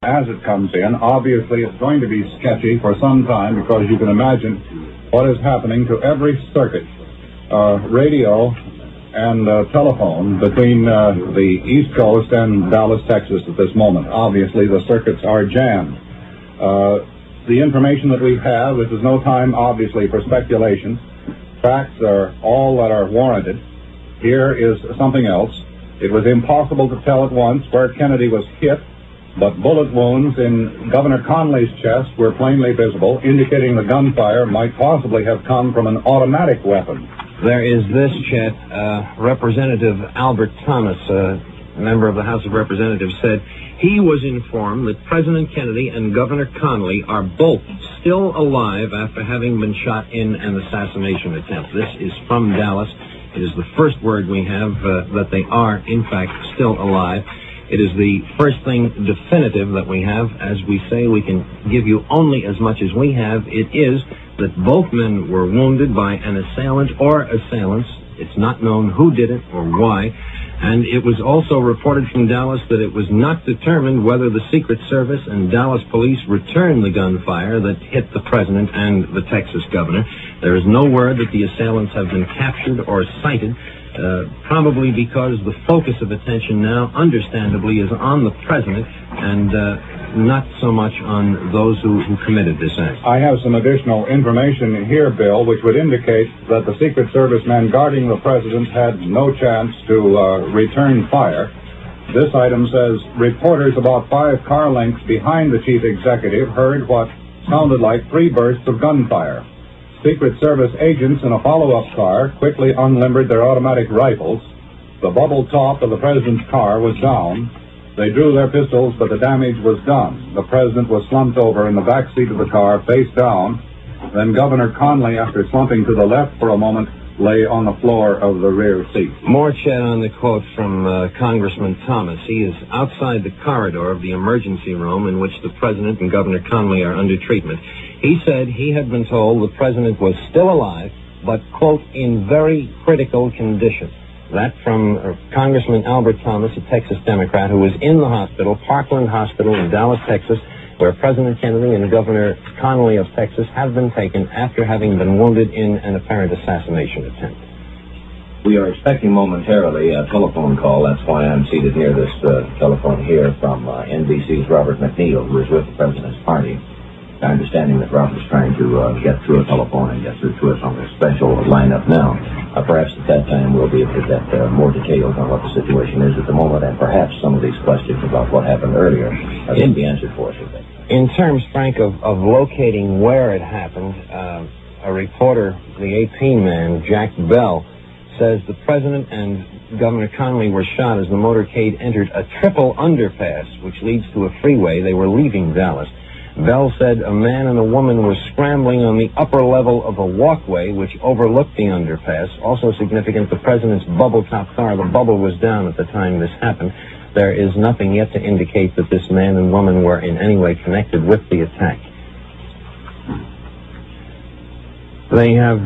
as it comes in. Obviously, it's going to be sketchy for some time because you can imagine what is happening to every circuit, radio and telephone between the East Coast and Dallas, Texas at this moment. Obviously, the circuits are jammed. The information that we have, this is no time, obviously, for speculation. Facts are all that are warranted. Here is something else. It was impossible to tell at once where Kennedy was hit, but bullet wounds in Governor Connolly's chest were plainly visible, indicating the gunfire might possibly have come from an automatic weapon. There is this, Chet. Representative Albert Thomas, a member of the House of Representatives, said he was informed that President Kennedy and Governor Connolly are both still alive after having been shot in an assassination attempt. This is from Dallas. It is the first word we have that they are, in fact, still alive. It is the first thing definitive that we have. As we say, we can give you only as much as we have. It is that both men were wounded by an assailant or assailants. It's not known who did it or why. And it was also reported from Dallas that it was not determined whether the Secret Service and Dallas police returned the gunfire that hit the president and the Texas governor. There is no word that the assailants have been captured or cited, probably because the focus of attention now, understandably, is on the president and not so much on those who committed this act. I have some additional information here, Bill, which would indicate that the Secret Service men guarding the president had no chance to return fire. This item says, reporters about 5 car lengths behind the chief executive heard what sounded like 3 bursts of gunfire. Secret Service agents in a follow-up car quickly unlimbered their automatic rifles. The bubble top of the president's car was down. They drew their pistols, but the damage was done. The president was slumped over in the back seat of the car, face down. Then Governor Connolly, after slumping to the left for a moment, lay on the floor of the rear seat. More, Chet, on the quote from Congressman Thomas. He is outside the corridor of the emergency room in which the president and Governor Connolly are under treatment. He said he had been told the president was still alive, but, quote, in very critical condition. That from Congressman Albert Thomas, a Texas Democrat, who was in the hospital, Parkland Hospital in Dallas, Texas, where President Kennedy and Governor Connolly of Texas have been taken after having been wounded in an apparent assassination attempt. We are expecting momentarily a telephone call. That's why I'm seated near this telephone here from NBC's Robert McNeil, who is with the President's party. Understanding that Robert is trying to get through a telephone and get through to us on a special lineup now. Perhaps at that time we'll be able to get more details on what the situation is at the moment, and perhaps some of these questions about what happened earlier can be answered for us, I think. In terms, Frank, of locating where it happened, a reporter, the AP man, Jack Bell, says the president and Governor Connolly were shot as the motorcade entered a triple underpass, which leads to a freeway. They were leaving Dallas. Bell said a man and a woman were scrambling on the upper level of a walkway which overlooked the underpass. Also significant, the president's bubble-top car, the bubble was down at the time this happened. There is nothing yet to indicate that this man and woman were in any way connected with the attack. They have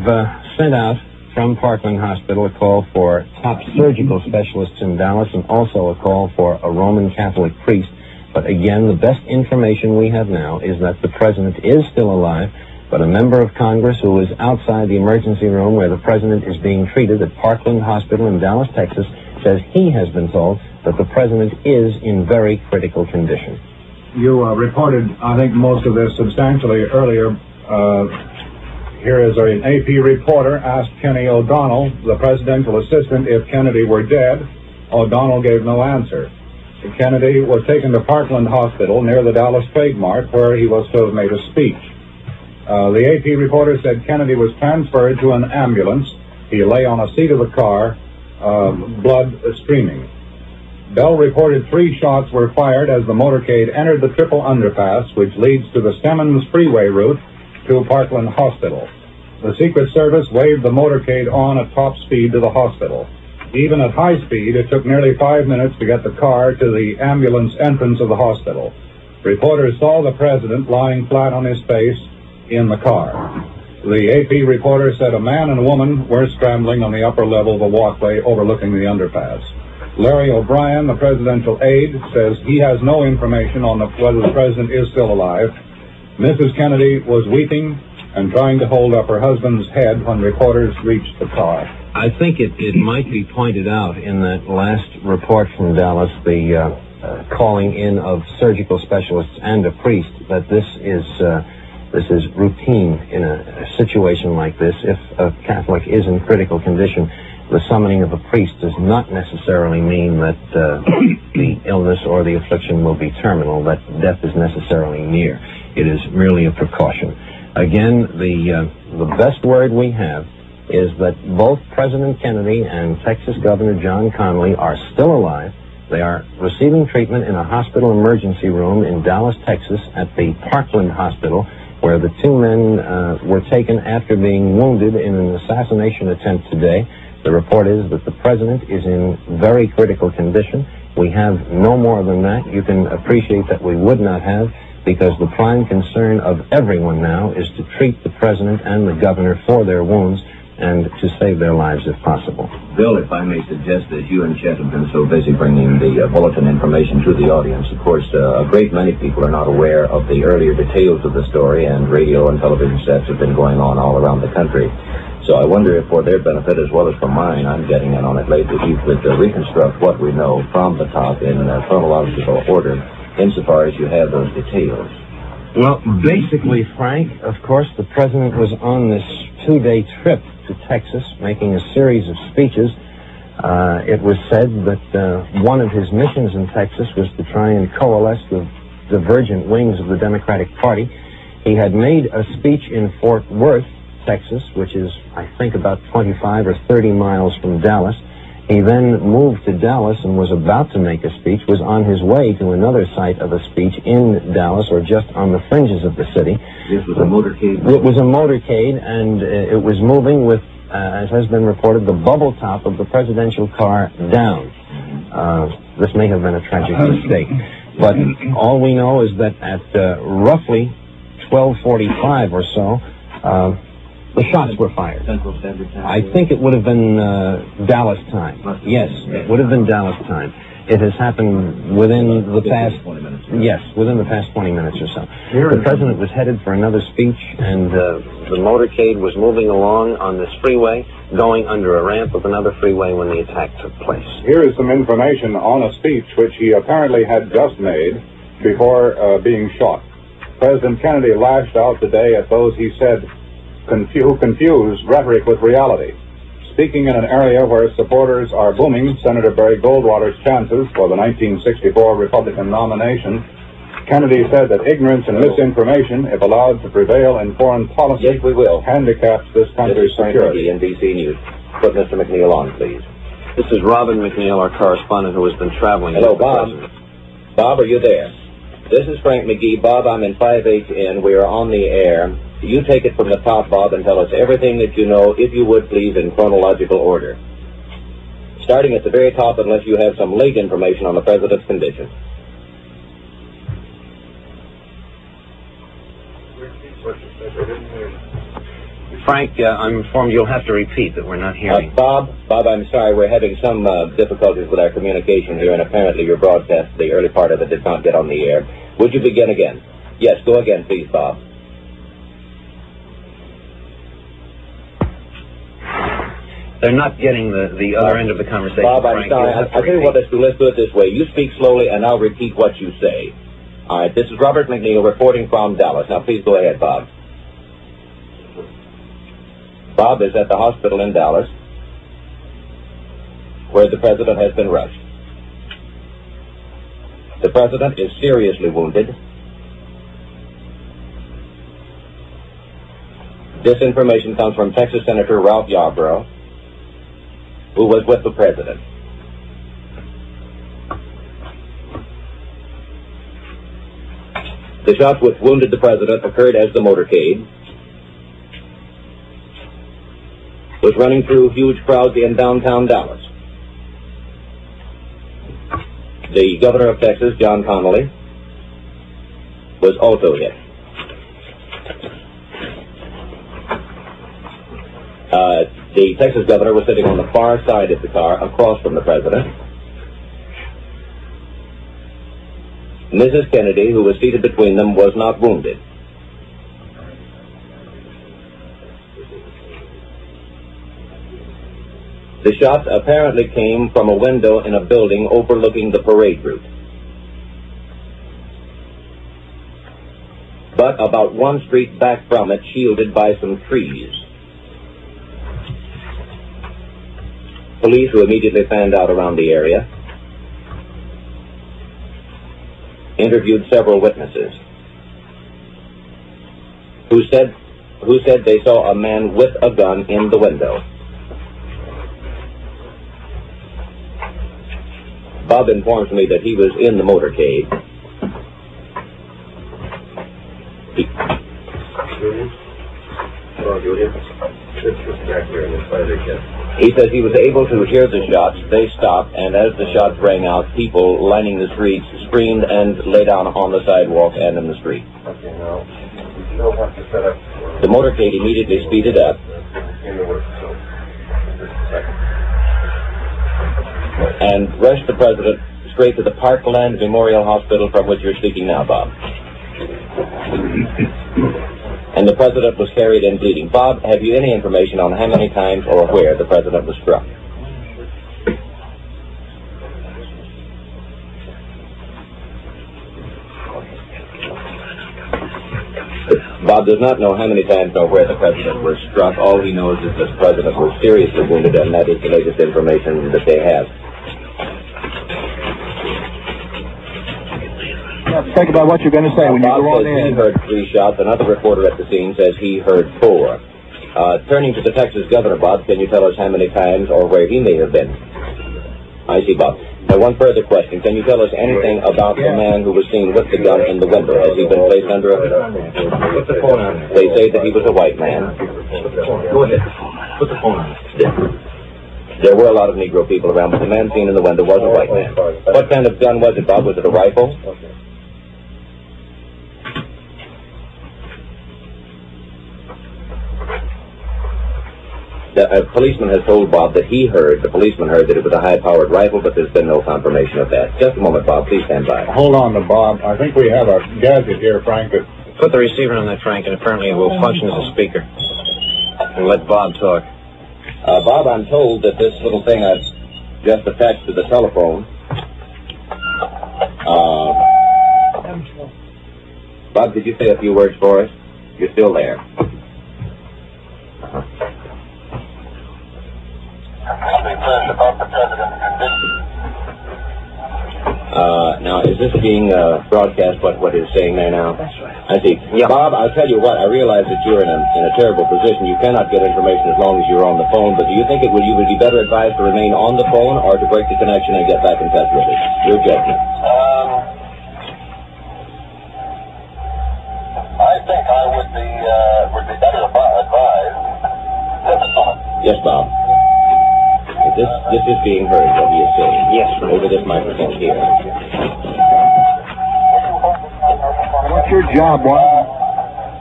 sent out from Parkland Hospital a call for top surgical specialists in Dallas and also a call for a Roman Catholic priest. But again, the best information we have now is that the president is still alive, but a member of Congress who is outside the emergency room where the president is being treated at Parkland Hospital in Dallas, Texas, says he has been told that the president is in very critical condition. You reported, I think, most of this substantially earlier. Here is an AP reporter asked Kenny O'Donnell, the presidential assistant, if Kennedy were dead. O'Donnell gave no answer. Kennedy was taken to Parkland Hospital near the Dallas Trade Mart, where he was to have made a speech. The AP reporter said Kennedy was transferred to an ambulance. He lay on a seat of the car, blood streaming. Bell reported 3 shots were fired as the motorcade entered the triple underpass, which leads to the Stemmons Freeway route to Parkland Hospital. The Secret Service waved the motorcade on at top speed to the hospital. Even at high speed, it took nearly 5 minutes to get the car to the ambulance entrance of the hospital. Reporters saw the president lying flat on his face in the car. The AP reporter said a man and a woman were scrambling on the upper level of a walkway overlooking the underpass. Larry O'Brien, the presidential aide, says he has no information on whether the president is still alive. Mrs. Kennedy was weeping and trying to hold up her husband's head when reporters reached the car. I think it might be pointed out in that last report from Dallas, the calling in of surgical specialists and a priest, that this is routine in a situation like this. If a Catholic is in critical condition, the summoning of a priest does not necessarily mean that the illness or the affliction will be terminal, that death is necessarily near. It is merely a precaution. Again, the best word we have is that both President Kennedy and Texas Governor John Connally are still alive. They are receiving treatment in a hospital emergency room in Dallas, Texas, at the Parkland Hospital, where the two men were taken after being wounded in an assassination attempt today. The report is that the president is in very critical condition. We have no more than that. You can appreciate that we would not have, because the prime concern of everyone now is to treat the president and the governor for their wounds and to save their lives if possible. Bill, if I may suggest that you and Chet have been so busy bringing the bulletin information to the audience, of course, a great many people are not aware of the earlier details of the story, and radio and television sets have been going on all around the country. So I wonder if for their benefit as well as for mine, I'm getting in on it late, that you could reconstruct what we know from the top in chronological order, insofar as you have those details. Well, basically, Frank, of course, the president was on this 2-day trip to Texas, making a series of speeches. It was said that one of his missions in Texas was to try and coalesce the divergent wings of the Democratic Party. He had made a speech in Fort Worth, Texas, which is, I think, about 25 or 30 miles from Dallas. He then moved to Dallas and was about to make a speech, was on his way to another site of a speech in Dallas, or just on the fringes of the city. This was a motorcade? It was a motorcade, and it was moving with, as has been reported, the bubble top of the presidential car down. This may have been a tragic mistake. But all we know is that at roughly 12:45 or so, the shots were fired. Central Standard Time? I think it would have been Dallas time. Yes, it would have been Dallas time. It has happened within the past 20 minutes. Yes, within the past 20 minutes or so. The president was headed for another speech, and the motorcade was moving along on this freeway, going under a ramp of another freeway when the attack took place. Here is some information on a speech which he apparently had just made before being shot. President Kennedy lashed out today at those he said who confuse rhetoric with reality. Speaking in an area where supporters are booming Senator Barry Goldwater's chances for the 1964 Republican nomination, Kennedy said that ignorance and misinformation, if allowed to prevail in foreign policy, yes, we will, handicaps this country's security. NBC News. Put Mr. McNeil on, please. This is Robin McNeil, our correspondent, who has been traveling. Hello, Bob. Bob, are you there? This is Frank McGee. Bob, I'm in 5HN. We are on the air. You take it from the top, Bob, and tell us everything that you know, if you would, please, in chronological order. Starting at the very top, unless you have some late information on the president's condition. Frank, I'm informed you'll have to repeat that we're not hearing. Bob, I'm sorry, we're having some difficulties with our communication here, and apparently your broadcast, the early part of it, did not get on the air. Would you begin again? Yes, go again, please, Bob. They're not getting the other end of the conversation. Bob, I'm Frank, sorry. I'll tell you what, let's do it this way. You speak slowly, and I'll repeat what you say. All right, this is Robert McNeil reporting from Dallas. Now, please go ahead, Bob. Bob is at the hospital in Dallas, where the president has been rushed. The president is seriously wounded. This information comes from Texas Senator Ralph Yarborough, who was with the president. The shots which wounded the president occurred as the motorcade was running through huge crowds in downtown Dallas. The governor of Texas, John Connally, was also hit. The Texas governor was sitting on the far side of the car across from the president. Mrs. Kennedy, who was seated between them, was not wounded. The shots apparently came from a window in a building overlooking the parade route. But about one street back from it, shielded by some trees. Police, who immediately fanned out around the area, interviewed several witnesses who said they saw a man with a gun in the window. Bob informs me that he was in the motorcade. He says he was able to hear the shots. They stopped, and as the shots rang out, people lining the streets screamed and lay down on the sidewalk and in the street. The motorcade immediately speeded up. And rushed the president straight to the Parkland Memorial Hospital, from which you're speaking now, Bob. And the president was carried in bleeding. Bob, have you any information on how many times or where the president was struck? Bob does not know how many times or where the president was struck. All he knows is that the president was seriously wounded, and that is the latest information that they have. Think about what you're going to say when you go on in. He heard 3 shots. Another reporter at the scene says he heard 4. Turning to the Texas governor, Bob, can you tell us how many times or where he may have been? I see, Bob. Now, one further question. Can you tell us anything about the man who was seen with the gun in the window? Has he been placed under a... Put the phone on. They say that he was a white man. Go ahead. Put the phone on. There were a lot of Negro people around, but the man seen in the window was a white man. What kind of gun was it, Bob? Was it a rifle? A policeman has told Bob that the policeman heard that it was a high-powered rifle, but there's been no confirmation of that. Just a moment, Bob. Please stand by. Hold on to Bob. I think we have a gadget here, Frank. Put the receiver on that, Frank, and apparently it will function as a speaker. And let Bob talk. Bob, I'm told that this little thing I've just attached to the telephone... Bob, did you say a few words for us? You're still there. Now, is this being broadcast, what it's saying there now? That's right. I see. Yeah. Bob, I'll tell you what, I realize that you're in a terrible position. You cannot get information as long as you're on the phone, but do you think you would be better advised to remain on the phone or to break the connection and get back in touch with us? Your judgment. I think I would be better advised. Yes, Bob. This is being heard, what he is saying. Yes, over this microphone here. What's your job, Bob?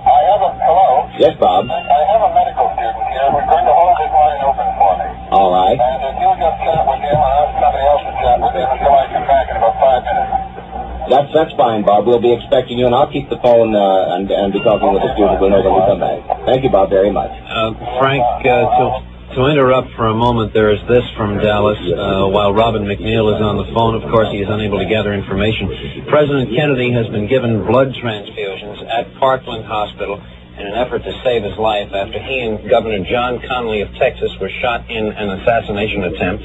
Hello? Yes, Bob. I have a medical student here. We're going to hold his line open for me. All right. And if you'll just chat with him, I'll ask somebody else to chat with him until I come back in about 5 minutes. That's fine, Bob. We'll be expecting you, and I'll keep the phone and be talking with the student. We'll know when we come back. Thank you, Bob, very much. Frank, to interrupt for a moment, there is this from Dallas. While Robin McNeil is on the phone, of course, he is unable to gather information. President Kennedy has been given blood transfusions at Parkland Hospital in an effort to save his life after he and Governor John Connally of Texas were shot in an assassination attempt.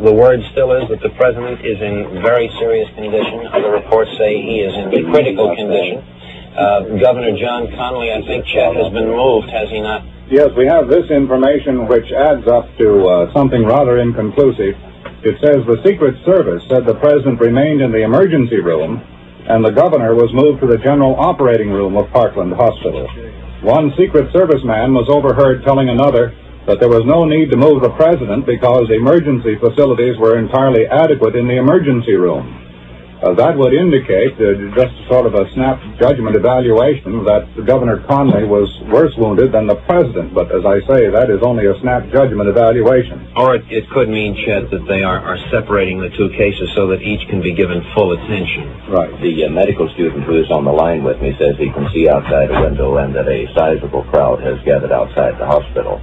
The word still is that the president is in very serious condition. Other reports say he is in critical condition. Governor John Connally, I think, Chet, has been moved, has he not? Yes, we have this information which adds up to something rather inconclusive. It says the Secret Service said the president remained in the emergency room and the governor was moved to the general operating room of Parkland Hospital. One Secret Service man was overheard telling another that there was no need to move the president because emergency facilities were entirely adequate in the emergency room. That would indicate just sort of a snap judgment evaluation that Governor Conley was worse wounded than the president. But as I say, that is only a snap judgment evaluation. Or it could mean, Chet, that they are separating the two cases so that each can be given full attention. Right. The medical student who is on the line with me says he can see outside a window and that a sizable crowd has gathered outside the hospital.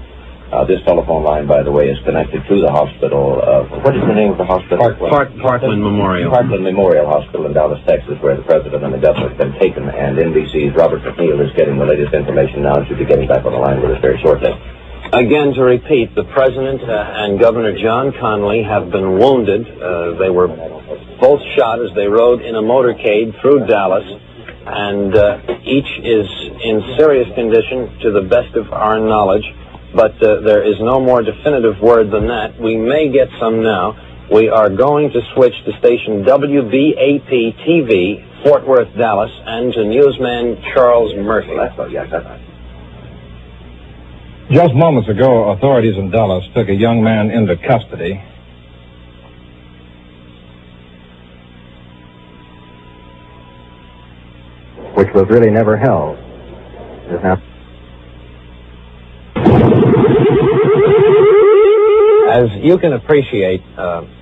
This telephone line, by the way, is connected to the hospital. What is the name of the hospital? Parkland Memorial. Parkland Memorial Hospital in Dallas, Texas, where the president and the governor have been taken. And NBC's Robert McNeil is getting the latest information now and should be getting back on the line with us very shortly. Again, to repeat, the president and Governor John Conley have been wounded. They were both shot as they rode in a motorcade through Dallas, and each is in serious condition to the best of our knowledge. But there is no more definitive word than that. We may get some now. We are going to switch to station WBAP-TV, Fort Worth, Dallas, and to newsman Charles Murphy. Just moments ago, authorities in Dallas took a young man into custody. Which was really never held. Is now. As you can appreciate,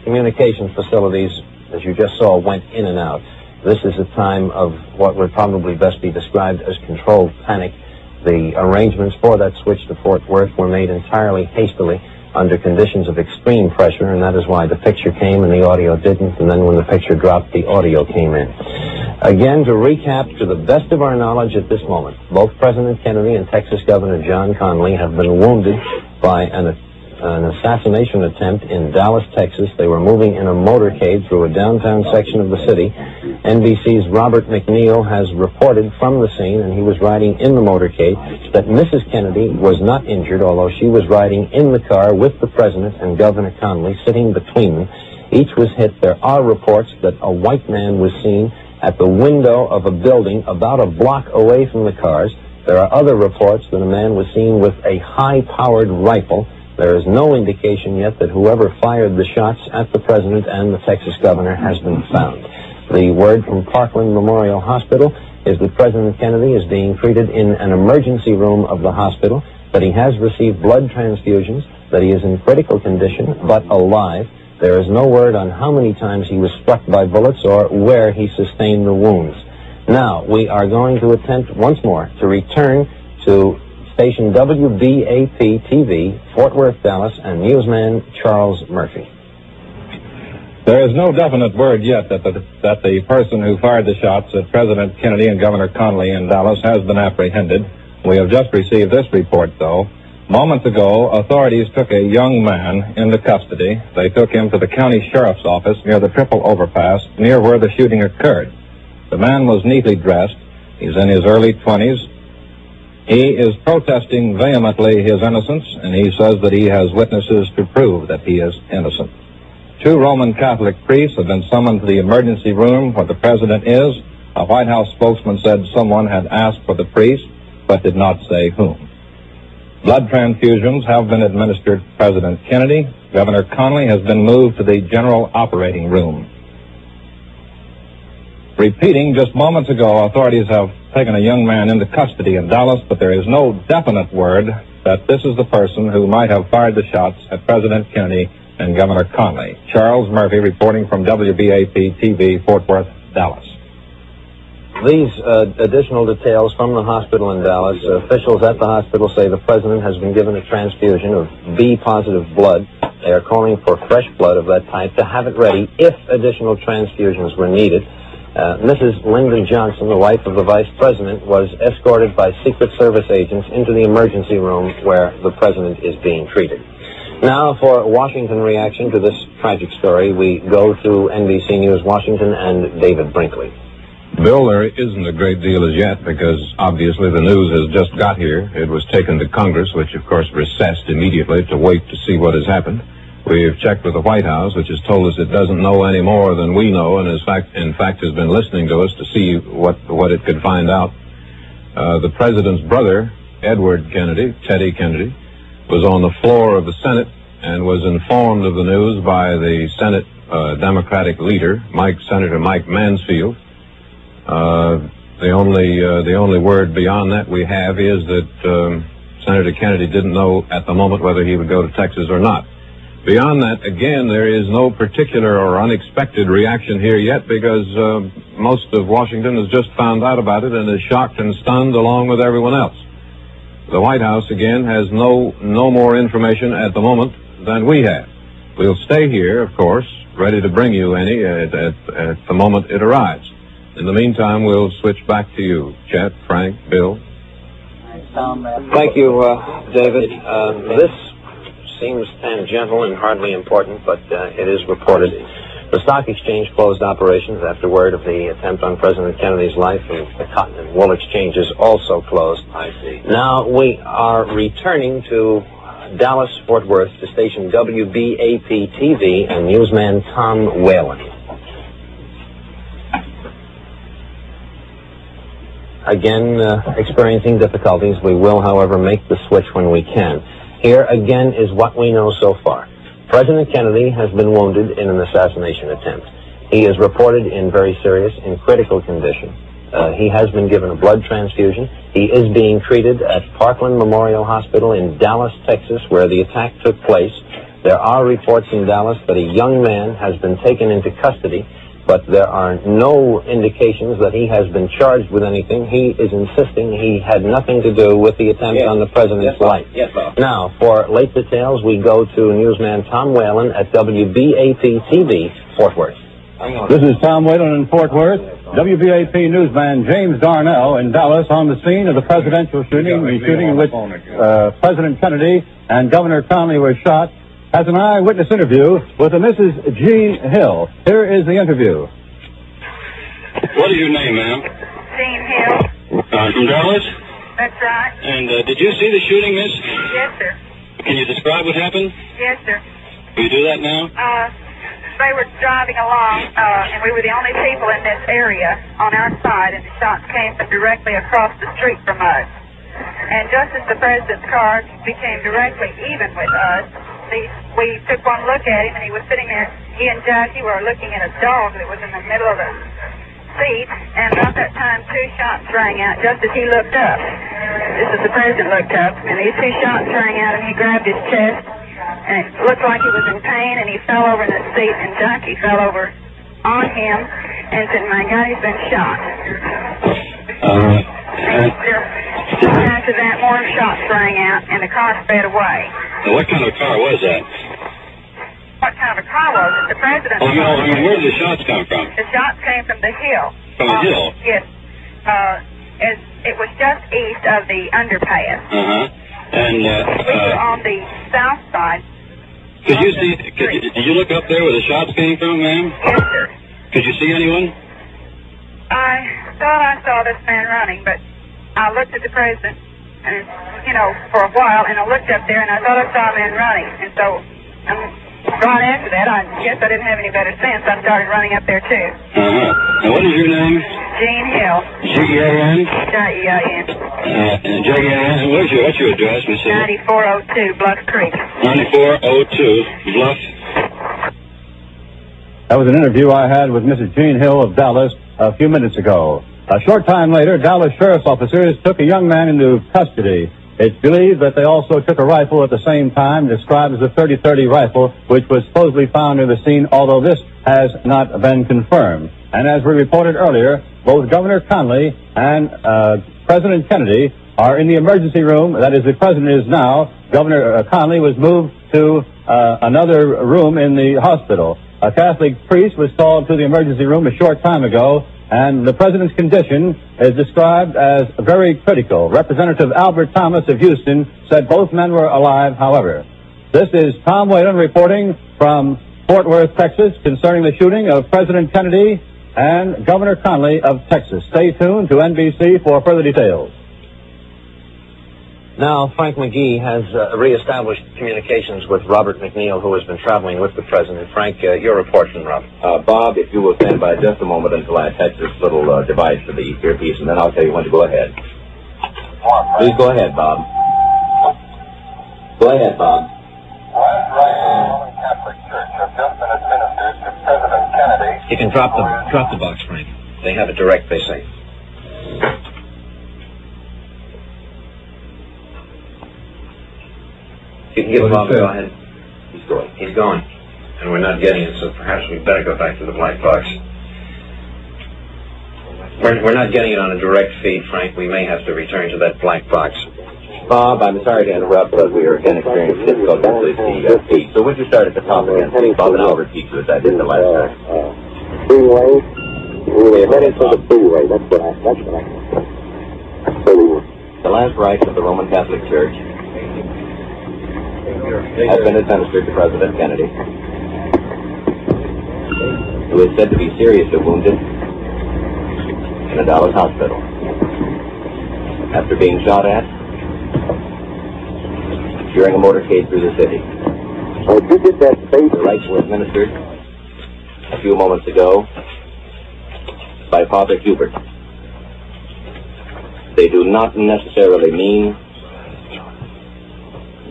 communication facilities, as you just saw, went in and out. This is a time of what would probably best be described as controlled panic. The arrangements for that switch to Fort Worth were made entirely hastily under conditions of extreme pressure, and that is why the picture came and the audio didn't, and then when the picture dropped, the audio came in. Again, to recap, to the best of our knowledge at this moment, both President Kennedy and Texas Governor John Conley have been wounded by an assassination attempt in Dallas, Texas. They were moving in a motorcade through a downtown section of the city. NBC's Robert McNeil has reported from the scene, and he was riding in the motorcade, that Mrs. Kennedy was not injured, although she was riding in the car with the president and Governor Conley sitting between them. Each was hit. There are reports that a white man was seen at the window of a building about a block away from the cars. There are other reports that a man was seen with a high-powered rifle. There is no indication yet that whoever fired the shots at the president and the Texas governor has been found. The word from Parkland Memorial Hospital is that President Kennedy is being treated in an emergency room of the hospital, that he has received blood transfusions, that he is in critical condition but alive. There is no word on how many times he was struck by bullets or where he sustained the wounds. Now, we are going to attempt once more to return to station WBAP-TV, Fort Worth, Dallas, and newsman Charles Murphy. There is no definite word yet that the person who fired the shots at President Kennedy and Governor Conley in Dallas has been apprehended. We have just received this report, though. Moments ago, authorities took a young man into custody. They took him to the county sheriff's office near the triple overpass, near where the shooting occurred. The man was neatly dressed. He's in his early 20s. He is protesting vehemently his innocence, and he says that he has witnesses to prove that he is innocent. 2 Roman Catholic priests have been summoned to the emergency room where the president is. A White House spokesman said someone had asked for the priest, but did not say whom. Blood transfusions have been administered to President Kennedy. Governor Conley has been moved to the general operating room. Repeating, just moments ago, authorities have taken a young man into custody in Dallas, but there is no definite word that this is the person who might have fired the shots at President Kennedy and Governor Conley. Charles Murphy reporting from WBAP-TV, Fort Worth, Dallas. These additional details from the hospital in Dallas, officials at the hospital say the president has been given a transfusion of B-positive blood. They are calling for fresh blood of that type to have it ready if additional transfusions were needed. Mrs. Lyndon Johnson, the wife of the vice president, was escorted by Secret Service agents into the emergency room where the president is being treated. Now, for Washington reaction to this tragic story, we go to NBC News Washington and David Brinkley. Bill, there isn't a great deal as yet because obviously the news has just got here. It was taken to Congress, which of course recessed immediately to wait to see what has happened. We've checked with the White House, which has told us it doesn't know any more than we know, and in fact has been listening to us to see what it could find out. The president's brother, Edward Kennedy, Teddy Kennedy, was on the floor of the Senate and was informed of the news by the Senate Democratic leader, Senator Mike Mansfield. The only word beyond that we have is that Senator Kennedy didn't know at the moment whether he would go to Texas or not. Beyond that, again, there is no particular or unexpected reaction here yet because most of Washington has just found out about it and is shocked and stunned along with everyone else. The White House, again, has no more information at the moment than we have. We'll stay here, of course, ready to bring you any at the moment it arrives. In the meantime, we'll switch back to you, Chet, Frank, Bill. Thank you, David. This seems tangential and hardly important, but it is reported. The stock exchange closed operations after word of the attempt on President Kennedy's life, and the cotton and wool exchanges also closed. I see. Now we are returning to Dallas-Fort Worth to station WBAP-TV and newsman Tom Whalen. Again, experiencing difficulties. We will, however, make the switch when we can. Here, again, is what we know so far. President Kennedy has been wounded in an assassination attempt. He is reported in very serious and critical condition. He has been given a blood transfusion. He is being treated at Parkland Memorial Hospital in Dallas, Texas, where the attack took place. There are reports in Dallas that a young man has been taken into custody, but there are no indications that he has been charged with anything. He is insisting he had nothing to do with the attempt on the president's life. Yes, Bob. Now, for late details, we go to newsman Tom Whalen at WBAP-TV, Fort Worth. This is Tom Whalen in Fort Worth. WBAP newsman James Darnell in Dallas on the scene of the presidential shooting, the shooting in which President Kennedy and Governor Connally were shot, has an eyewitness interview with a Mrs. Jean Hill. Here is the interview. What is your name, ma'am? Jean Hill. From Dallas? That's right. And did you see the shooting, miss? Yes, sir. Can you describe what happened? Yes, sir. Will you do that now? They were driving along, and we were the only people in this area on our side, and the shots came from directly across the street from us. And just as the president's car became directly even with us, we took one look at him, and he was sitting there. He and Jackie were looking at a dog that was in the middle of the seat, and about that time, 2 shots rang out just as he looked up. Just as the president looked up, and these 2 shots rang out, and he grabbed his chest, and it looked like he was in pain, and he fell over in the seat, and Jackie fell over on him, and said, "My God, he's been shot." After that, more shots rang out, and the car sped away. What kind of car was that? What kind of a car was it? The president's car. I mean, where did the shots come from? The shots came from the hill. From the hill? Yes. It was just east of the underpass. And, we were on the south side. Did you look up there where the shots came from, ma'am? Yes, sir. Could you see anyone? I thought I saw this man running, but I looked at the president, and for a while, and I looked up there, and I thought I saw a man running, and so right after that, I guess I didn't have any better sense. I started running up there too. And what is your name? Jean Hill. G-E-A-N? J-E-A-N. J-E-A-N. What's your address, Miss Hill? 9402 Bluff Creek. 9402 Bluff. That was an interview I had with Mrs. Jean Hill of Dallas a few minutes ago. A short time later, Dallas sheriff's officers took a young man into custody. It's believed that they also took a rifle at the same time, described as a .30-30 rifle, which was supposedly found near the scene, although this has not been confirmed. And as we reported earlier, both Governor Connally and President Kennedy are in the emergency room. That is, the president is now. Governor Connally was moved to another room in the hospital. A Catholic priest was called to the emergency room a short time ago, and the president's condition is described as very critical. Representative Albert Thomas of Houston said both men were alive, however. This is Tom Whalen reporting from Fort Worth, Texas, concerning the shooting of President Kennedy and Governor Connally of Texas. Stay tuned to NBC for further details. Now, Frank McGee has reestablished communications with Robert McNeil, who has been traveling with the president. Frank, your report from Robert. Bob, if you will stand by just a moment until I attach this little device to the earpiece, and then I'll tell you when to go ahead. Please go ahead, Bob. Go ahead, Bob. Last rites of the Roman Catholic Church have just been administered to You can drop the box, Frank. They have it direct, they say. You can give him go ahead. He's going. He's going. And we're not getting it, so perhaps we'd better go back to the black box. We're not getting it on a direct feed, Frank. We may have to return to that black box. Bob, I'm sorry to interrupt, but we are again experiencing difficulties with the feed. So would you start at the top again, please, Bob, and I'll repeat you as I did the last time. Freeway. We're headed for the freeway. That's right. The last rites of the Roman Catholic Church have been administered to President Kennedy, who is said to be seriously wounded in a Dallas hospital after being shot at during a motorcade through the city. The rites were administered a few moments ago by Father Hubert. They do not necessarily mean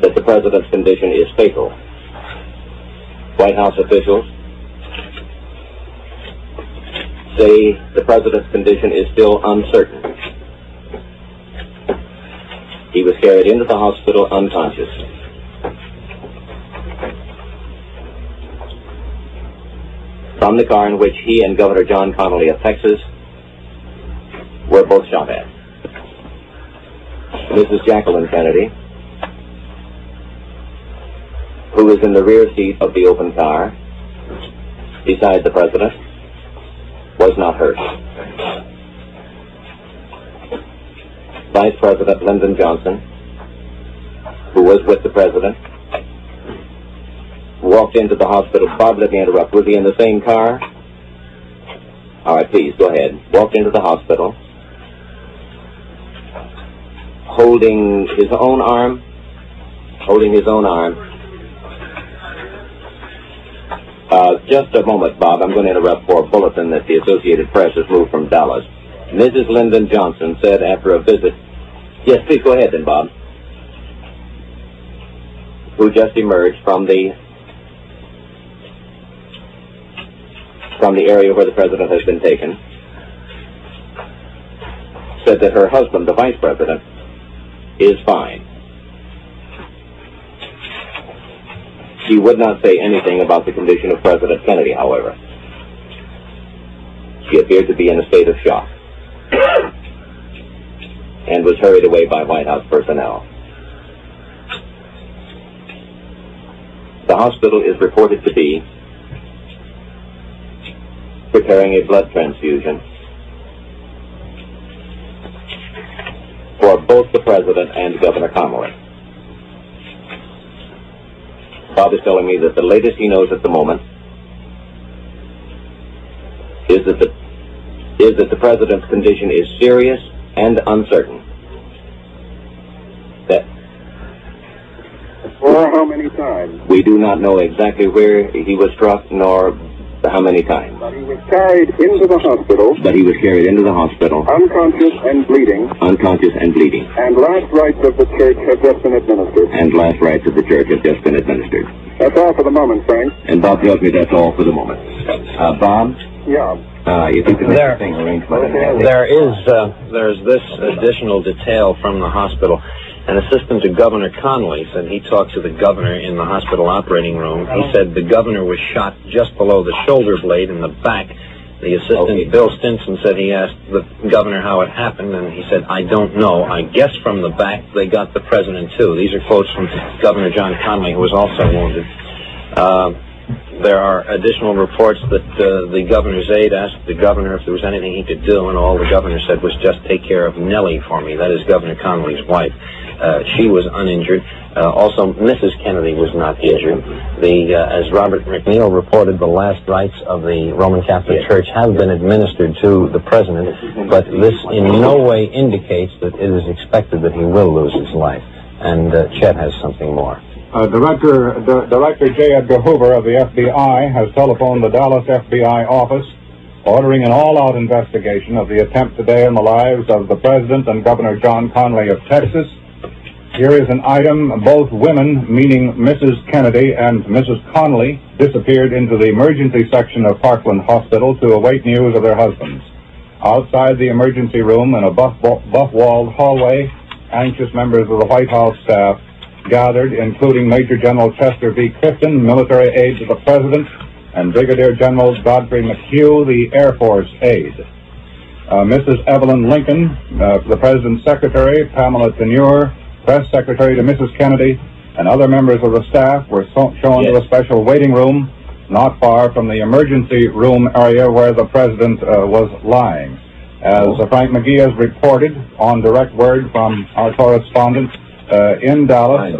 that the president's condition is fatal. White House officials say the president's condition is still uncertain. He was carried into the hospital unconscious. From the car in which he and Governor John Connally of Texas were both shot at. Mrs. Jacqueline Kennedy, who is in the rear seat of the open car beside the president, was not hurt. Vice President Lyndon Johnson, who was with the president, walked into the hospital. Bob, let me interrupt. Was he in the same car? All right, please, go ahead. Walked into the hospital, holding his own arm. Just a moment, Bob. I'm going to interrupt for a bulletin that the Associated Press has moved from Dallas. Mrs. Lyndon Johnson said after a visit... Yes, please go ahead then, Bob. Who just emerged from the area where the president has been taken, said that her husband, the vice president, is fine. She would not say anything about the condition of President Kennedy, however. She appeared to be in a state of shock and was hurried away by White House personnel. The hospital is reported to be preparing a blood transfusion for both the president and Governor Connally. Bob is telling me that the latest he knows at the moment is that the president's condition is serious and uncertain. That For how many times? we do not know exactly where he was struck nor how many times. But he was carried into the hospital. Unconscious and bleeding. And last rites of the church have just been administered. That's all for the moment, Frank. And Bob tells me that's all for the moment. Bob? Yeah. You think the next thing arranged by the There's this additional detail from the hospital. An assistant to Governor Connally said he talked to the governor in the hospital operating room. He said the governor was shot just below the shoulder blade in the back. The assistant, Bill Stinson, said he asked the governor how it happened, and he said, I don't know. I guess from the back they got the president, too. These are quotes from Governor John Connally, who was also wounded. There are additional reports that the governor's aide asked the governor if there was anything he could do, and all the governor said was just take care of Nellie for me. That is Governor Connally's wife. She was uninjured. Also, Mrs. Kennedy was not injured. As Robert McNeil reported, the last rites of the Roman Catholic Church have been administered to the president, but this in no way indicates that it is expected that he will lose his life. And Chet has something more. Director J. Edgar Hoover of the FBI has telephoned the Dallas FBI office, ordering an all-out investigation of the attempt today on the lives of the President and Governor John Connally of Texas. Here is an item. Both women, meaning Mrs. Kennedy and Mrs. Connolly, disappeared into the emergency section of Parkland Hospital to await news of their husbands. Outside the emergency room in a buff-walled hallway, anxious members of the White House staff gathered, including Major General Chester B. Clifton, military aide to the President, and Brigadier General Godfrey McHugh, the Air Force aide. Mrs. Evelyn Lincoln, the President's Secretary, Pamela Tenure, Press Secretary to Mrs. Kennedy, and other members of the staff were shown to a special waiting room not far from the emergency room area where the President was lying. As Frank McGee has reported on direct word from our correspondent in Dallas,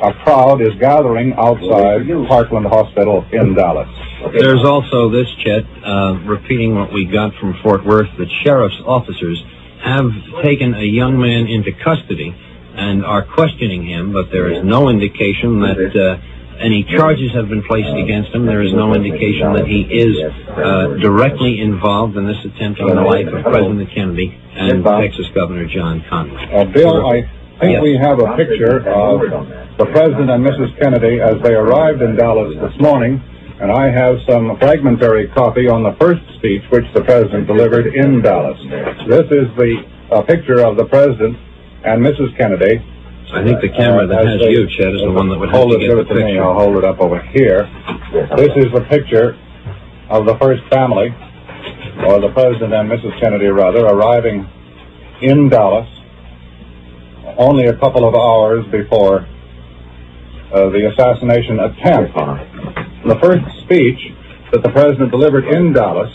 a crowd is gathering outside Parkland Hospital in Dallas. There's also this, Chet, repeating what we got from Fort Worth, that sheriff's officers have taken a young man into custody and are questioning him, but there is no indication that any charges have been placed against him. There is no indication that he is directly involved in this attempt on the life of President Kennedy and Texas Governor John Connolly. Bill, I think we have a picture of the President and Mrs. Kennedy as they arrived in Dallas this morning, and I have some fragmentary copy on the first speech which the President delivered in Dallas. This is the picture of the President and Mrs. Kennedy. I think the camera that has you, Chet, is the one that would have to get the picture. I'll hold it up over here. This is the picture of the first family, or the President and Mrs. Kennedy, rather, arriving in Dallas only a couple of hours before the assassination attempt. The first speech that the President delivered in Dallas,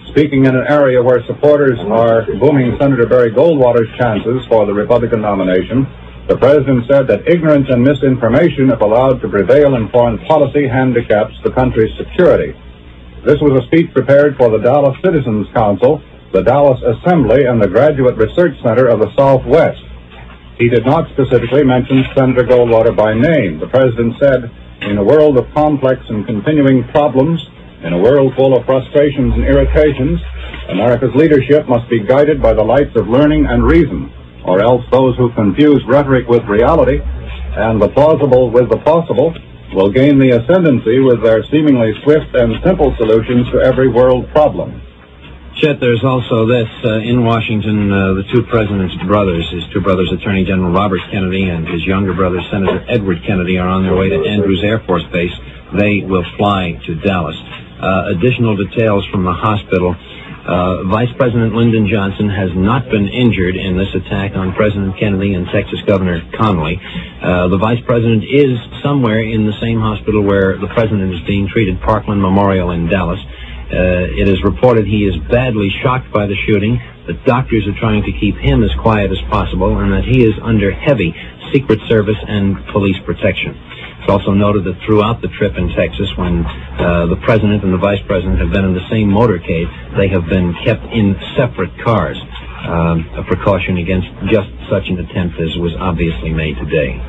speaking in an area where supporters are booming Senator Barry Goldwater's chances for the Republican nomination, the President said that ignorance and misinformation, if allowed to prevail in foreign policy, handicaps the country's security. This was a speech prepared for the Dallas Citizens Council, the Dallas Assembly, and the Graduate Research Center of the Southwest. He did not specifically mention Senator Goldwater by name. The President said, "In a world of complex and continuing problems, in a world full of frustrations and irritations, America's leadership must be guided by the lights of learning and reason, or else those who confuse rhetoric with reality and the plausible with the possible will gain the ascendancy with their seemingly swift and simple solutions to every world problem." Chet, there's also this. In Washington, the two president's brothers, his two brothers, Attorney General Robert Kennedy and his younger brother, Senator Edward Kennedy, are on their way to Andrews Air Force Base. They will fly to Dallas. Additional details from the hospital. Vice President Lyndon Johnson has not been injured in this attack on President Kennedy and Texas Governor Connolly. The Vice President is somewhere in the same hospital where the President is being treated, Parkland Memorial in Dallas. It is reported he is badly shocked by the shooting, that doctors are trying to keep him as quiet as possible, and that he is under heavy Secret Service and police protection. It's also noted that throughout the trip in Texas, when the President and the Vice President have been in the same motorcade, they have been kept in separate cars, a precaution against just such an attempt as was obviously made today.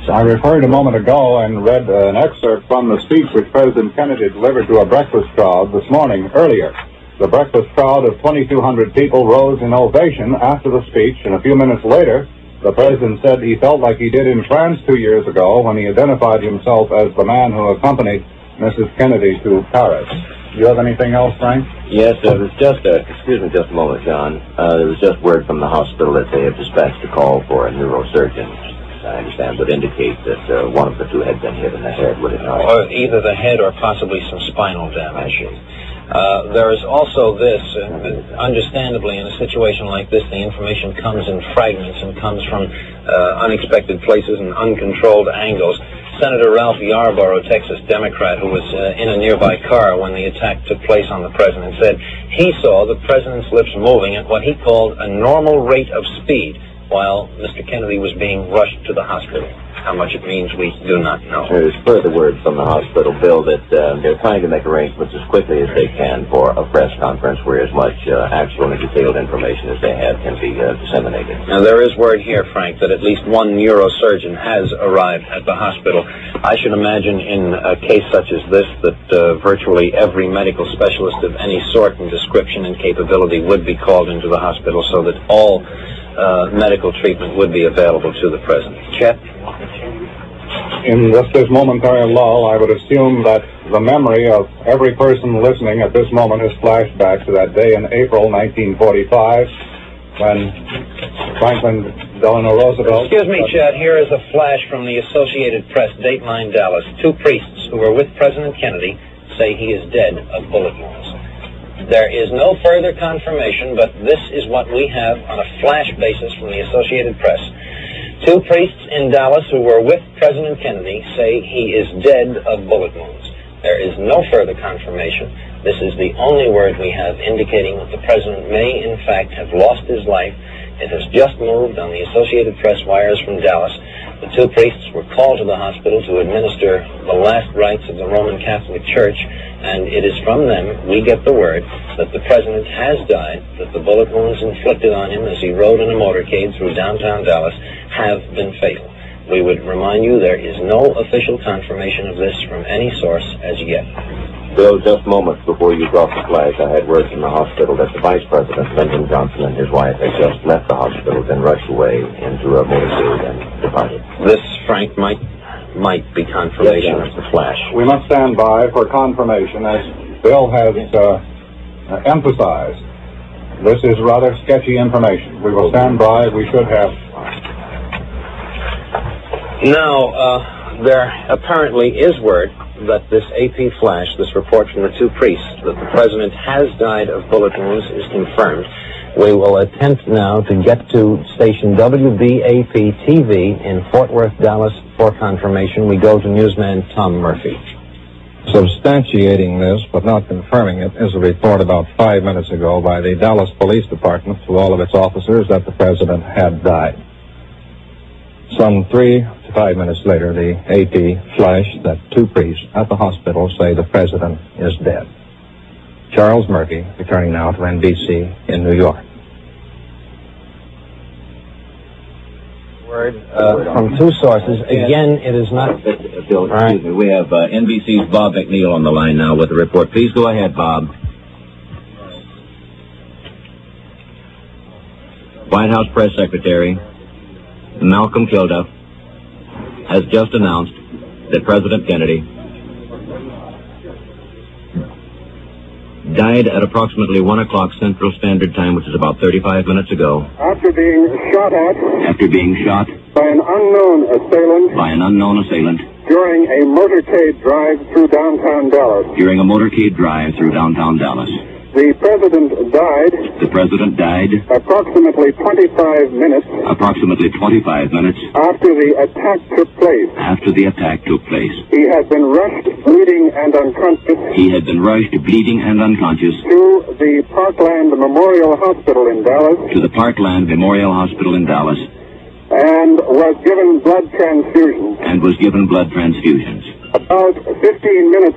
I referred a moment ago and read an excerpt from the speech which President Kennedy delivered to a breakfast crowd this morning earlier. The breakfast crowd of 2,200 people rose in ovation after the speech, and a few minutes later, the President said he felt like he did in France 2 years ago when he identified himself as the man who accompanied Mrs. Kennedy to Paris. Do you have anything else, Frank? Yes, there was just excuse me just a moment, John. There was just word from the hospital that they have dispatched a call for a neurosurgeon. I understand would indicate that one of the two had been hit in the head, would it not? Or either the head or possibly some spinal damage. There is also this, understandably, in a situation like this, the information comes in fragments and comes from unexpected places and uncontrolled angles. Senator Ralph Yarborough, Texas Democrat, who was in a nearby car when the attack took place on the President, said he saw the President's lips moving at what he called a normal rate of speed while Mr. Kennedy was being rushed to the hospital. How much it means, we do not know. There's further word from the hospital, Bill, that they're trying to make arrangements as quickly as they can for a press conference where as much actual and detailed information as they have can be disseminated. Now, there is word here, Frank, that at least one neurosurgeon has arrived at the hospital. I should imagine in a case such as this that virtually every medical specialist of any sort and description and capability would be called into the hospital so that all medical treatment would be available to the President. Chet? In just this momentary lull, I would assume that the memory of every person listening at this moment is flashed back to that day in April 1945 when Franklin Delano Roosevelt... Excuse me, Chet. Here is a flash from the Associated Press, Dateline Dallas. 2 priests who were with President Kennedy say he is dead of bullet wounds. There is no further confirmation, but this is what we have on a flash basis from the Associated Press. 2 priests in Dallas who were with President Kennedy say he is dead of bullet wounds. There is no further confirmation. This is the only word we have indicating that the President may, in fact, have lost his life. It has just moved on the Associated Press wires from Dallas. The 2 priests were called to the hospital to administer the last rites of the Roman Catholic Church, and it is from them we get the word that the President has died, that the bullet wounds inflicted on him as he rode in a motorcade through downtown Dallas have been fatal. We would remind you there is no official confirmation of this from any source as yet. Bill, just moments before you dropped the flash, I had word from the hospital that the Vice President, Lyndon Johnson, and his wife had just left the hospital, then rushed away into a motorcade and departed. This, Frank, might be confirmation of the flash. We must stand by for confirmation, as Bill has emphasized. This is rather sketchy information. We will stand by. We should have... Now, there apparently is word that this AP flash, this report from the 2 priests, that the President has died of bullet wounds is confirmed. We will attempt now to get to station WBAP-TV in Fort Worth, Dallas for confirmation. We go to newsman Tom Murphy. Substantiating this, but not confirming it, is a report about 5 minutes ago by the Dallas Police Department to all of its officers that the President had died. Some 3 to 5 minutes later, the AP flashed that 2 priests at the hospital say the President is dead. Charles Murphy, returning now to NBC in New York. Word from 2 sources. Again, it is not... Bill, excuse me. We have NBC's Bob McNeil on the line now with the report. Please go ahead, Bob. White House Press Secretary Malcolm Kilduff has just announced that President Kennedy died at approximately 1 o'clock Central Standard Time, which is about 35 minutes ago. After being shot by an unknown assailant during a motorcade drive through downtown Dallas. The President died approximately 25 minutes after the attack took place. He had been rushed bleeding and unconscious to the Parkland Memorial Hospital in Dallas and was given blood transfusions. About 15 minutes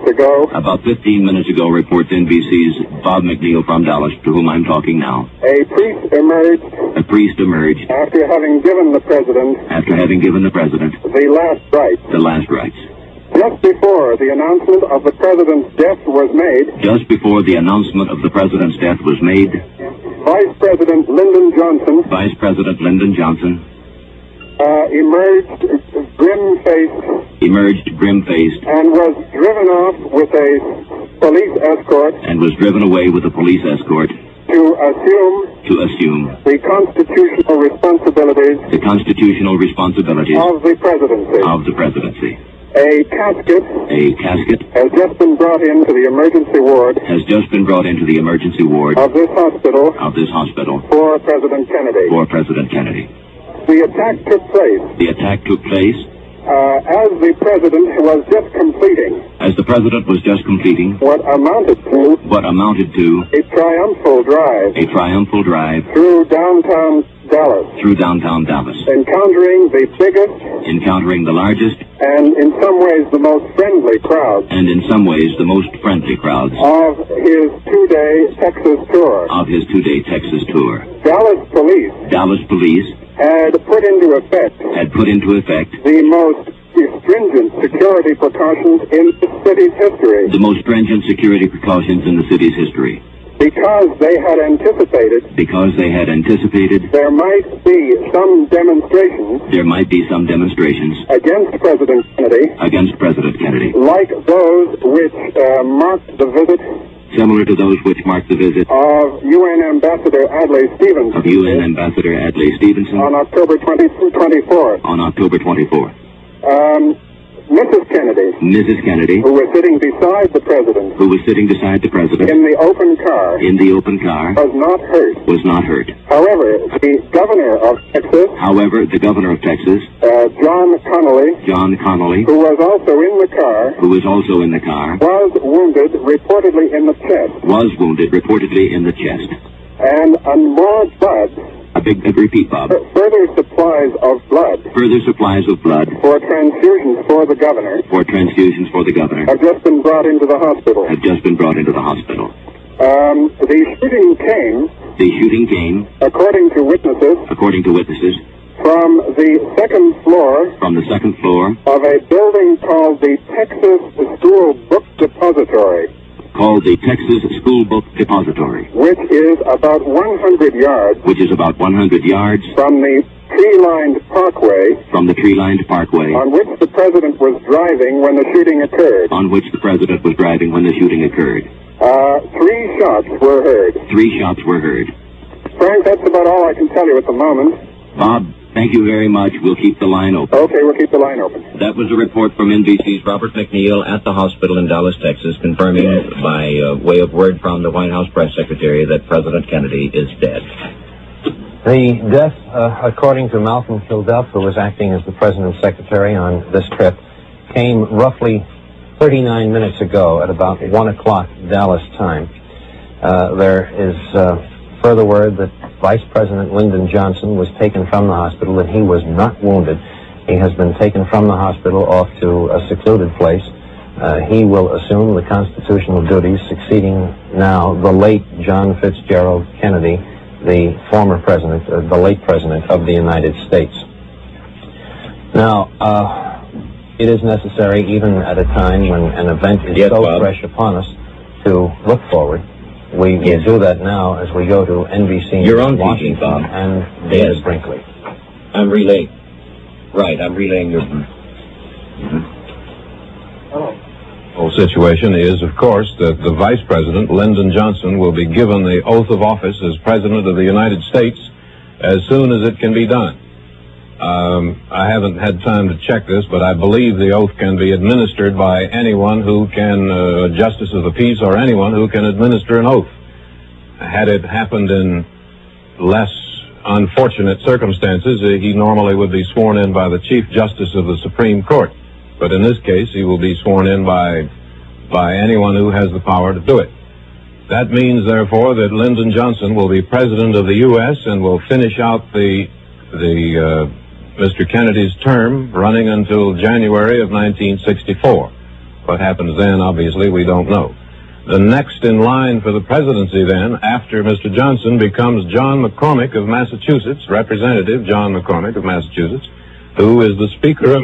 ago, reports NBC's Bob McNeil from Dallas, to whom I'm talking now. A priest emerged after having given the President the last rites. Just before the announcement of the President's death was made, Vice President Lyndon Johnson emerged grim-faced and was driven off with a police escort to assume the constitutional responsibilities of the presidency. A casket has just been brought into the emergency ward of this hospital for President Kennedy. The attack took place as the President was just completing what amounted to a triumphal drive through downtown Dallas. Through downtown Dallas. Encountering the biggest. Encountering the largest. And in some ways the most friendly crowds. And in some ways the most friendly crowds. Of his two-day Texas tour. Of his two-day Texas tour. Dallas police. Dallas police. Had put into effect. The most stringent security precautions in the city's history. The most stringent security precautions in the city's history. Because they had anticipated. There might be some demonstrations. Against President Kennedy. Like those which marked the visit. Similar to those which marked the visit of UN Ambassador Adlai Stevenson. On October 24th. Mrs. Kennedy, who was sitting beside the president, in the open car, was not hurt. However, the governor of Texas, John Connolly, who was also in the car, was wounded reportedly in the chest. And more blood. Repeat, Bob. Further supplies of blood. For transfusions for the governor. Have just been brought into the hospital. The shooting came. According to witnesses. From the second floor. Of a building called the Texas School Book Depository. Which is about 100 yards. From the tree-lined parkway. On which the president was driving when the shooting occurred. 3 shots were heard. Frank, that's about all I can tell you at the moment. Bob, thank you very much. We'll keep the line open. Okay, we'll keep the line open. That was a report from NBC's Robert McNeil at the hospital in Dallas, Texas, confirming by way of word from the White House press secretary that President Kennedy is dead. The death, according to Malcolm Kilduff, who was acting as the president's secretary on this trip, came roughly 39 minutes ago at about 1 o'clock Dallas time. There is further word that Vice President Lyndon Johnson was taken from the hospital, and he was not wounded. He has been taken from the hospital off to a secluded place. He will assume the constitutional duties, succeeding now the late John Fitzgerald Kennedy, the former president, the late president of the United States. Now, it is necessary, even at a time when an event is fresh upon us, to look forward. We will do that now as we go to NBC Your own Washington teaching, Bob. and David Brinkley. I'm relaying your... The whole situation is, of course, that the Vice President, Lyndon Johnson, will be given the oath of office as President of the United States as soon as it can be done. I haven't had time to check this, but I believe the oath can be administered by anyone who can, Justice of the Peace or anyone who can administer an oath. Had it happened in less unfortunate circumstances, he normally would be sworn in by the Chief Justice of the Supreme Court. But in this case, he will be sworn in by anyone who has the power to do it. That means, therefore, that Lyndon Johnson will be President of the U.S. and will finish out Mr. Kennedy's term running until January of 1964. What happens then, obviously, we don't know. The next in line for the presidency then, after Mr. Johnson, becomes John McCormick of Massachusetts, Representative John McCormick of Massachusetts, who is the Speaker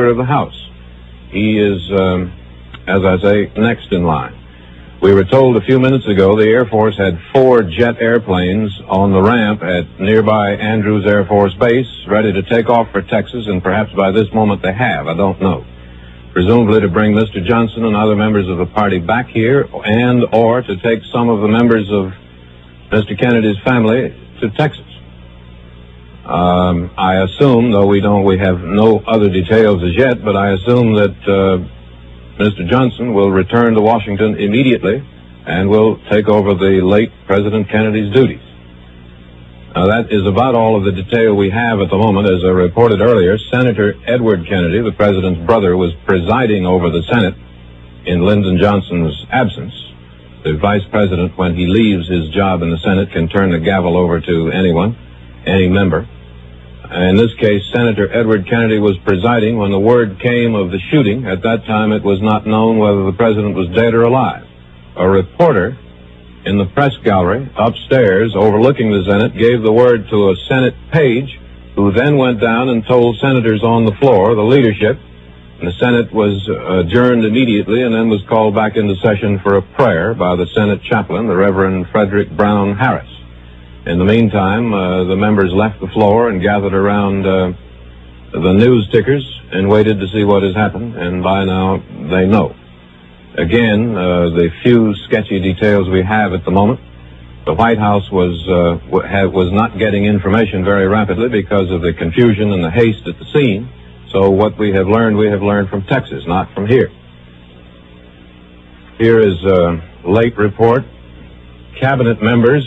of the House. He is, as I say, next in line. We were told a few minutes ago the Air Force had 4 jet airplanes on the ramp at nearby Andrews Air Force Base, ready to take off for Texas, and perhaps by this moment they have. I don't know. Presumably to bring Mr. Johnson and other members of the party back here, and or to take some of the members of Mr. Kennedy's family to Texas. I assume, though we have no other details as yet, but I assume that Mr. Johnson will return to Washington immediately and will take over the late President Kennedy's duties. Now, that is about all of the detail we have at the moment. As I reported earlier, Senator Edward Kennedy, the president's brother, was presiding over the Senate in Lyndon Johnson's absence. The vice president, when he leaves his job in the Senate, can turn the gavel over to anyone. any member. In this case, Senator Edward Kennedy was presiding when the word came of the shooting. At that time, it was not known whether the president was dead or alive. A reporter in the press gallery upstairs overlooking the Senate gave the word to a Senate page, who then went down and told senators on the floor, the leadership. And the Senate was adjourned immediately and then was called back into session for a prayer by the Senate chaplain, the Reverend Frederick Brown Harris. In the meantime, the members left the floor and gathered around the news tickers and waited to see what has happened, and by now they know. Again, the few sketchy details we have at the moment, the White House was not getting information very rapidly because of the confusion and the haste at the scene. So what we have learned from Texas, not from here. Here is a late report. Cabinet members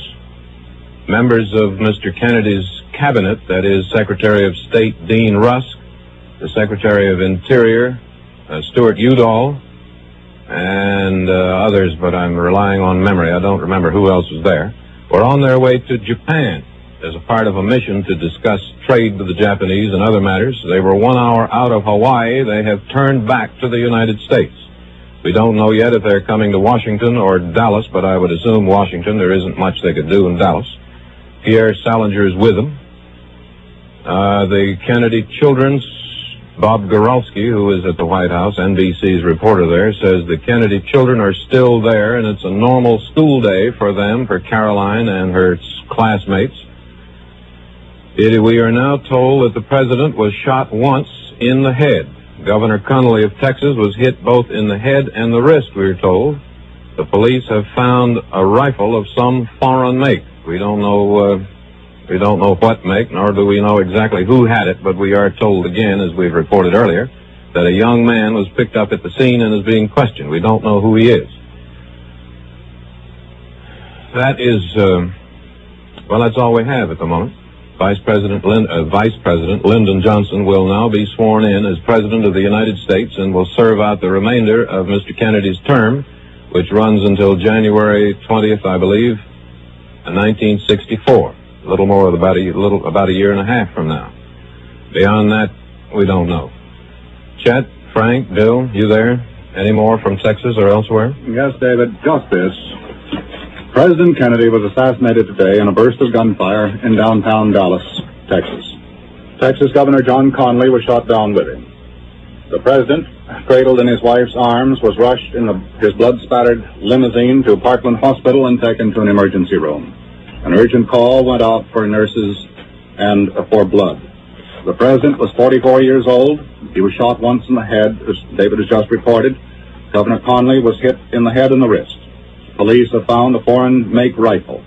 of Mr. Kennedy's cabinet, that is Secretary of State Dean Rusk, the Secretary of Interior Stuart Udall, and others, but I'm relying on memory. I don't remember who else was there. Were on their way to Japan as a part of a mission to discuss trade with the Japanese and other matters. They were 1 hour out of Hawaii. They have turned back to the United States. We don't know yet if they're coming to Washington or Dallas, but I would assume Washington. There isn't much they could do in Dallas. Pierre Salinger is with them. The Kennedy children's Bob Goralski, who is at the White House, NBC's reporter there, says the Kennedy children are still there, and it's a normal school day for them, for Caroline and her classmates. We are now told that the president was shot once in the head. Governor Connolly of Texas was hit both in the head and the wrist, we are told. The police have found a rifle of some foreign make. We don't know what make, nor do we know exactly who had it, but we are told again, as we've reported earlier, that a young man was picked up at the scene and is being questioned. We don't know who he is. That is, that's all we have at the moment. Vice President Lyndon Johnson will now be sworn in as President of the United States and will serve out the remainder of Mr. Kennedy's term, which runs until January 20th, I believe, 1964. A little more than about a year and a half from now. Beyond that, we don't know. Chet, Frank, Bill, you there? Any more from Texas or elsewhere? Yes, David, just this. President Kennedy was assassinated today in a burst of gunfire in downtown Dallas, Texas. Texas Governor John Connally was shot down with him. The president, cradled in his wife's arms, was rushed in his blood-spattered limousine to Parkland Hospital and taken to an emergency room. An urgent call went out for nurses and for blood. The president was 44 years old. He was shot once in the head, as David has just reported. Governor Connally was hit in the head and the wrist. Police have found a foreign-make rifle.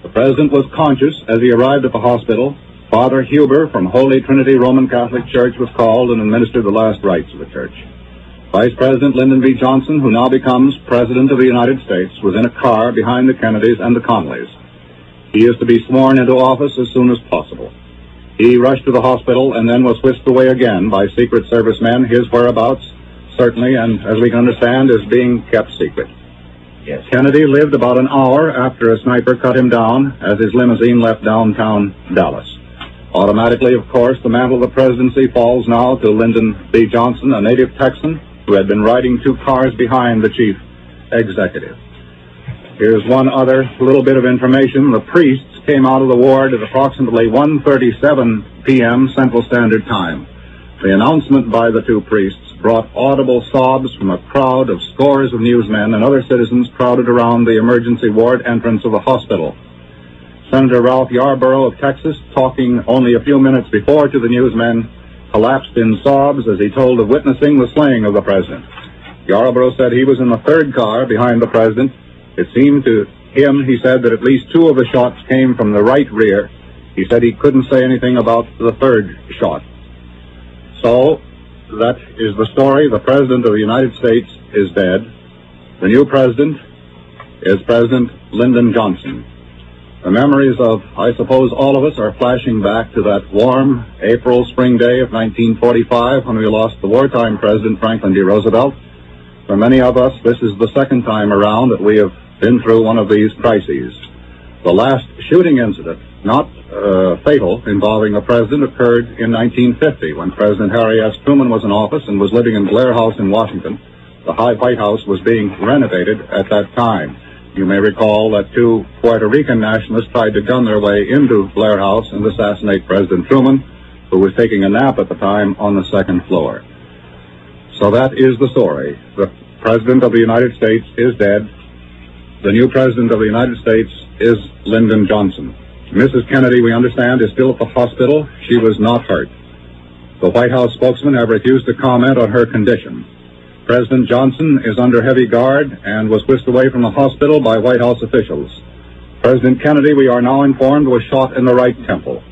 The president was conscious as he arrived at the hospital. Father Huber from Holy Trinity Roman Catholic Church was called and administered the last rites of the church. Vice President Lyndon B. Johnson, who now becomes President of the United States, was in a car behind the Kennedys and the Connollys. He is to be sworn into office as soon as possible. He rushed to the hospital and then was whisked away again by Secret Service men. His whereabouts, certainly, and as we can understand, is being kept secret. Yes. Kennedy lived about an hour after a sniper cut him down as his limousine left downtown Dallas. Automatically, of course, the mantle of the presidency falls now to Lyndon B. Johnson, a native Texan who had been riding 2 cars behind the chief executive. Here's one other little bit of information. The priests came out of the ward at approximately 1:37 p.m. Central Standard Time. The announcement by the 2 priests brought audible sobs from a crowd of scores of newsmen and other citizens crowded around the emergency ward entrance of the hospital. Senator Ralph Yarborough of Texas, talking only a few minutes before to the newsmen, collapsed in sobs as he told of witnessing the slaying of the president. Yarborough said he was in the 3rd car behind the president. It seemed to him, he said, that at least 2 of the shots came from the right rear. He said he couldn't say anything about the 3rd shot. So, that is the story. The President of the United States is dead. The new President is President Lyndon Johnson. The memories of, I suppose, all of us are flashing back to that warm April spring day of 1945 when we lost the wartime President Franklin D. Roosevelt. For many of us, this is the 2nd time around that we have been through one of these crises. The last shooting incident, not fatal, involving a president occurred in 1950 when President Harry S. Truman was in office and was living in Blair House in Washington. The White House was being renovated at that time. You may recall that two Puerto Rican nationalists tried to gun their way into Blair House and assassinate President Truman, who was taking a nap at the time on the second floor. So that is the story. The President of the United States is dead. The new President of the United States is Lyndon Johnson. Mrs. Kennedy, we understand, is still at the hospital. She was not hurt. The White House spokesman have refused to comment on her condition. President Johnson is under heavy guard and was whisked away from the hospital by White House officials. President Kennedy, we are now informed, was shot in the right temple.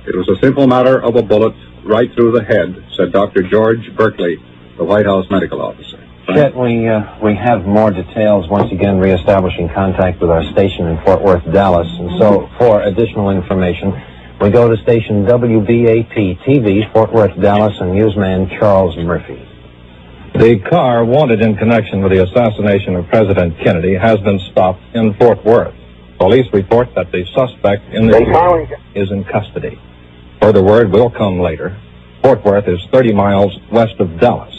It was a simple matter of a bullet right through the head, said Dr. George Berkeley, the White House medical officer. Chet, we have more details, once again reestablishing contact with our station in Fort Worth, Dallas. And so, for additional information, we go to station WBAP-TV, Fort Worth, Dallas, and newsman Charles Murphy. The car wanted in connection with the assassination of President Kennedy has been stopped in Fort Worth. Police report that the suspect in the shooting is in custody. Further word will come later. Fort Worth is 30 miles west of Dallas.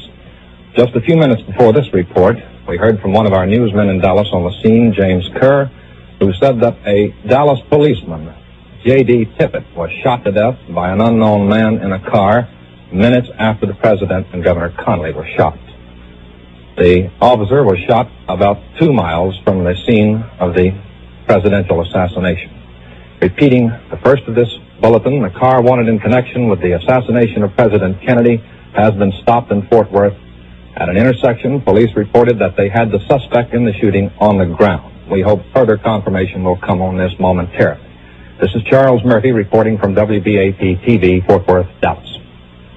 Just a few minutes before this report, we heard from one of our newsmen in Dallas on the scene, James Kerr, who said that a Dallas policeman, J.D. Tippett, was shot to death by an unknown man in a car minutes after the President and Governor Connally were shot. The officer was shot about 2 miles from the scene of the presidential assassination. Repeating the first of this bulletin, the car wanted in connection with the assassination of President Kennedy has been stopped in Fort Worth. At an intersection, police reported that they had the suspect in the shooting on the ground. We hope further confirmation will come on this momentarily. This is Charles Murphy reporting from WBAP-TV, Fort Worth, Dallas.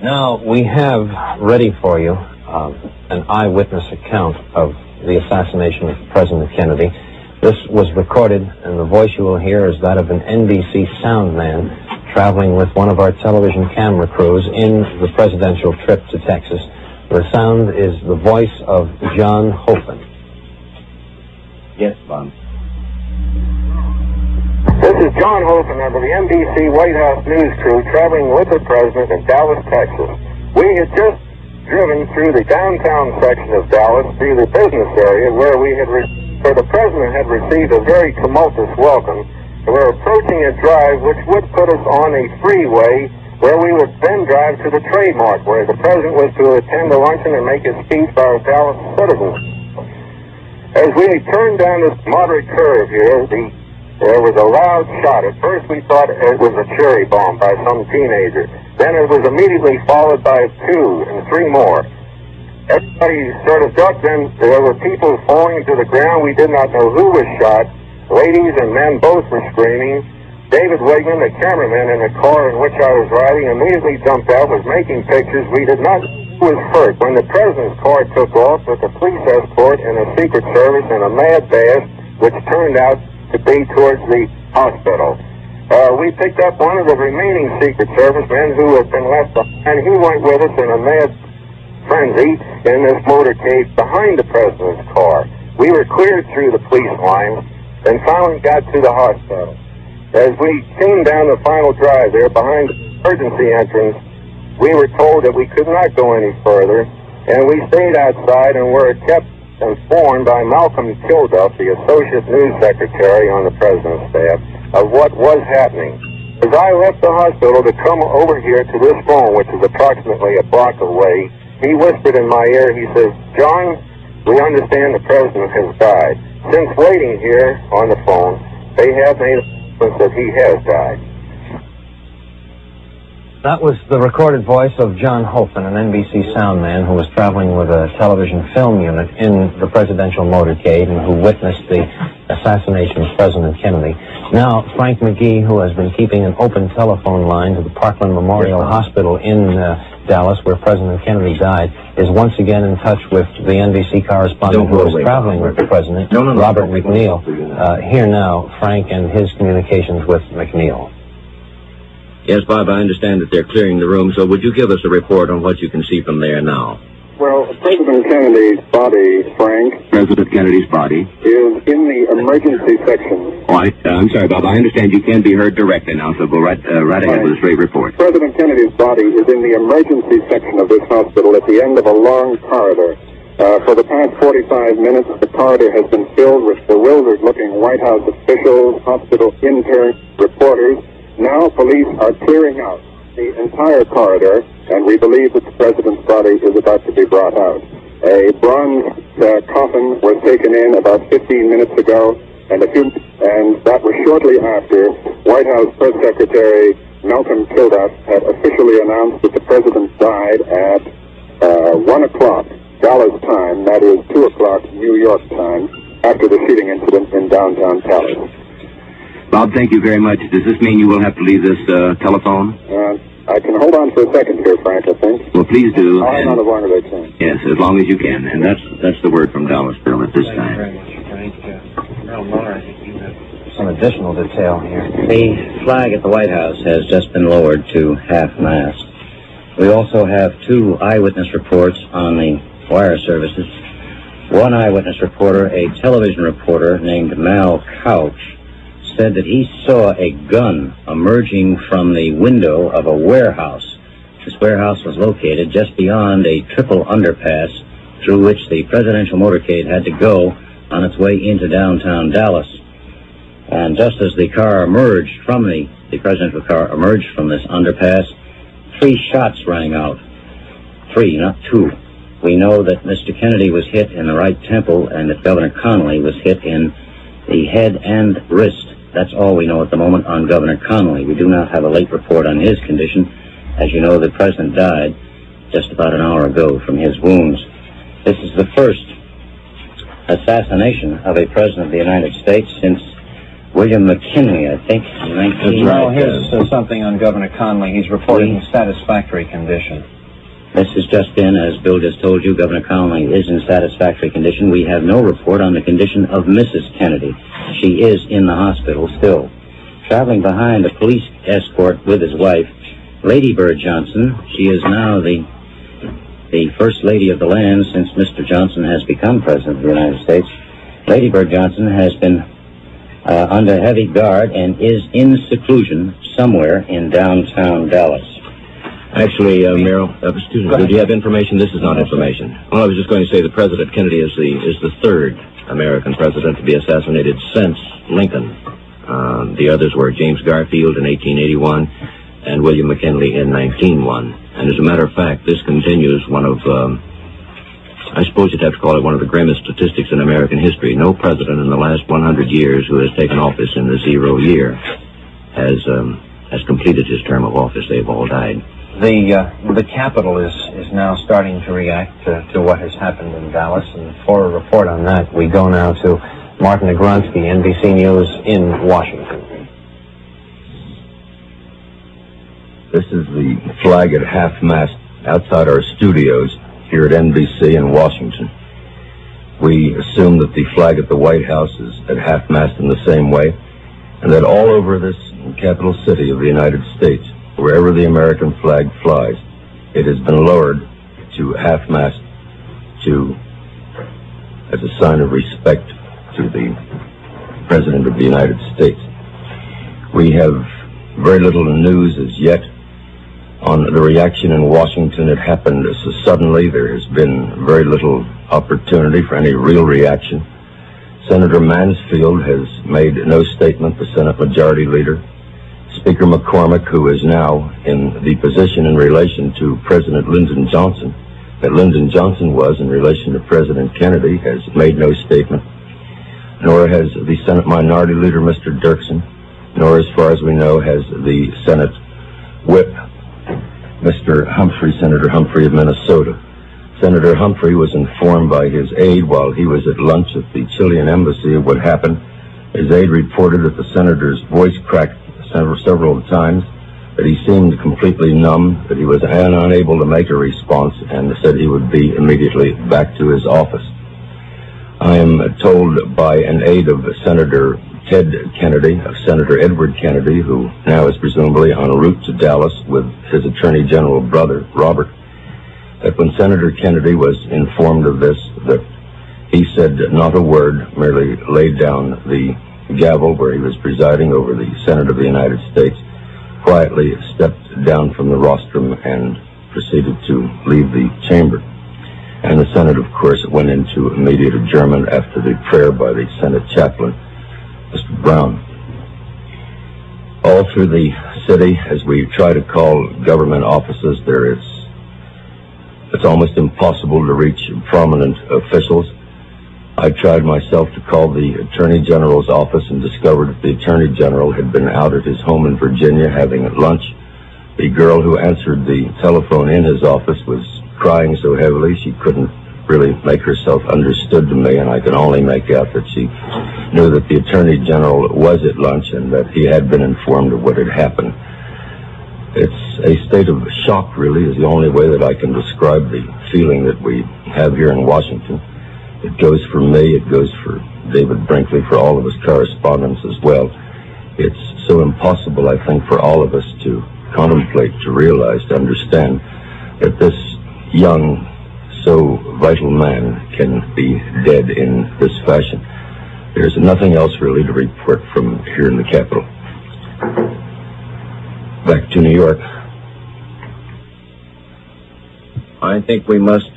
Now, we have ready for you an eyewitness account of the assassination of President Kennedy. This was recorded, and the voice you will hear is that of an NBC sound man traveling with one of our television camera crews in the presidential trip to Texas. The sound is the voice of John Hofen. Yes, Bob. This is John Hofen of the NBC White House news crew traveling with the President in Dallas, Texas. We had just driven through the downtown section of Dallas, through the business area where the President had received a very tumultuous welcome. We're approaching a drive which would put us on a freeway where we would then drive to the trademark, where the President was to attend a luncheon and make his speech by our Dallas citizens. As we turned down this moderate curve here, there was a loud shot. At first we thought it was a cherry bomb by some teenager. Then it was immediately followed by 2 and 3 more. Everybody sort of ducked, and there were people falling to the ground. We did not know who was shot. Ladies and men both were screaming. David Wigman, the cameraman in the car in which I was riding, immediately jumped out, was making pictures. We did not know who was hurt. When the President's car took off with a police escort and a Secret Service and a mad dash, which turned out to be towards the hospital. We picked up one of the remaining Secret Service men who had been left behind. He went with us in a mad frenzy in this motorcade behind the President's car. We were cleared through the police lines and finally got to the hospital. As we came down the final drive there behind the emergency entrance, we were told that we could not go any further, and we stayed outside and were kept informed by Malcolm Kilduff, the Associate News Secretary on the President's staff, of what was happening. As I left the hospital to come over here to this phone, which is approximately a block away, he whispered in my ear, he says, "John, we understand the President has died. Since waiting here on the phone, they have made that he has died." That was the recorded voice of John Hofen, an NBC sound man who was traveling with a television film unit in the presidential motorcade and who witnessed the assassination of President Kennedy. Now, Frank McGee, who has been keeping an open telephone line to the Parkland Memorial Hospital in Dallas, where President Kennedy died, is once again in touch with the NBC correspondent who was traveling with the President, Robert McNeil. Here now, Frank and his communications with McNeil. Yes, Bob, I understand that they're clearing the room, so would you give us a report on what you can see from there now? Well, President Kennedy's body, Frank, President Kennedy's body is in the emergency section. Oh, I'm sorry, Bob. I understand you can be heard directly now, so go right ahead with a straight report. President Kennedy's body is in the emergency section of this hospital at the end of a long corridor. For the past 45 minutes, the corridor has been filled with bewildered-looking White House officials, hospital interns, reporters. Now police are clearing out the entire corridor, and we believe that the president's body is about to be brought out. A bronze coffin was taken in about 15 minutes ago, and that was shortly after White House Press Secretary Malcolm Kilduff had officially announced that the president died at 1 o'clock Dallas time, that is 2 o'clock New York time, after the shooting incident in downtown Dallas. Bob, thank you very much. Does this mean you will have to leave this telephone? I can hold on for a second here, Frank, I think. Well, please do. I'll hang on as long as I can. Yes, as long as you can. And that's the word from Dallas, Bill, at this time. Some additional detail here. The flag at the White House has just been lowered to half-mast. We also have 2 eyewitness reports on the wire services. One eyewitness reporter, a television reporter named Mal Couch, said that he saw a gun emerging from the window of a warehouse. This warehouse was located just beyond a triple underpass through which the presidential motorcade had to go on its way into downtown Dallas. And just as the car emerged from the presidential car emerged from this underpass, 3 shots rang out. 3, not 2. We know that Mr. Kennedy was hit in the right temple and that Governor Connally was hit in the head and wrist. That's all we know at the moment on Governor Connally. We do not have a late report on his condition. As you know, the president died just about an hour ago from his wounds. This is the first assassination of a president of the United States since William McKinley, I think, in 19... Well, here's something on Governor Connally. He's reporting in satisfactory condition. This has just been, as Bill just told you, Governor Connally is in satisfactory condition. We have no report on the condition of Mrs. Kennedy. She is in the hospital still. Traveling behind a police escort with his wife, Lady Bird Johnson. She is now the First Lady of the land since Mr. Johnson has become President of the United States. Lady Bird Johnson has been under heavy guard and is in seclusion somewhere in downtown Dallas. Actually, Merrill, excuse me, do you have information? This is not information. Well, I was just going to say that President Kennedy is the 3rd American president to be assassinated since Lincoln. The others were James Garfield in 1881 and William McKinley in 1901. And as a matter of fact, this continues one of, I suppose you'd have to call it one of the grimmest statistics in American history. No president in the last 100 years who has taken office in the 0 year has completed his term of office. They've all died. The Capitol is now starting to react to what has happened in Dallas, and for a report on that, we go now to Martin Negronsky, NBC News in Washington. This is the flag at half-mast outside our studios here at NBC in Washington. We assume that the flag at the White House is at half-mast in the same way, and that all over this capital city of the United States, wherever the American flag flies, it has been lowered to half-mast as a sign of respect to the President of the United States. We have very little news as yet on the reaction in Washington. It happened so suddenly. There has been very little opportunity for any real reaction. Senator Mansfield has made no statement, the Senate Majority Leader. Speaker McCormick, who is now in the position in relation to President Lyndon Johnson, that Lyndon Johnson was in relation to President Kennedy, has made no statement, nor has the Senate Minority Leader, Mr. Dirksen, nor, as far as we know, has the Senate Whip, Mr. Humphrey, Senator Humphrey of Minnesota. Senator Humphrey was informed by his aide while he was at lunch at the Chilean embassy of what happened. His aide reported that the senator's voice cracked several times, that he seemed completely numb, that he was unable to make a response, and said he would be immediately back to his office. I am told by an aide of Senator Ted Kennedy, of Senator Edward Kennedy, who now is presumably en route to Dallas with his Attorney General brother, Robert, that when Senator Kennedy was informed of this, that he said not a word, merely laid down the gavel where he was presiding over the Senate of the United States, quietly stepped down from the rostrum and proceeded to leave the chamber. And the Senate, of course, went into immediate adjournment after the prayer by the Senate chaplain, Mr. Brown. All through the city, as we try to call government offices, it's almost impossible to reach prominent officials. I tried myself to call the Attorney General's office and discovered that the Attorney General had been out at his home in Virginia having lunch. The girl who answered the telephone in his office was crying so heavily she couldn't really make herself understood to me, and I could only make out that she knew that the Attorney General was at lunch and that he had been informed of what had happened. It's a state of shock, really, is the only way that I can describe the feeling that we have here in Washington. It goes for me, it goes for David Brinkley, for all of us correspondents as well. It's so impossible, I think, for all of us to contemplate, to realize, to understand that this young, so vital man can be dead in this fashion. There's nothing else really to report from here in the Capitol. Back to New York. I think we must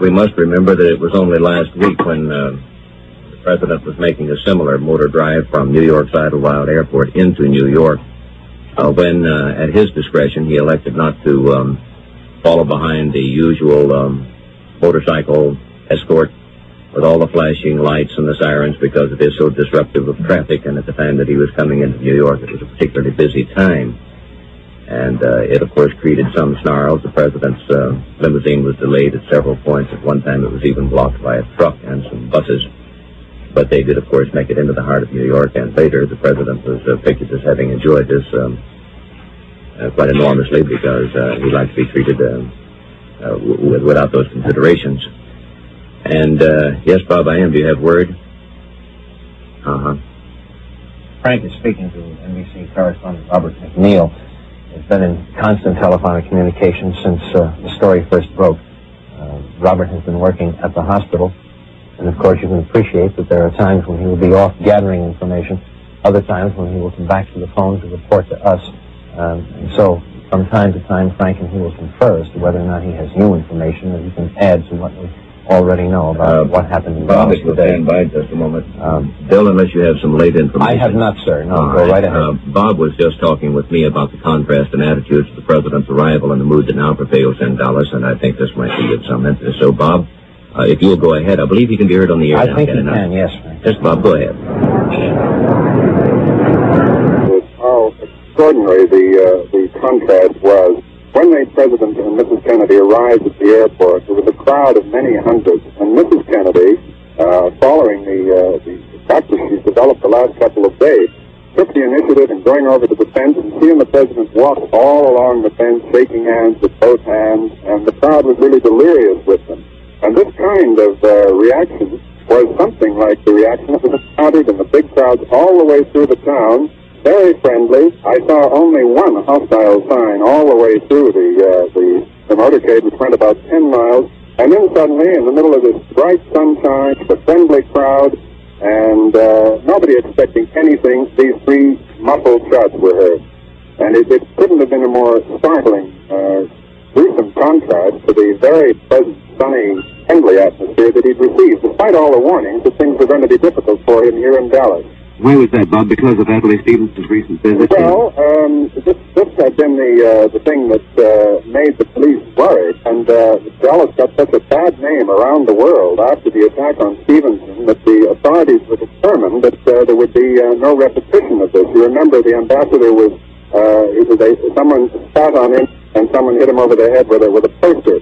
remember that it was only last week when the President was making a similar motor drive from New York's Idlewild Airport into New York, when at his discretion he elected not to follow behind the usual motorcycle escort with all the flashing lights and the sirens because it is so disruptive of traffic, and at the time that he was coming into New York it was a particularly busy time. And it, of course, created some snarls. The President's limousine was delayed at several points. At one time, it was even blocked by a truck and some buses. But they did, of course, make it into the heart of New York. And later, the President was pictured as having enjoyed this quite enormously because he liked to be treated without those considerations. And, yes, Bob, I am. Do you have word? Frank is speaking to NBC correspondent Robert McNeil. Has been in constant telephonic communication since the story first broke. Robert has been working at the hospital, and of course you can appreciate that there are times when he will be off gathering information, other times when he will come back to the phone to report to us. And so, from time to time, Frank and he will confer as to whether or not he has new information that he can add to what we already know about what happened in Bob, Dallas if you'll today. stand by just a moment. Bill, unless you have some late information. I have not, sir. No, go right ahead. Bob was just talking with me about the contrast and attitudes of the President's arrival and the mood that now prevails in Dallas, and I think this might be of some interest. So, Bob, if you'll go ahead, I believe he can be heard on the air now. I think he can, yes, Frank. Yes, Bob, go ahead. How extraordinary the contrast was. When the President and Mrs. Kennedy arrived at the airport, there was a crowd of many hundreds, and Mrs. Kennedy, following the practice she's developed the last couple of days, took the initiative in going over to the fence, and she and the President walked all along the fence, shaking hands with both hands, and the crowd was really delirious with them. And this kind of reaction was something like the reaction that was encountered in the big crowds all the way through the town. Very friendly. I saw only one hostile sign all the way through the motorcade, which went about 10 miles. And then suddenly, in the middle of this bright sunshine, the friendly crowd, and nobody expecting anything, these three muffled shots were heard. And it couldn't have been a more startling, gruesome contrast to the very pleasant, sunny, friendly atmosphere that he'd received, despite all the warnings that things were going to be difficult for him here in Dallas. Why was that, Bob? Because of Adlai Stevenson's recent visit? Well, this had been the thing that made the police worried, and Dallas got such a bad name around the world after the attack on Stevenson that the authorities were determined that there would be no repetition of this. You remember the ambassador was someone spat on him and someone hit him over the head with a poster.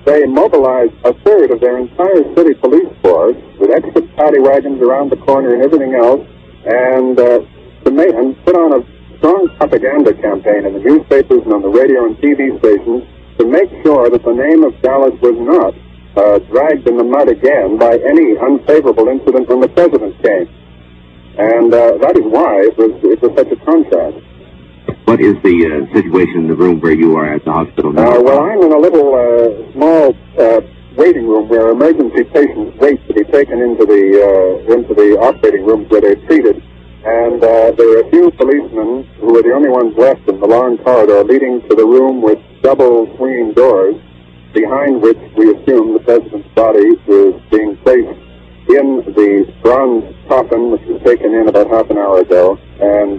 They mobilized a third of their entire city police force with extra paddy wagons around the corner and everything else, and put on a strong propaganda campaign in the newspapers and on the radio and TV stations to make sure that the name of Dallas was not dragged in the mud again by any unfavorable incident when the President came. And that is why it was such a contrast. What What is the situation in the room where you are at the hospital now? Well, I'm in a little small waiting room where emergency patients wait to be taken into the operating rooms where they're treated. And there are a few policemen who are the only ones left in the long corridor leading to the room with double swinging doors, behind which we assume the president's body is being placed in the bronze coffin, which was taken in about half an hour ago, and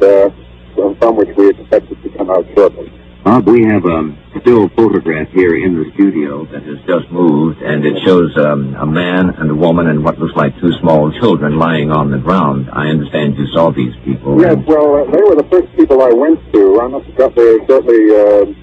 from which we expect it to come out shortly. Bob, we have a still photograph here in the studio that has just moved, and it shows a man and a woman and what looks like two small children lying on the ground. I understand you saw these people. Yes, well, they were the first people I went to. I must have got there shortly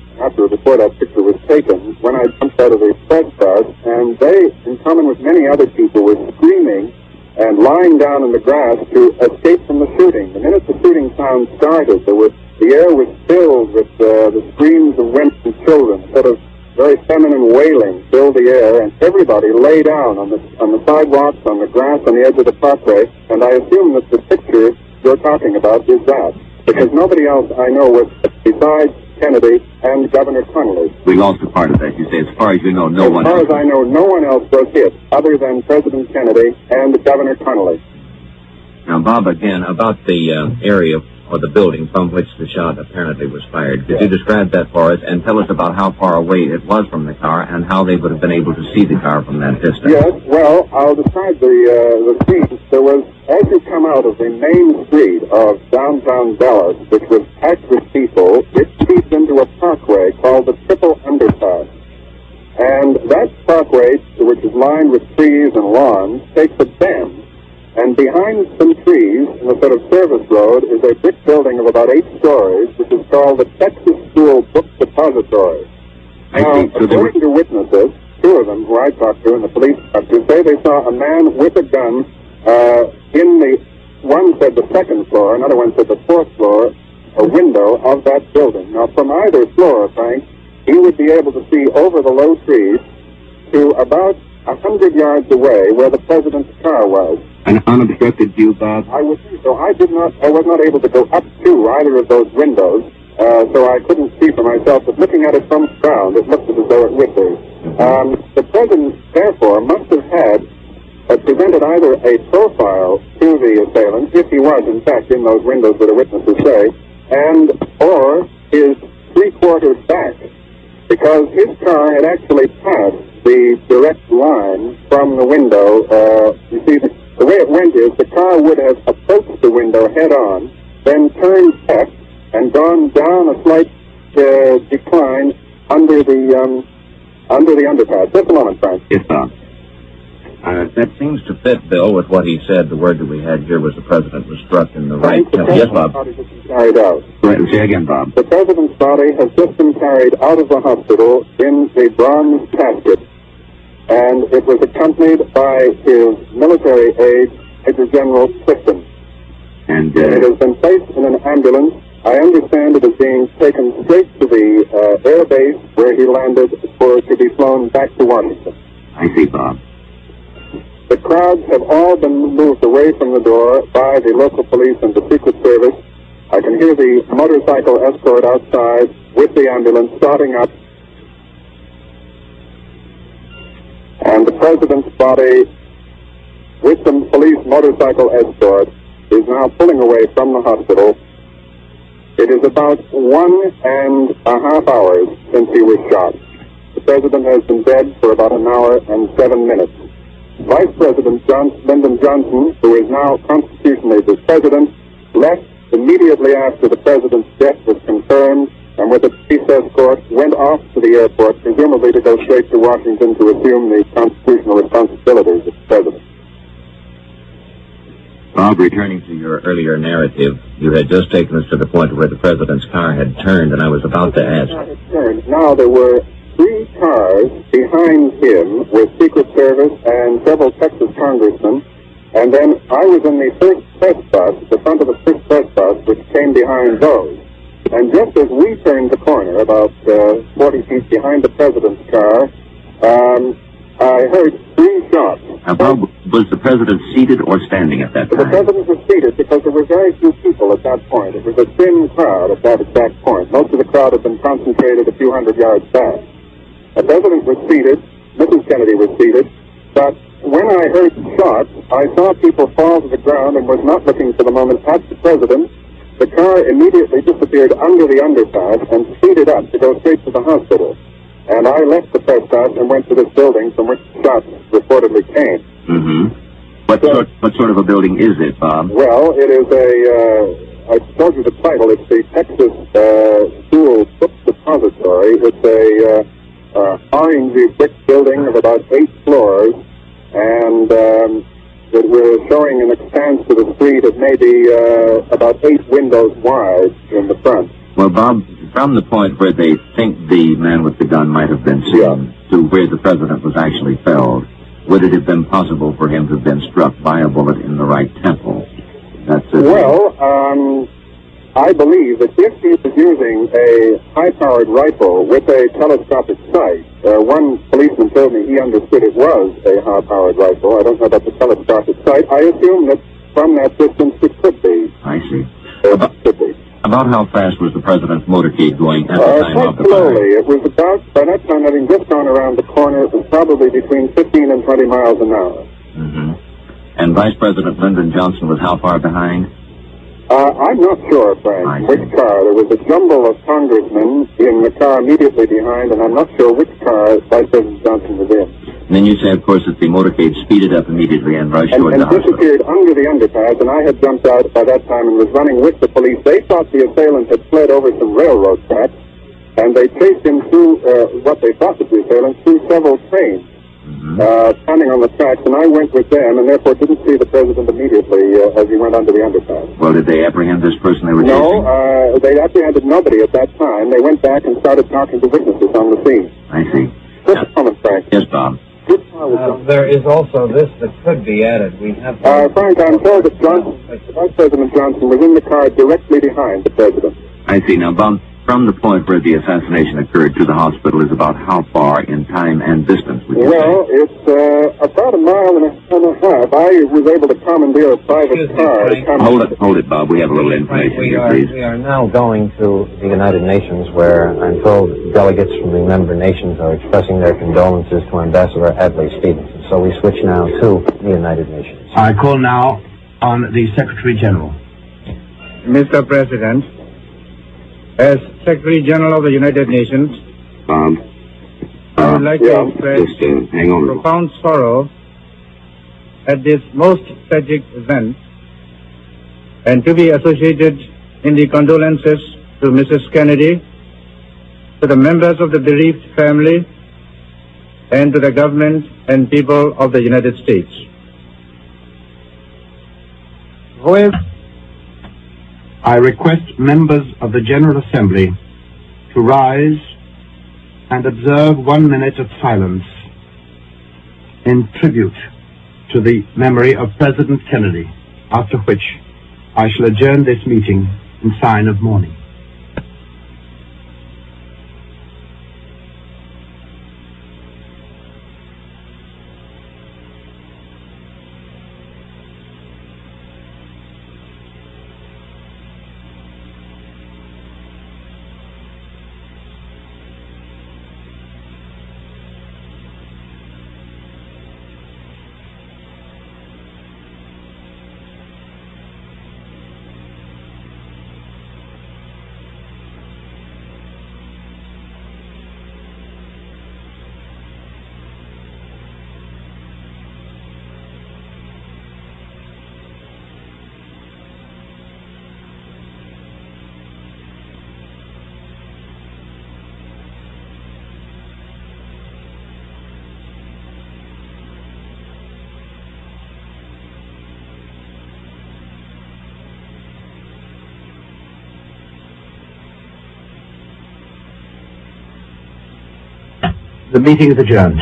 before that picture was taken, when I jumped out of the press bus, and they, in common with many other people, were screaming and lying down in the grass to escape from the shooting. The minute the shooting sound started, the air was filled with the screams of women and children, sort of very feminine wailing filled the air, and everybody lay down on the sidewalks, on the grass, on the edge of the parkway, and I assume that the picture you're talking about is that, because nobody else I know was, besides Kennedy and Governor Connolly. We lost a part of that. You say, as far as you know, no one else. As far as I know, no one else was hit, other than President Kennedy and Governor Connolly. Now, Bob, again, about the area or the building from which the shot apparently was fired. Could you describe that for us and tell us about how far away it was from the car and how they would have been able to see the car from that distance? Yes, well, I'll describe the scene. There was, as you come out of the main street of downtown Dallas, which was packed with people, it feeds into a parkway called the Triple Underpass. And that parkway, which is lined with trees and lawns, takes a bend. And behind some trees, in a sort of service road, is a brick building of about 8 stories, which is called the Texas School Book Depository. Now, according to witnesses, 2 of them who I talked to and the police talked to, say they saw a man with a gun in the, one said the 2nd floor, another one said the 4th floor, a window of that building. Now, from either floor, Frank, he would be able to see over the low trees to about 100 yards away where the president's car was. An unobstructed view, Bob? I would think so. I was not able to go up to either of those windows, so I couldn't see for myself, but looking at it from the ground, it looked as though it would be. The president, therefore, must have had presented either a profile to the assailant, if he was, in fact, in those windows that the witnesses say, and or his 3/4 back, because his car had actually passed the direct line from the window. You see, the way it went is the car would have approached the window head-on, then turned left and gone down a slight decline under the underpass. Just a moment, Frank. Yes, Bob. That seems to fit, Bill, with what he said. The word that we had here was the president was struck in the right. Yes, Bob. The president's body has been carried out. Right, say again, Bob. The president's body has just been carried out of the hospital in the bronze casket, and it was accompanied by his military aide, Major General Clifton. And it has been placed in an ambulance. I understand it is being taken straight to the air base where he landed to be flown back to Washington. I see, Bob. The crowds have all been moved away from the door by the local police and the Secret Service. I can hear the motorcycle escort outside with the ambulance starting up. And the president's body, with the police motorcycle escort, is now pulling away from the hospital. It is about 1.5 hours since he was shot. The president has been dead for about 1 hour and 7 minutes. Vice President Lyndon Johnson, who is now constitutionally the president, left immediately after the president's death was confirmed, and with a police escort went off to the airport, presumably to go straight to Washington to assume the constitutional responsibilities of the president. Bob, returning to your earlier narrative, you had just taken us to the point where the president's car had turned, and I was about to ask. Now, there were 3 cars behind him with Secret Service and several Texas congressmen, and then I was in the first press bus, the front of the first press bus, which came behind those. And just as we turned the corner, about 40 feet behind the president's car, I heard 3 shots. Bob, Was the president seated or standing at that time? The president was seated because there were very few people at that point. It was a thin crowd at that exact point. Most of the crowd had been concentrated a few hundred yards back. The president was seated, Mrs. Kennedy was seated, but when I heard shots, I saw people fall to the ground and was not looking for the moment at the president. The car immediately disappeared under the underpass and speeded up to go straight to the hospital. And I left the press house and went to this building from which the shots reportedly came. Mm-hmm. What sort of a building is it, Bob? Well, it is I told you the title. It's the Texas School Book Depository. It's a orangey brick building of about 8 floors, and that we're showing an expanse to the street of maybe about 8 windows wide in the front. Well, Bob, from the point where they think the man with the gun might have been seen to where the president was actually felled, would it have been possible for him to have been struck by a bullet in the right temple? Well, I believe that if he was using a high-powered rifle with a telescopic sight, one policeman told me he understood it was a high-powered rifle. I don't know about the telescopic sight. I assume that from that distance it could be. I see. About how fast was the president's motorcade going at the time of the fire? Slowly. It was about, by that time, having just gone around the corner, it was probably between 15 and 20 miles an hour. Mm-hmm. And Vice President Lyndon Johnson was how far behind? I'm not sure, Frank, which car. There was a jumble of congressmen in the car immediately behind, and I'm not sure which car Vice President Johnson was in. And then you say, of course, that the motorcade speeded up immediately and rushed toward the hospital. And disappeared under the underpass, and I had jumped out by that time and was running with the police. They thought the assailant had fled over some railroad tracks, and they chased him through what they thought was the assailant, through several trains. Standing on the tracks, and I went with them, and therefore didn't see the president immediately as he went under the underpass. Well, did they apprehend this person they were chasing? No, they apprehended nobody at that time. They went back and started talking to witnesses on the scene. I see. Just a moment, Frank. Yes, Bob. There is also this that could be added. We have. Frank, I'm told that Vice President Johnson was in the car directly behind the president. I see. Now, Bob, from the point where the assassination occurred to the hospital is about how far in time and distance, would you say? Well, it's about a mile and a half. I was able to commandeer a private car. Hold it, Bob. We have a little information here, please. We are now going to the United Nations, where I'm told delegates from the member nations are expressing their condolences to Ambassador Adlai Stevenson. So we switch now to the United Nations. I call now on the Secretary General. Mr. President, as Secretary General of the United Nations, I would like to express profound sorrow at this most tragic event and to be associated in the condolences to Mrs. Kennedy, to the members of the bereaved family, and to the government and people of the United States. I request members of the General Assembly to rise and observe 1 minute of silence in tribute to the memory of President Kennedy, after which I shall adjourn this meeting in sign of mourning. The meeting is adjourned.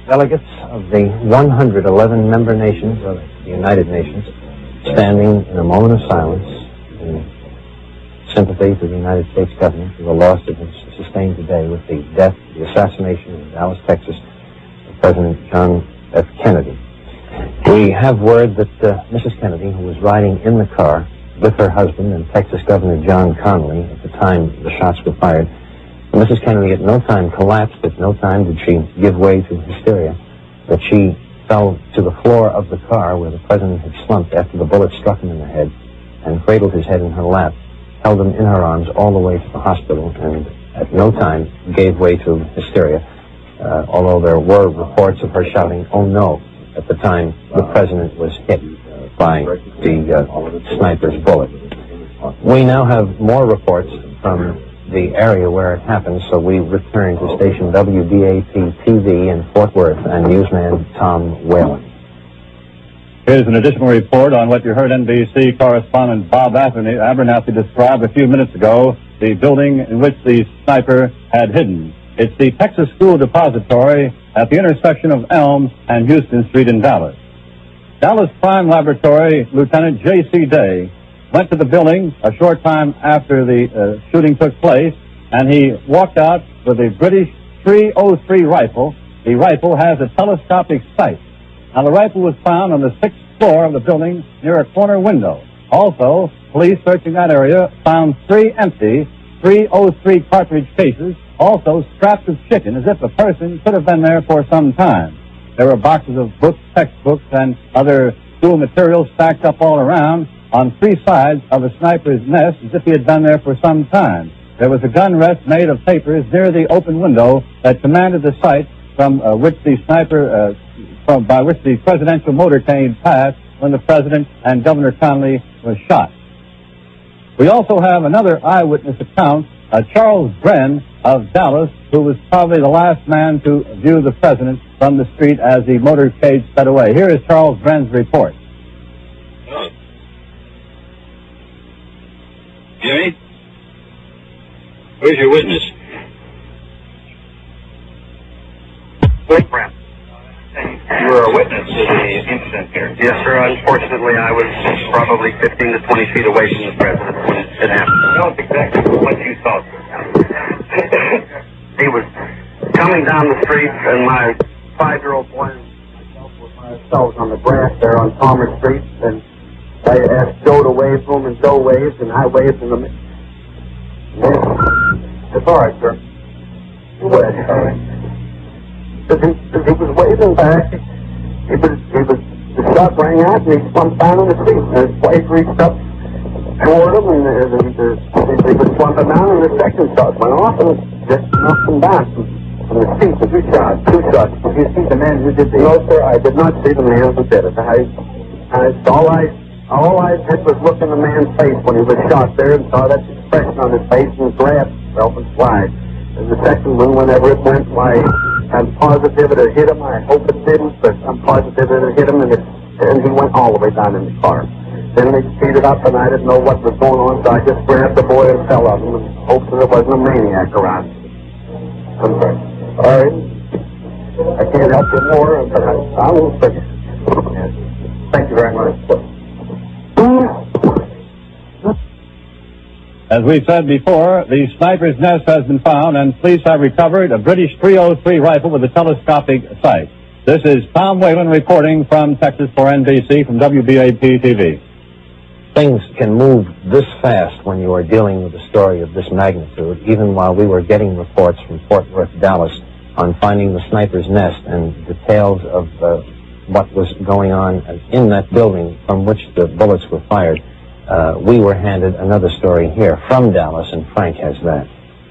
Delegates of the 111 member nations of the United Nations standing in a moment of silence in sympathy to the United States government for the loss that was sustained today with the assassination in Dallas, Texas, of President John F. Kennedy. We have word that Mrs. Kennedy, who was riding in the car with her husband and Texas Governor John Connally at the time the shots were fired, Mrs. Kennedy at no time collapsed, at no time did she give way to hysteria, that she fell to the floor of the car where the President had slumped after the bullet struck him in the head and cradled his head in her lap, held him in her arms all the way to the hospital, and at no time gave way to hysteria, although there were reports of her shouting, "Oh no," at the time the President was hit by the sniper's bullet. We now have more reports from the area where it happened, so we return to station WBAP-TV in Fort Worth and newsman Tom Whalen. Here's an additional report on what you heard NBC correspondent Bob Abernathy describe a few minutes ago, the building in which the sniper had hidden. It's the Texas School Depository at the intersection of Elm and Houston Street in Dallas. Dallas Crime Laboratory Lieutenant J.C. Day went to the building a short time after the shooting took place, and he walked out with a British .303 rifle. The rifle has a telescopic sight. Now, the rifle was found on the 6th floor of the building near a corner window. Also, police searching that area found 3 empty .303 cartridge cases, also strapped with chicken, as if the person could have been there for some time. There were boxes of books, textbooks, and other school materials stacked up all around on 3 sides of a sniper's nest, as if he had been there for some time. There was a gun rest made of papers near the open window that commanded the site from which the sniper, by which the presidential motorcade passed when the President and Governor Connally was shot. We also have another eyewitness account, Charles Bren of Dallas, who was probably the last man to view the President from the street as the motorcade sped away. Here is Charles Bren's report. Jimmy? Where's your witness? Wait, Brent. You were a witness to the incident here. Yes, sir. Unfortunately, I was probably 15 to 20 feet away from the President when it happened. Tell us exactly what you saw. He was coming down the street, and my 5-year-old boy and myself were by ourselves on the grass there on Palmer Street, and I asked Joe to wave to him, and Joe waved, and I waved in the middle. It's all right, sir. All right. He was waving back. The shot rang out, and he slumped down on the street. And his wife reached up toward him, and he was slumping down, and the second shot went off, and just knocked him down from the seat. Two shots. Did you see the man who did this? No, sir, I did not see the man who did it. All I did was look in the man's face when he was shot there and saw that expression on his face and grabbed himself and flied. And the second one, whenever it went, why, I'm positive it hit him. I hope it didn't, but I'm positive it hit him, and he went all the way down in the car. Then they speeded up, and I didn't know what was going on, so I just grabbed the boy and fell on him and hoped that there wasn't a maniac around. I'm sorry. I can't help you more, but I will figure. Thank you very much. As we said before, the sniper's nest has been found, and police have recovered a British .303 rifle with a telescopic sight. This is Tom Whalen reporting from Texas for NBC from WBAP-TV. Things can move this fast when you are dealing with a story of this magnitude, even while we were getting reports from Fort Worth, Dallas, on finding the sniper's nest and details of what was going on in that building from which the bullets were fired. We were handed another story here from Dallas, and Frank has that.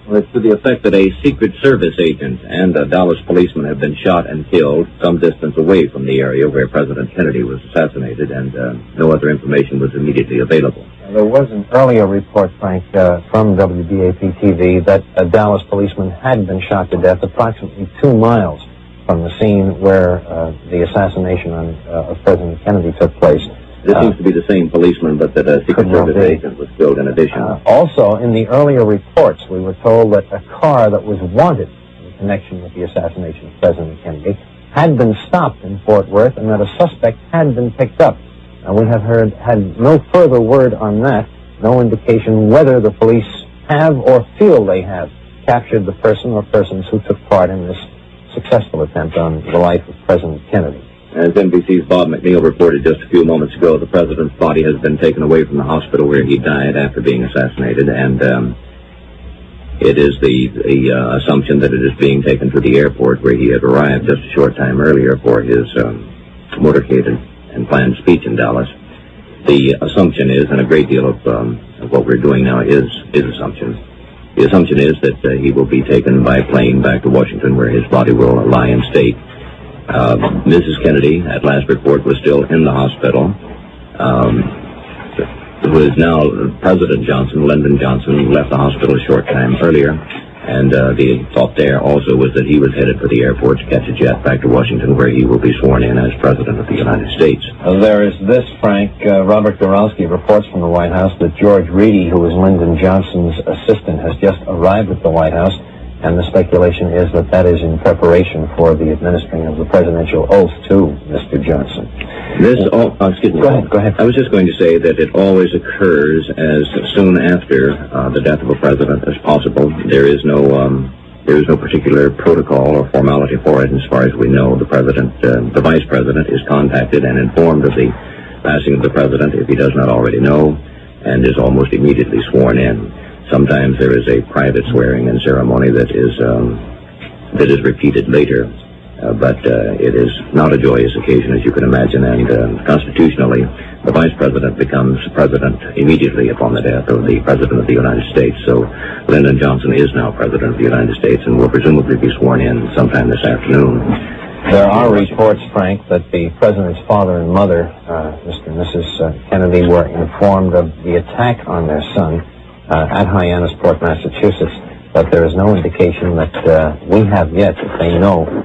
Well, it's to the effect that a Secret Service agent and a Dallas policeman have been shot and killed some distance away from the area where President Kennedy was assassinated, and no other information was immediately available. There was an earlier report, Frank, from WBAP-TV that a Dallas policeman had been shot to death approximately 2 miles from the scene where the assassination of President Kennedy took place. This seems to be the same policeman, but that a Secret Service agent was killed in addition. Also, in the earlier reports, we were told that a car that was wanted in connection with the assassination of President Kennedy had been stopped in Fort Worth, and that a suspect had been picked up. We have had no further word on that, no indication whether the police have or feel they have captured the person or persons who took part in this successful attempt on the life of President Kennedy. As NBC's Bob McNeil reported just a few moments ago, the president's body has been taken away from the hospital where he died after being assassinated, and it is the assumption that it is being taken to the airport where he had arrived just a short time earlier for his motorcade and planned speech in Dallas. The assumption is, and a great deal of what we're doing now is assumptions. The assumption is that he will be taken by plane back to Washington where his body will lie in state. Mrs. Kennedy, at last report, was still in the hospital. It was now President Johnson, Lyndon Johnson, left the hospital a short time earlier, and the thought there also was that he was headed for the airport to catch a jet back to Washington where he will be sworn in as President of the United States. There is this, Frank. Robert Goralski reports from the White House that George Reedy, who was Lyndon Johnson's assistant, has just arrived at the White House. And the speculation is that that is in preparation for the administering of the presidential oath to Mr. Johnson. Excuse me. Go ahead. I was just going to say that it always occurs as soon after the death of a president as possible. There is no particular protocol or formality for it. As far as we know, the vice president is contacted and informed of the passing of the president, if he does not already know, and is almost immediately sworn in. Sometimes there is a private swearing-in ceremony that is repeated later, but it is not a joyous occasion, as you can imagine, and constitutionally, the vice president becomes president immediately upon the death of the president of the United States. So Lyndon Johnson is now president of the United States and will presumably be sworn in sometime this afternoon. There are reports, Frank, that the president's father and mother, Mr. and Mrs. Kennedy, were informed of the attack on their son at Hyannisport, Massachusetts, but there is no indication that we have yet that they know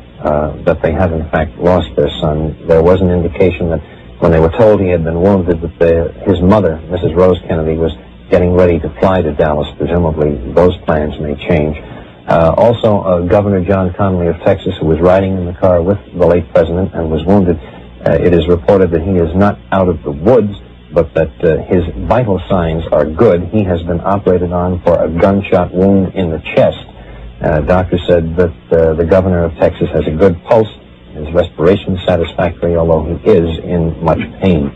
that they have in fact lost their son. There was an indication that when they were told he had been wounded, that his mother, Mrs. Rose Kennedy, was getting ready to fly to Dallas. Presumably those plans may change. Also, Governor John Connally of Texas, who was riding in the car with the late president and was wounded, it is reported that he is not out of the woods, but that his vital signs are good. He has been operated on for a gunshot wound in the chest. Doctor said that the governor of Texas has a good pulse. His respiration is satisfactory, although he is in much pain.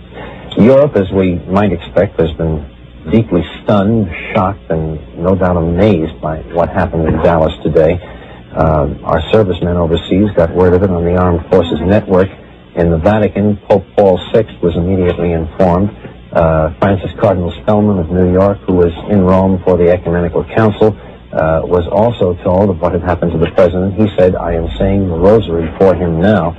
Europe, as we might expect, has been deeply stunned, shocked, and no doubt amazed by what happened in Dallas today. Our servicemen overseas got word of it on the Armed Forces Network. In the Vatican, Pope Paul VI was immediately informed. Francis Cardinal Spellman of New York, who was in Rome for the Ecumenical Council, was also told of what had happened to the president. He said, "I am saying the rosary for him now."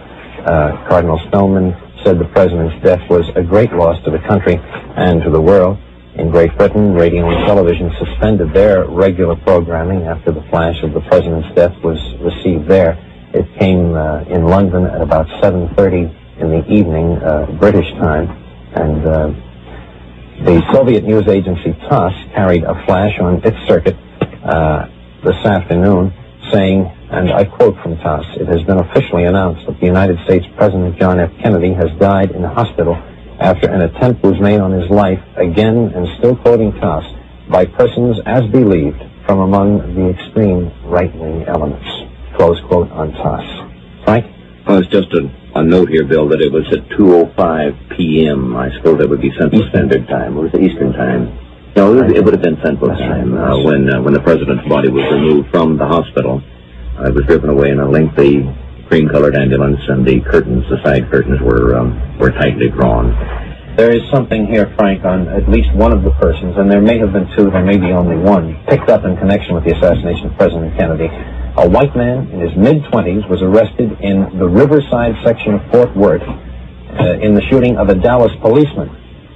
Cardinal Spellman said the president's death was a great loss to the country and to the world. In Great Britain, radio and television suspended their regular programming after the flash of the president's death was received there. It came in London at about 7:30 in the evening, British time, and the Soviet news agency TASS carried a flash on its circuit this afternoon saying, and I quote from TASS, "It has been officially announced that the United States President John F. Kennedy has died in a hospital after an attempt was made on his life, again, and still quoting TASS, by persons as believed from among the extreme right-wing elements." Close quote on TASS. Frank? Well, it's just a note here, Bill, that it was at 2:05 p.m. I suppose that would be Central Standard Time. Or was it Eastern Time? No, it would have been Central Time when the president's body was removed from the hospital. It was driven away in a lengthy cream-colored ambulance, and the curtains, the side curtains, were tightly drawn. There is something here, Frank, on at least one of the persons, and there may have been two, there may be only one, picked up in connection with the assassination of President Kennedy. A white man in his mid-20s was arrested in the Riverside section of Fort Worth in the shooting of a Dallas policeman.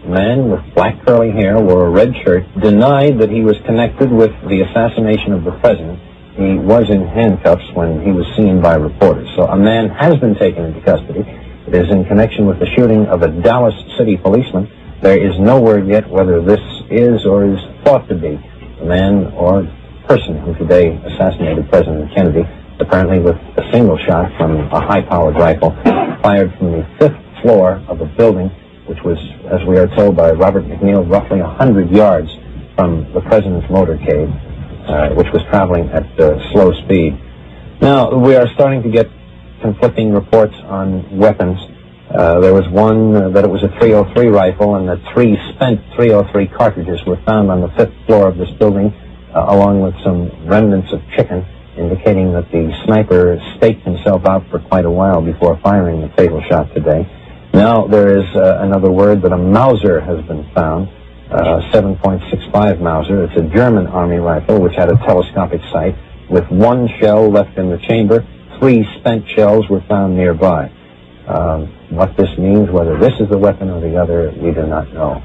A man with black curly hair, wore a red shirt, denied that he was connected with the assassination of the president. He was in handcuffs when he was seen by reporters. So a man has been taken into custody. It is in connection with the shooting of a Dallas city policeman. There is no word yet whether this is or is thought to be the man or person who today assassinated President Kennedy, apparently with a single shot from a high-powered rifle fired from the 5th floor of a building, which was, as we are told by Robert McNeil, roughly 100 yards from the president's motorcade, which was traveling at slow speed. Now, we are starting to get conflicting reports on weapons. There was one that it was a .303 rifle, and that 3 spent .303 cartridges were found on the 5th floor of this building, along with some remnants of chicken, indicating that the sniper staked himself out for quite a while before firing the fatal shot today. Now there is another word that a Mauser has been found, a 7.65 Mauser. It's a German army rifle which had a telescopic sight with 1 shell left in the chamber. 3 spent shells were found nearby. What this means, whether this is the weapon or the other, we do not know.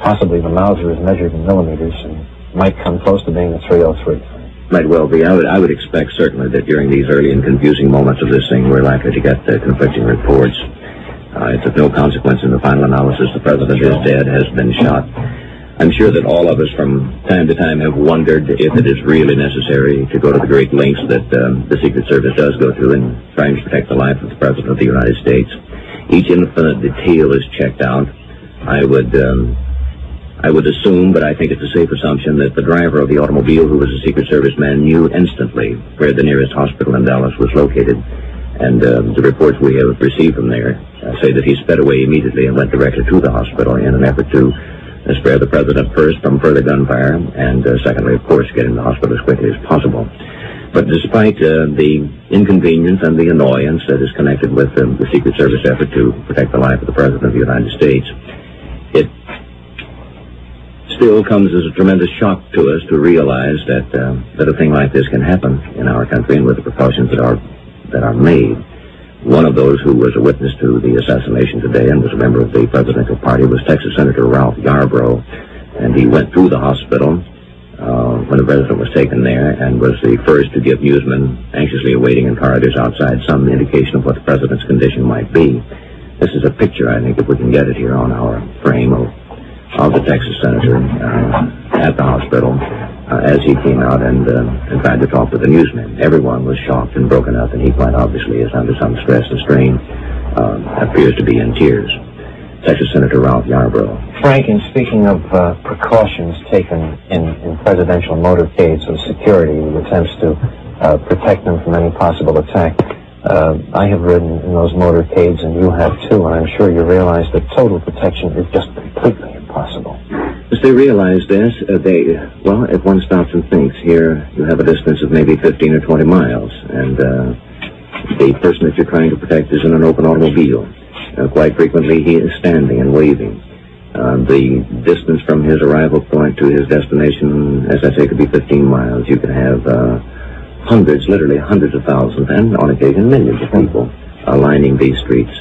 Possibly the Mauser is measured in millimeters and might come close to being a .303. Might well be. I would expect certainly that during these early and confusing moments of this thing, we're likely to get conflicting reports. It's of no consequence in the final analysis. The president is dead, has been shot. I'm sure that all of us from time to time have wondered if it is really necessary to go to the great lengths that the Secret Service does go through in trying to protect the life of the President of the United States. Each infinite detail is checked out. I would assume, but I think it's a safe assumption, that the driver of the automobile, who was a Secret Service man, knew instantly where the nearest hospital in Dallas was located. And the reports we have received from there say that he sped away immediately and went directly to the hospital in an effort to spare the president first from further gunfire, and secondly, of course, get him to the hospital as quickly as possible. But despite the inconvenience and the annoyance that is connected with the Secret Service effort to protect the life of the President of the United States, it still comes as a tremendous shock to us to realize that a thing like this can happen in our country, and with the precautions that are made. One of those who was a witness to the assassination today and was a member of the presidential party was Texas Senator Ralph Yarbrough, and he went through the hospital when the president was taken there and was the first to give newsmen anxiously awaiting in corridors outside some indication of what the president's condition might be. This is a picture, I think, if we can get it here on our frame, of the Texas senator at the hospital as he came out and tried to talk with the newsmen. Everyone was shocked and broken up, and he quite obviously is under some stress and strain, appears to be in tears. Texas Senator Ralph Yarbrough. Frank, in speaking of precautions taken in presidential motorcades of security, attempts to protect them from any possible attack, I have ridden in those motorcades, and you have too, and I'm sure you realize that total protection is just completely impossible. As they realize this, if one stops and thinks, here you have a distance of maybe 15 or 20 miles, and the person that you're trying to protect is in an open automobile. Quite frequently he is standing and waving. The distance from his arrival point to his destination, as I say, could be 15 miles. You can have hundreds, literally hundreds of thousands, and on occasion millions of people lining these streets.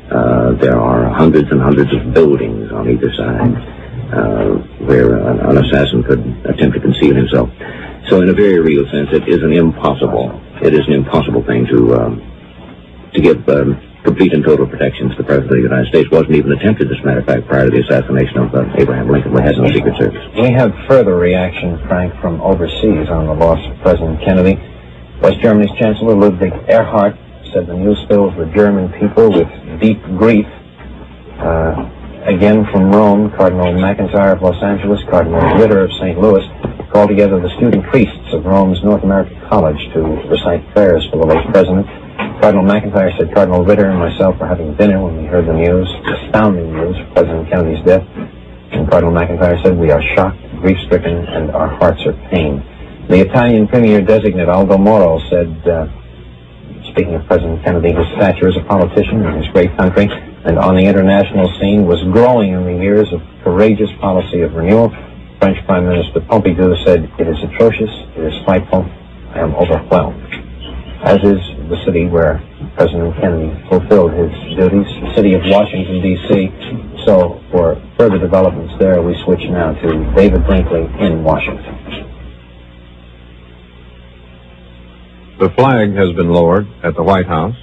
There are hundreds and hundreds of buildings on either side where an assassin could attempt to conceal himself. So in a very real sense, it is an impossible thing to give complete and total protection to the President of the United States. Wasn't even attempted, as a matter of fact, prior to the assassination of Abraham Lincoln. We had no Secret Service. We have further reaction, Frank, from overseas on the loss of President Kennedy. West Germany's Chancellor Ludwig Erhard said the news fills the German people with deep grief. Again from Rome, Cardinal McIntyre of Los Angeles, Cardinal Ritter of St. Louis called together the student priests of Rome's North American College to recite prayers for the late president. Cardinal McIntyre said Cardinal Ritter and myself were having dinner when we heard the news, astounding news of President Kennedy's death. And Cardinal McIntyre said, we are shocked, grief-stricken, and our hearts are pained. The Italian Premier designate Aldo Moro said, speaking of President Kennedy, his stature as a politician in his great country and on the international scene was growing in the years of courageous policy of renewal. French Prime Minister Pompidou said, it is atrocious, it is spiteful, I am overwhelmed. As is the city where President Kennedy fulfilled his duties, the city of Washington, D.C. So for further developments there, we switch now to David Brinkley in Washington. The flag has been lowered at the White House.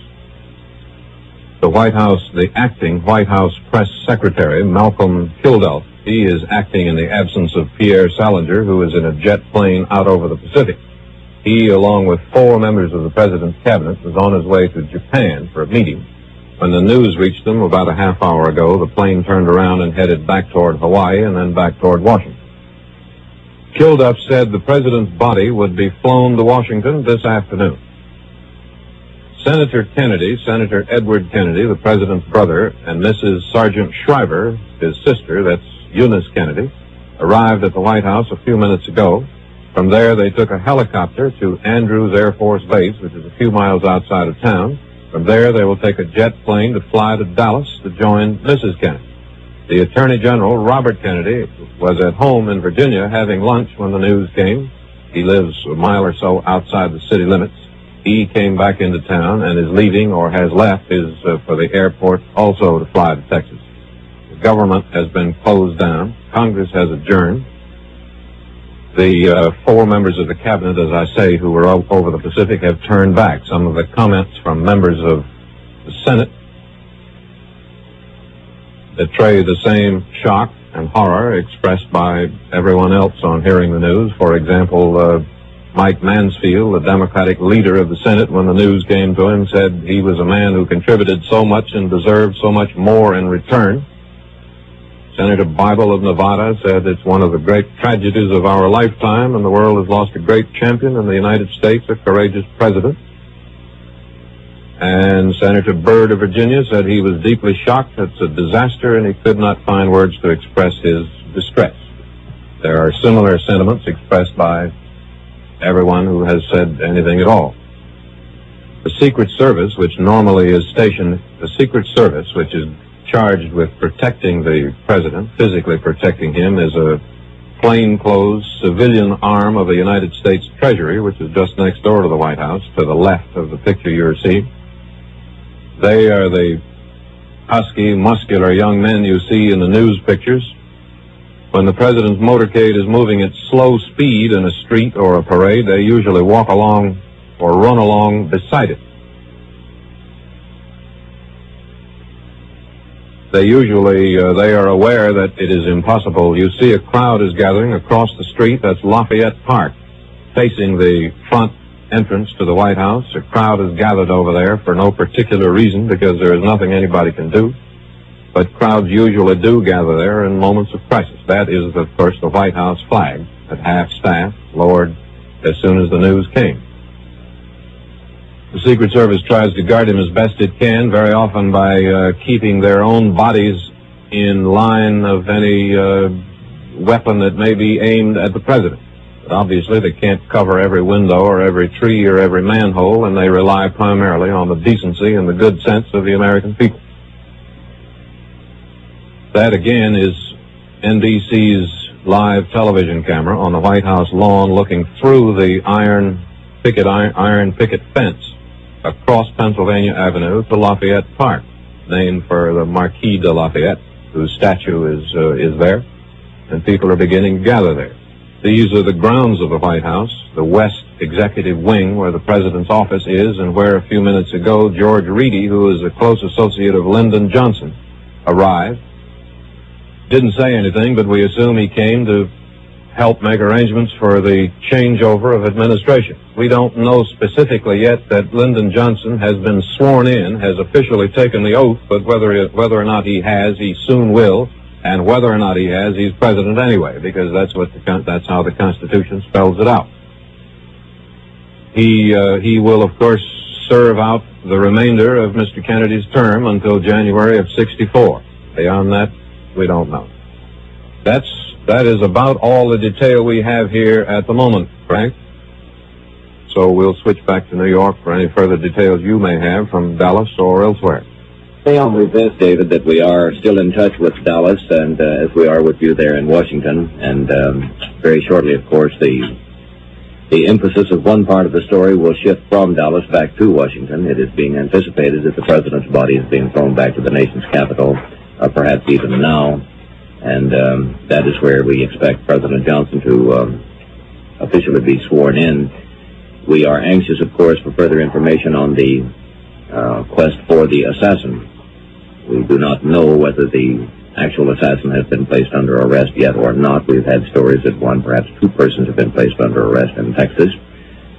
The acting White House press secretary, Malcolm Kilduff, he is acting in the absence of Pierre Salinger, who is in a jet plane out over the Pacific. He, along with 4 members of the president's cabinet, was on his way to Japan for a meeting. When the news reached them about a half hour ago, the plane turned around and headed back toward Hawaii and then back toward Washington. Kilduff said the president's body would be flown to Washington this afternoon. Senator Kennedy, Senator Edward Kennedy, the president's brother, and Mrs. Sergeant Shriver, his sister, that's Eunice Kennedy, arrived at the White House a few minutes ago. From there, they took a helicopter to Andrews Air Force Base, which is a few miles outside of town. From there, they will take a jet plane to fly to Dallas to join Mrs. Kennedy. The Attorney General, Robert Kennedy, was at home in Virginia having lunch when the news came. He lives a mile or so outside the city limits. He came back into town and is leaving, or has left, for the airport also to fly to Texas. The government has been closed down. Congress has adjourned. The 4 members of the cabinet, as I say, who were over the Pacific, have turned back. Some of the comments from members of the Senate betray the same shock and horror expressed by everyone else on hearing the news. For example, Mike Mansfield, the Democratic leader of the Senate, when the news came to him, said he was a man who contributed so much and deserved so much more in return. Senator Bible of Nevada said it's one of the great tragedies of our lifetime, and the world has lost a great champion in the United States, a courageous president. And Senator Byrd of Virginia said he was deeply shocked. It's a disaster, and he could not find words to express his distress. There are similar sentiments expressed by everyone who has said anything at all. The Secret Service, which normally is stationed, the Secret Service, which is charged with protecting the president, physically protecting him, is a plainclothes civilian arm of the United States Treasury, which is just next door to the White House, to the left of the picture you're seeing. They are the husky, muscular young men you see in the news pictures. When the president's motorcade is moving at slow speed in a street or a parade, they usually walk along or run along beside it. They are aware that it is impossible. You see a crowd is gathering across the street. That's Lafayette Park, facing the front entrance to the White House. A crowd is gathered over there for no particular reason, because there is nothing anybody can do. But crowds usually do gather there in moments of crisis. That is, of course, the White House flag at half-staff, lowered as soon as the news came. The Secret Service tries to guard him as best it can, very often by keeping their own bodies in line of any weapon that may be aimed at the president. But obviously they can't cover every window or every tree or every manhole, and they rely primarily on the decency and the good sense of the American people. That, again, is NBC's live television camera on the White House lawn, looking through the iron picket fence across Pennsylvania Avenue to Lafayette Park, named for the Marquis de Lafayette, whose statue is there, and people are beginning to gather there. These are the grounds of the White House, the West Executive Wing, where the president's office is, and where a few minutes ago George Reedy, who is a close associate of Lyndon Johnson, arrived. Didn't say anything, but we assume he came to help make arrangements for the changeover of administration. We don't know specifically yet that Lyndon Johnson has been sworn in, has officially taken the oath, but whether or not he has, he soon will, and whether or not he has, he's president anyway, because that's how the Constitution spells it out. He will, of course, serve out the remainder of Mr. Kennedy's term until January of '64. Beyond that, we don't know. That is about all the detail we have here at the moment, Frank. So we'll switch back to New York for any further details you may have from Dallas or elsewhere. Say on with this, David, that we are still in touch with Dallas, and as we are with you there in Washington, and very shortly, of course, the emphasis of one part of the story will shift from Dallas back to Washington. It is being anticipated that the president's body is being thrown back to the nation's capital, perhaps even now, and that is where we expect President Johnson to officially be sworn in. We are anxious, of course, for further information on the quest for the assassin. We do not know whether the actual assassin has been placed under arrest yet or not. We've had stories that one, perhaps two persons have been placed under arrest in Texas,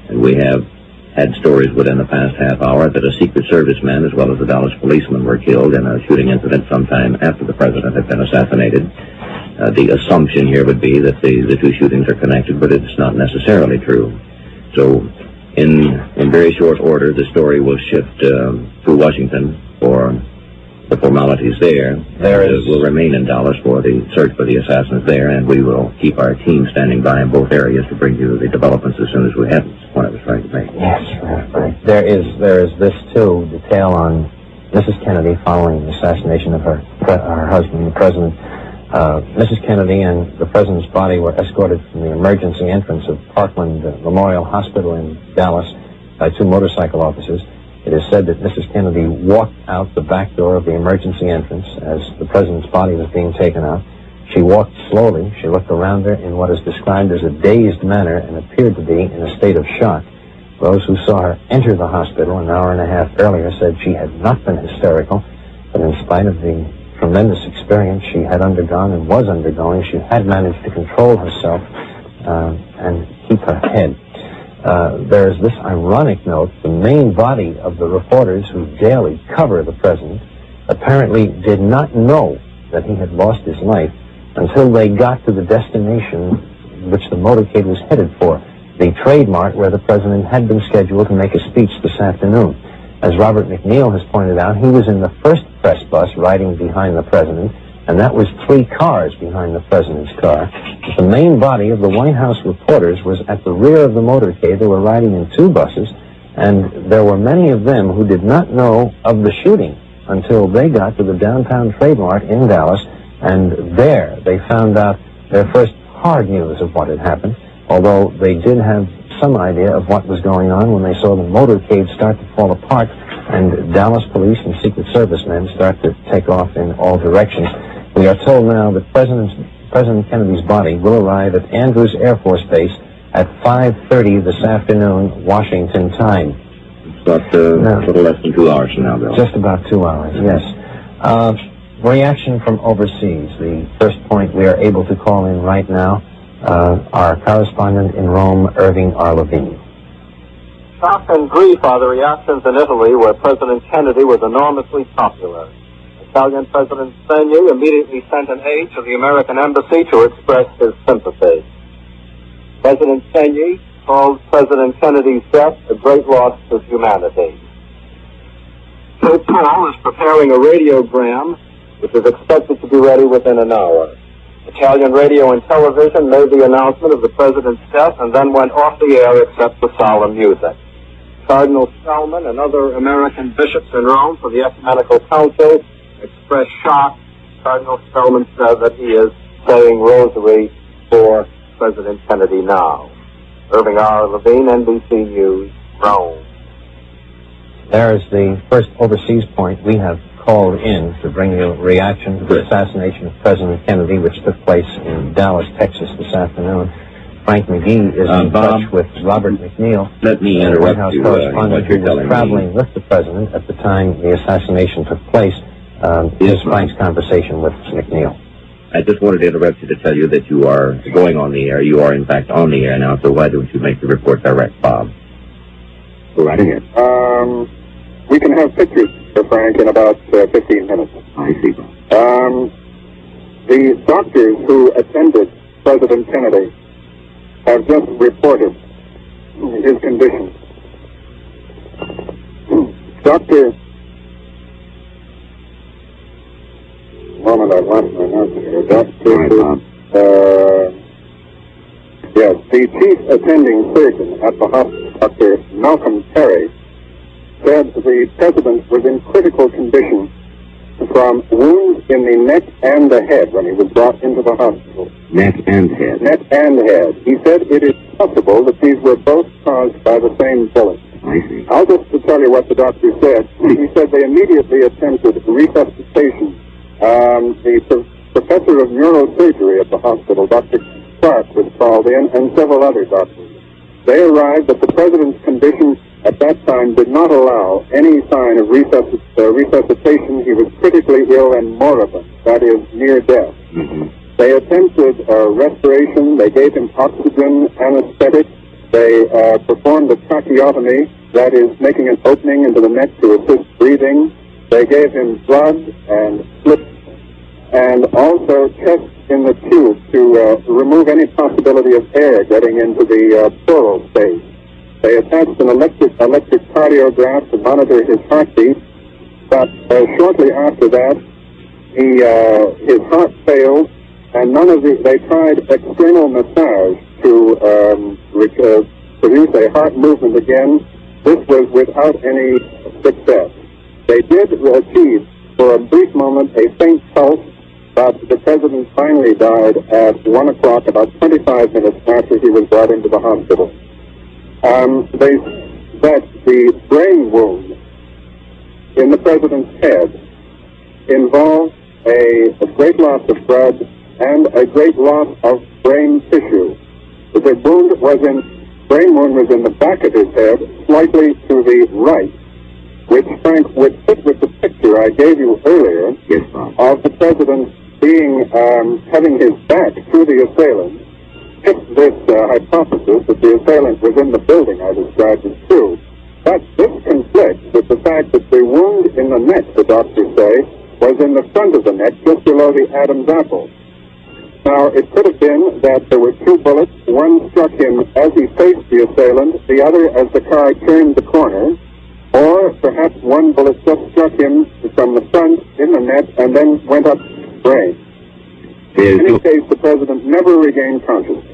and we have had stories within the past half hour that a Secret Service man as well as a Dallas policeman were killed in a shooting incident sometime after the president had been assassinated. The assumption here would be that the two shootings are connected, but it's not necessarily true. So In very short order, the story will shift to Washington for the formalities there. We'll remain in Dallas for the search for the assassins there, and we will keep our team standing by in both areas to bring you the developments as soon as we have them. That's what I was trying to make. Yes, right. There is this, too, detail on Mrs. Kennedy following the assassination of her husband, the president. Mrs. Kennedy and the president's body were escorted from the emergency entrance of Parkland Memorial Hospital in Dallas by 2 motorcycle officers. It is said that Mrs. Kennedy walked out the back door of the emergency entrance as the president's body was being taken out. She walked slowly. She looked around her in what is described as a dazed manner and appeared to be in a state of shock. Those who saw her enter the hospital an hour and a half earlier said she had not been hysterical, but in spite of the tremendous experience she had undergone and was undergoing, she had managed to control herself and keep her head. There's this ironic note. The main body of the reporters who daily cover the president apparently did not know that he had lost his life until they got to the destination which the motorcade was headed for, the Trade Mart where the president had been scheduled to make a speech this afternoon. As Robert McNeil has pointed out, he was in the first press bus riding behind the president, and that was 3 cars behind the president's car. The main body of the White House reporters was at the rear of the motorcade. They were riding in 2 buses, and there were many of them who did not know of the shooting until they got to the downtown Trade Mart in Dallas, and there they found out their first hard news of what had happened, although they did have some idea of what was going on when they saw the motorcade start to fall apart and Dallas police and Secret Service men start to take off in all directions. We are told now that President Kennedy's body will arrive at Andrews Air Force Base at 5:30 this afternoon, Washington time. It's about a little less than 2 hours from now, Bill. Just about 2 hours, yes. Reaction from overseas. The first point we are able to call in right now, our correspondent in Rome, Irving R. Levine. Shock and grief are the reactions in Italy, where President Kennedy was enormously popular. Italian President Segni immediately sent an aide to the American embassy to express his sympathy. President Segni called President Kennedy's death a great loss to humanity. Paul is preparing a radiogram, which is expected to be ready within an hour. Italian radio and television made the announcement of the president's death and then went off the air except for solemn music. Cardinal Spellman and other American bishops in Rome for the Ecumenical Council expressed shock. Cardinal Spellman said that he is saying rosary for President Kennedy now. Irving R. Levine, NBC News, Rome. There is the first overseas point we have called in to bring you a reaction to the assassination of President Kennedy, which took place in Dallas, Texas this afternoon. Frank McGee is in touch with Robert McNeil. Let me the White House interrupt you. correspondent who was traveling with the president at the time the assassination took place. Here's Frank's conversation with McNeil. I just wanted to interrupt you to tell you that you are going on the air. You are, in fact, on the air now, so why don't you make the report direct, Bob? Go right ahead. We can have pictures for Frank in about 15 minutes. I see, Bob. The doctors who attended President Kennedy have just reported his condition. Dr. Moment, I lost my notes here. Yes, the chief attending surgeon at the hospital, Dr. Malcolm Terry, said the president was in critical condition from wounds in the neck and the head when he was brought into the hospital. Neck and head. Neck and head. He said it is possible that these were both caused by the same bullet. I see. I'll just tell you what the doctor said. He said they immediately attempted resuscitation. The professor of neurosurgery at the hospital, Dr. Clark, was called in, and several other doctors. They arrived, but the president's condition at that time did not allow any sign of resuscitation. He was critically ill and moribund, that is, near death. Mm-hmm. They attempted respiration. They gave him oxygen anesthetic. They performed a tracheotomy, that is, making an opening into the neck to assist breathing. They gave him blood and slips, and also tests in the tube to remove any possibility of air getting into the pleural space. They attached an electric cardiograph to monitor his heartbeat, but shortly after that, his heart failed, and they tried external massage to produce a heart movement again. This was without any success. They did achieve, for a brief moment, a faint pulse, but the president finally died at 1 o'clock, about 25 minutes after he was brought into the hospital. That the brain wound in the president's head involved a great loss of blood and a great loss of brain tissue. The brain wound was in the back of his head, slightly to the right, which, Frank, would fit with the picture I gave you earlier of the president having his back to the assailant. If this hypothesis that the assailant was in the building I described is true, but this conflicts with the fact that the wound in the neck, the doctors say, was in the front of the neck, just below the Adam's apple. Now, it could have been that there were two bullets. One struck him as he faced the assailant, the other as the car turned the corner, or perhaps one bullet just struck him from the front in the neck and then went up his brain. In any case, the president never regained consciousness.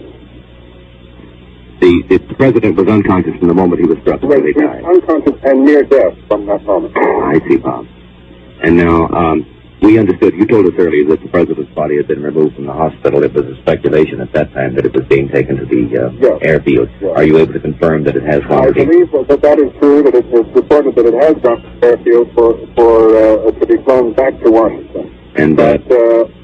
The president was unconscious from the moment he was struck until he died. Unconscious and near death from that moment. I see, Bob. And now, we understood, you told us earlier that the president's body had been removed from the hospital. It was a speculation at that time that it was being taken to the airfield. Yes. Are you able to confirm that it has gone? I believe that is true, that it was reported that it has gone to the airfield to be flown back to Washington. And but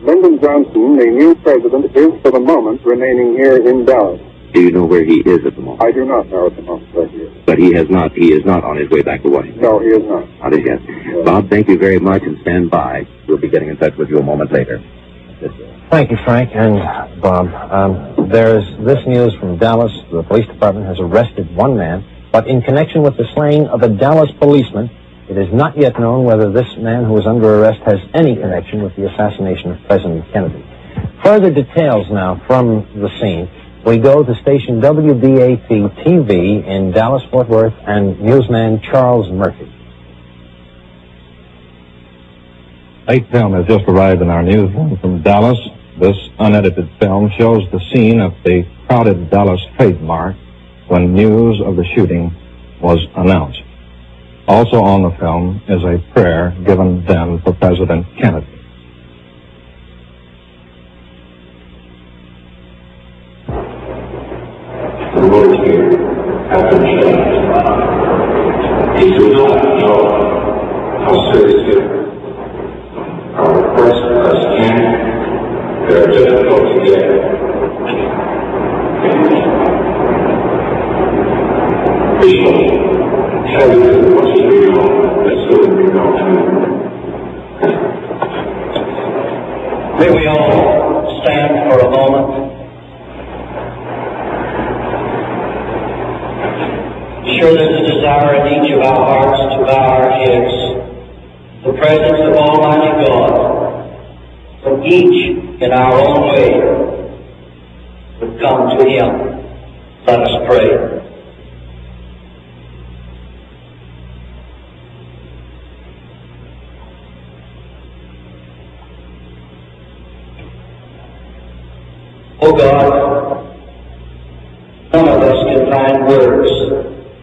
Lyndon Johnson, the new president, is for the moment remaining here in Dallas. Do you know where he is at the moment? I do not know at the moment where he is. But he is not on his way back to Washington? No, he is not. Not as yet. Yes. Bob, thank you very much, and stand by. We'll be getting in touch with you a moment later. Thank you, Frank and Bob. There's this news from Dallas. The police department has arrested one man, but in connection with the slaying of a Dallas policeman, it is not yet known whether this man who is under arrest has any connection with the assassination of President Kennedy. Further details now from the scene. We go to station WBAT-TV in Dallas-Fort Worth and newsman Charles Murphy. Late film has just arrived in our newsroom from Dallas. This unedited film shows the scene of the crowded Dallas Trade Mart when news of the shooting was announced. Also on the film is a prayer given then for President Kennedy. The words here have been changed. He do not know how serious our request as can. They are difficult to get. We shall tell you what is real as soon as we know too. May we all stand for a moment? Sure, there's a desire in each of our hearts to bow our heads. The presence of Almighty God, from each in our own way, would come to Him. Let us pray. Oh God, none of us can find words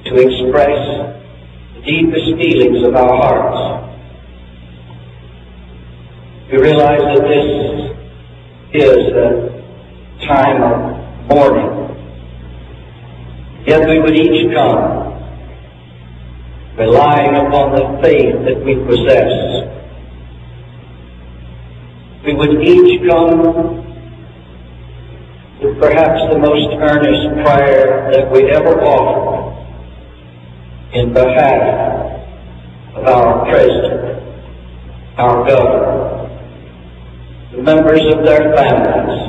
to express the deepest feelings of our hearts. We realize that this is a time of mourning. Yet we would each come relying upon the faith that we possess. We would each come with perhaps the most earnest prayer that we ever offer in behalf of our President, our Governor, the members of their families.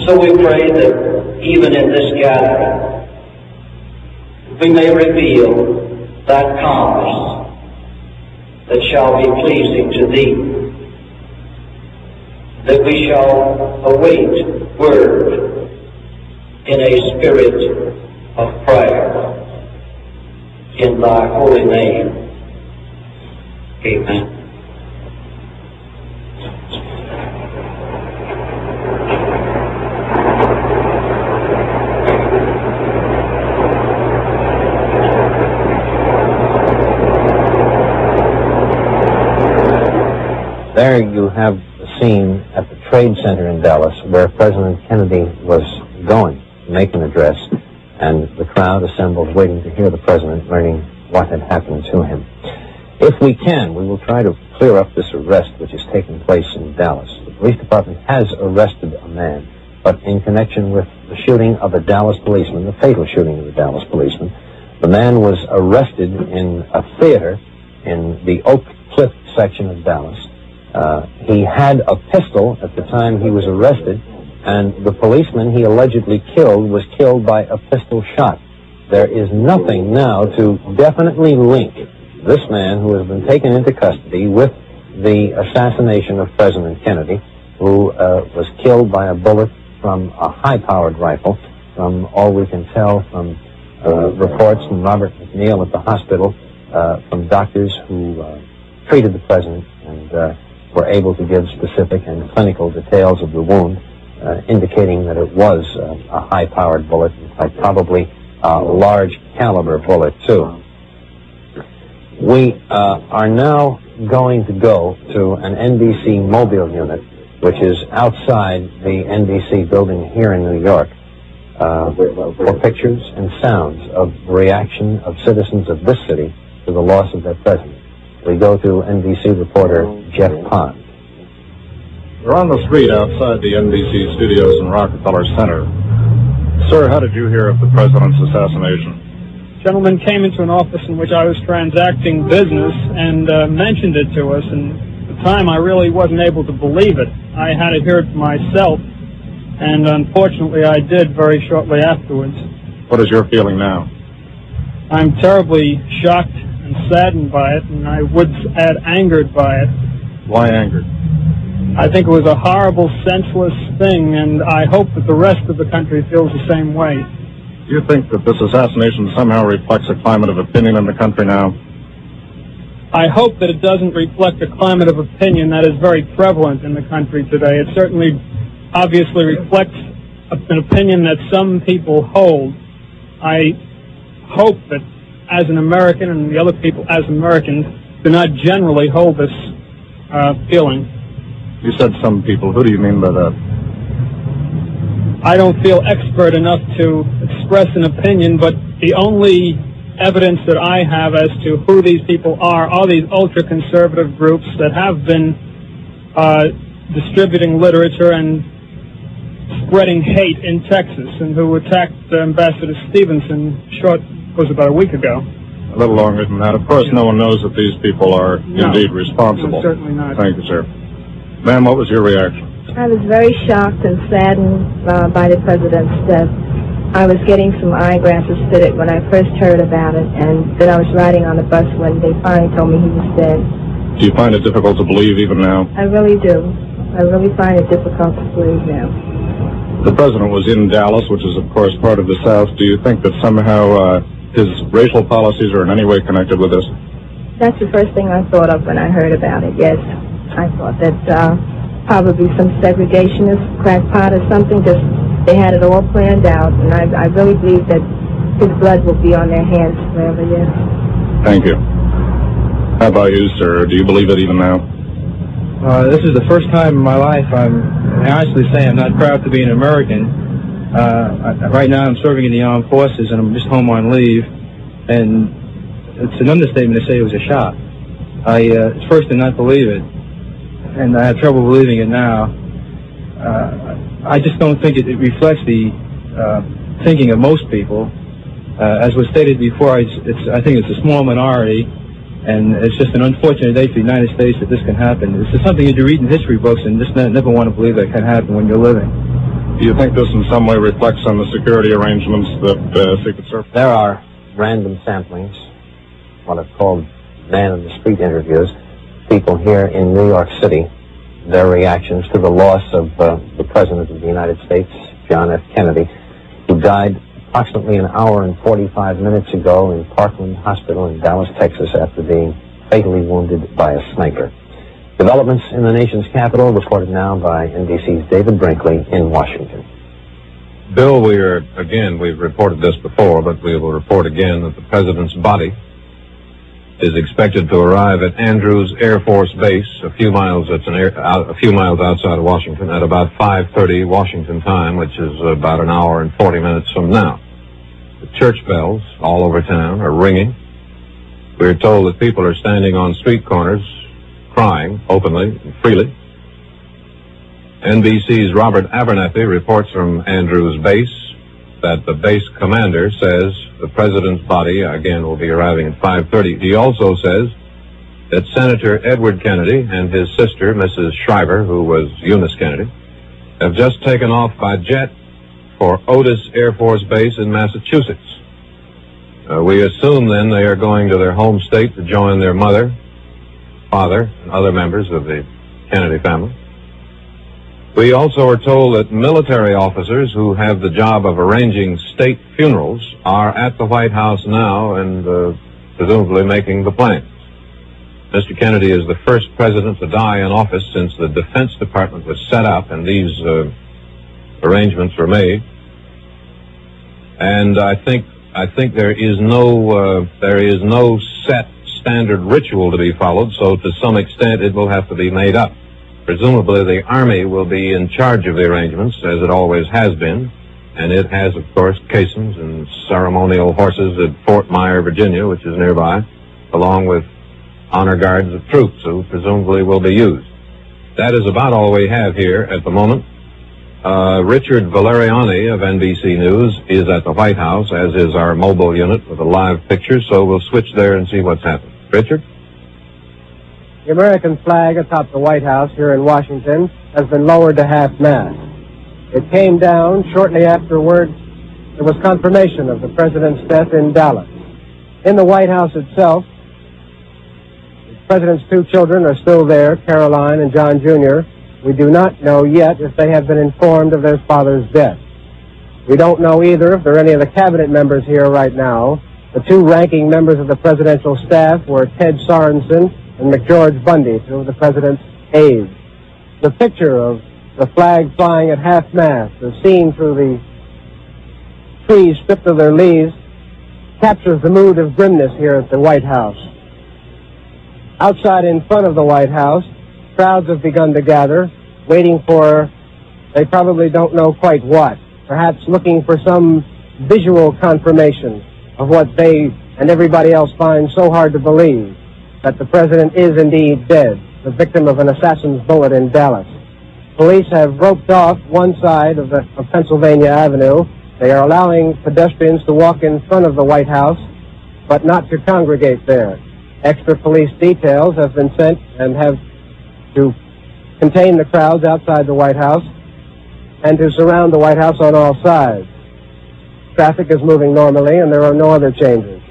So we pray that even in this gathering, we may reveal that calmness that shall be pleasing to Thee, that we shall await word in a spirit in thy holy name. Amen. There you have a scene at the Trade Center in Dallas where President Kennedy was going to make an address, and the crowd assembled waiting to hear the president, learning what had happened to him. If we can, we will try to clear up this arrest which has taken place in Dallas. The police department has arrested a man, but in connection with the shooting of a Dallas policeman, the fatal shooting of a Dallas policeman, the man was arrested in a theater in the Oak Cliff section of Dallas. He had a pistol at the time he was arrested, and the policeman he allegedly killed was killed by a pistol shot. There is nothing now to definitely link this man who has been taken into custody with the assassination of President Kennedy, who was killed by a bullet from a high-powered rifle. From all we can tell from reports from Robert McNeil at the hospital, from doctors who treated the president and were able to give specific and clinical details of the wound, indicating that it was a high-powered bullet, quite probably a large-caliber bullet, too. We are now going to go to an NBC mobile unit, which is outside the NBC building here in New York, for pictures and sounds of the reaction of citizens of this city to the loss of their president. We go to NBC reporter Jeff Pond. We're on the street outside the NBC studios in Rockefeller Center. Sir, how did you hear of the president's assassination? Gentleman came into an office in which I was transacting business and mentioned it to us, and at the time I really wasn't able to believe it. I had to hear it for myself, and unfortunately I did very shortly afterwards. What is your feeling now? I'm terribly shocked and saddened by it, and I would add angered by it. Why angered? I think it was a horrible, senseless thing, and I hope that the rest of the country feels the same way. Do you think that this assassination somehow reflects a climate of opinion in the country now? I hope that it doesn't reflect a climate of opinion that is very prevalent in the country today. It certainly obviously reflects an opinion that some people hold. I hope that as an American and the other people as Americans do not generally hold this feeling. You said some people. Who do you mean by that? I don't feel expert enough to express an opinion, but the only evidence that I have as to who these people are these ultra-conservative groups that have been distributing literature and spreading hate in Texas, and who attacked Ambassador Stevenson was about a week ago. A little longer than that. Of course, no one knows that these people are indeed responsible. No, certainly not. Thank you, sir. Ma'am, what was your reaction? I was very shocked and saddened by the president's death. I was getting some eyeglasses fitted when I first heard about it, and then I was riding on the bus when they finally told me he was dead. Do you find it difficult to believe even now? I really do. I really find it difficult to believe now. The president was in Dallas, which is, of course, part of the South. Do you think that somehow his racial policies are in any way connected with this? That's the first thing I thought of when I heard about it, yes. I thought that probably some segregationist crackpot or something, just they had it all planned out, and I really believe that his blood will be on their hands forever, yes. Thank you. How about you, sir? Do you believe it even now? This is the first time in my life I honestly say I'm not proud to be an American. Right now I'm serving in the armed forces, and I'm just home on leave, and it's an understatement to say it was a shot. At first did not believe it, and I have trouble believing it now. I just don't think it reflects the thinking of most people. As was stated before, I think it's a small minority, and it's just an unfortunate day for the United States that this can happen. This is something that you read in history books and just never want to believe that can happen when you're living. Do you think this in some way reflects on the security arrangements that Secret Service? There are random samplings, what I've called man-on-the-street interviews, people here in New York City, their reactions to the loss of the President of the United States, John F. Kennedy, who died approximately an hour and 45 minutes ago in Parkland Hospital in Dallas, Texas, after being fatally wounded by a sniper. Developments in the nation's capital reported now by NBC's David Brinkley in Washington. Bill, we've reported this before, but we will report again that the President's body is expected to arrive at Andrews Air Force Base, a few miles outside of Washington, at about 5:30 Washington time, which is about an hour and 40 minutes from now. The church bells all over town are ringing. We're told that people are standing on street corners, crying openly and freely. NBC's Robert Abernathy reports from Andrews Base that the base commander says the President's body, again, will be arriving at 5:30. He also says that Senator Edward Kennedy and his sister, Mrs. Shriver, who was Eunice Kennedy, have just taken off by jet for Otis Air Force Base in Massachusetts. We assume then they are going to their home state to join their mother, father, and other members of the Kennedy family. We also are told that military officers who have the job of arranging state funerals are at the White House now and presumably making the plans. Mr. Kennedy is the first president to die in office since the Defense Department was set up and these arrangements were made. And I think there is no set standard ritual to be followed, so to some extent it will have to be made up. Presumably the Army will be in charge of the arrangements, as it always has been, and it has, of course, caissons and ceremonial horses at Fort Myer, Virginia, which is nearby, along with honor guards of troops who presumably will be used. That is about all we have here at the moment. Richard Valeriani of NBC News is at the White House, as is our mobile unit with a live picture, so we'll switch there and see what's happened. Richard? The American flag atop the White House here in Washington has been lowered to half-mast. It came down shortly afterward. There was confirmation of the President's death in Dallas. In the White House itself, the President's two children are still there, Caroline and John Jr. We do not know yet if they have been informed of their father's death. We don't know either if there are any of the cabinet members here right now. The two ranking members of the presidential staff were Ted Sorensen and McGeorge Bundy, two of the President's aides. The picture of the flag flying at half-mast, as seen through the trees stripped of their leaves, captures the mood of grimness here at the White House. Outside in front of the White House, crowds have begun to gather, waiting for, they probably don't know quite what, perhaps looking for some visual confirmation of what they and everybody else finds so hard to believe, that the President is indeed dead, the victim of an assassin's bullet in Dallas. Police have roped off one side of Pennsylvania Avenue. They are allowing pedestrians to walk in front of the White House, but not to congregate there. Extra police details have been sent and have to contain the crowds outside the White House and to surround the White House on all sides. Traffic is moving normally and there are no other changes.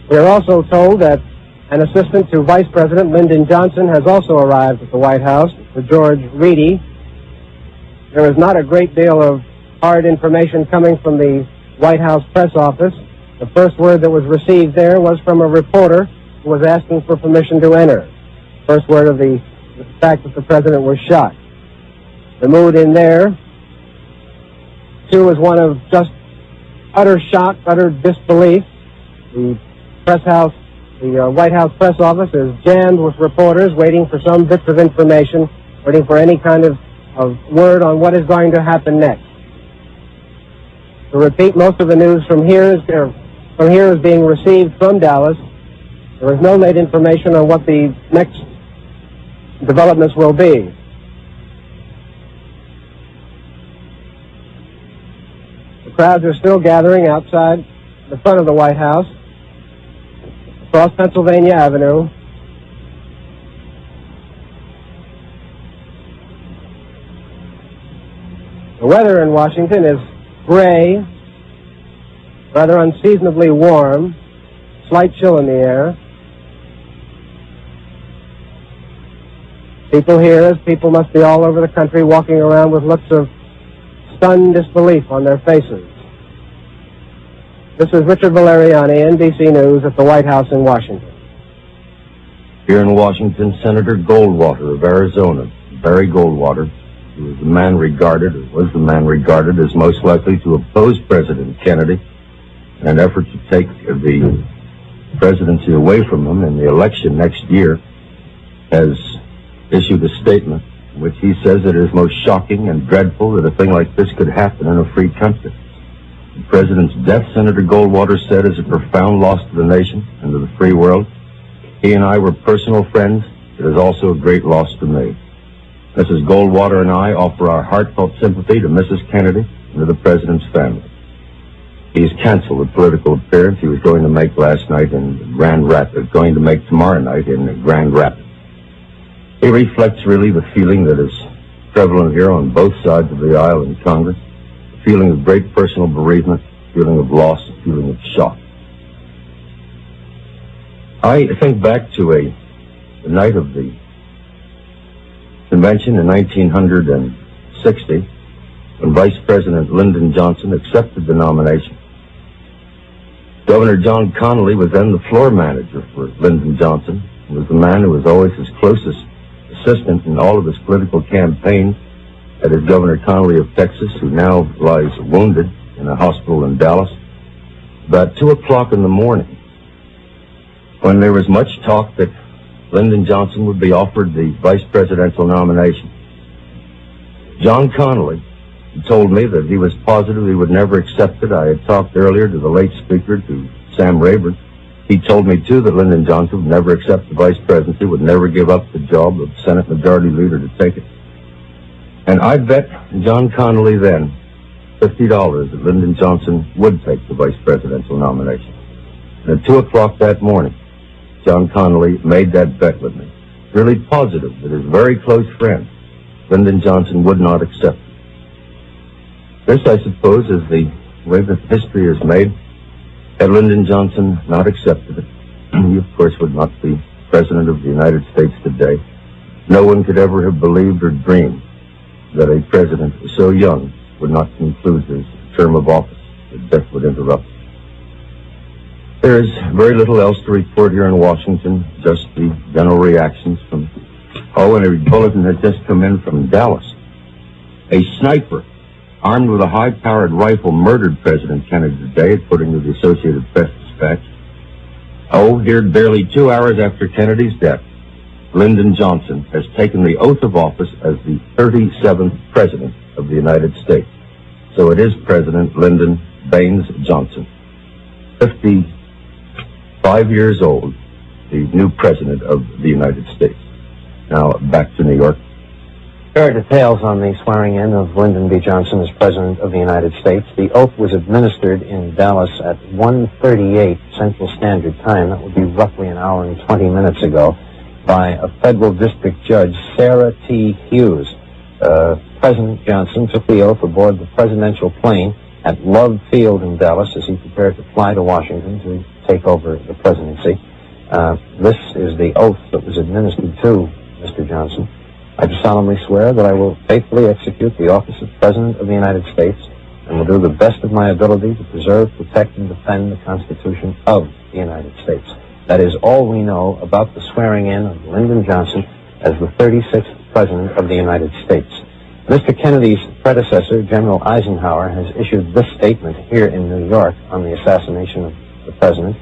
We are also told that an assistant to Vice President Lyndon Johnson has also arrived at the White House, for George Reedy. There is not a great deal of hard information coming from the White House press office. The first word that was received there was from a reporter who was asking for permission to enter. First word of the fact that the President was shot. The mood in there, too, is one of just utter shock, utter disbelief. The White House press office is jammed with reporters waiting for some bits of information, waiting for any kind of word on what is going to happen next. To repeat, most of the news from here is being received from Dallas. There is no late information on what the next developments will be. The crowds are still gathering outside the front of the White House, across Pennsylvania Avenue. The weather in Washington is gray, rather unseasonably warm, slight chill in the air. People here, as people must be all over the country, walking around with looks of stunned disbelief on their faces. This is Richard Valeriani, NBC News at the White House in Washington. Here in Washington, Senator Goldwater of Arizona, Barry Goldwater, who was the man regarded as most likely to oppose President Kennedy in an effort to take the presidency away from him in the election next year, has issued a statement in which he says it is most shocking and dreadful that a thing like this could happen in a free country. The president's death, Senator Goldwater said, is a profound loss to the nation and to the free world. He and I were personal friends. It is also a great loss to me. Mrs. Goldwater and I offer our heartfelt sympathy to Mrs. Kennedy and to the president's family. He's canceled the political appearance he was going to make last night in Grand Rapids, going to make tomorrow night in Grand Rapids. He reflects really the feeling that is prevalent here on both sides of the aisle in Congress, a feeling of great personal bereavement, a feeling of loss, a feeling of shock. I think back to the night of the convention in 1960, when Vice President Lyndon Johnson accepted the nomination. Governor John Connally was then the floor manager for Lyndon Johnson, and was the man who was always his closest assistant in all of his political campaigns. That is Governor Connally of Texas, who now lies wounded in a hospital in Dallas. About 2 o'clock in the morning, when there was much talk that Lyndon Johnson would be offered the vice presidential nomination, John Connally told me that he was positive he would never accept it. I had talked earlier to the late speaker, to Sam Rayburn. He told me, too, that Lyndon Johnson would never accept the vice presidency, would never give up the job of Senate Majority Leader to take it. And I bet John Connally then $50 that Lyndon Johnson would take the vice presidential nomination. And at 2 o'clock that morning, John Connally made that bet with me, really positive that his very close friend, Lyndon Johnson, would not accept it. This, I suppose, is the way that history is made. Had Lyndon Johnson not accepted it, he, of course, would not be President of the United States today. No one could ever have believed or dreamed that a president so young would not conclude his term of office, that death would interrupt. There is very little else to report here in Washington, just the general reactions from, and a bulletin had just come in from Dallas. A sniper armed with a high-powered rifle murdered President Kennedy today, according to the Associated Press Dispatch. Here, barely 2 hours after Kennedy's death, Lyndon Johnson has taken the oath of office as the 37th President of the United States. So it is President Lyndon Baines Johnson, 55 years old, the new President of the United States. Now, back to New York. There are details on the swearing-in of Lyndon B. Johnson as President of the United States. The oath was administered in Dallas at 1:38 Central Standard Time. That would be roughly an hour and 20 minutes ago, by a federal district judge, Sarah T. Hughes. President Johnson took the oath aboard the presidential plane at Love Field in Dallas as he prepared to fly to Washington to take over the presidency. This is the oath that was administered to Mr. Johnson. I do solemnly swear that I will faithfully execute the office of President of the United States and will do the best of my ability to preserve, protect, and defend the Constitution of the United States. That is all we know about the swearing-in of Lyndon Johnson as the 36th President of the United States. Mr. Kennedy's predecessor, General Eisenhower, has issued this statement here in New York on the assassination of the President.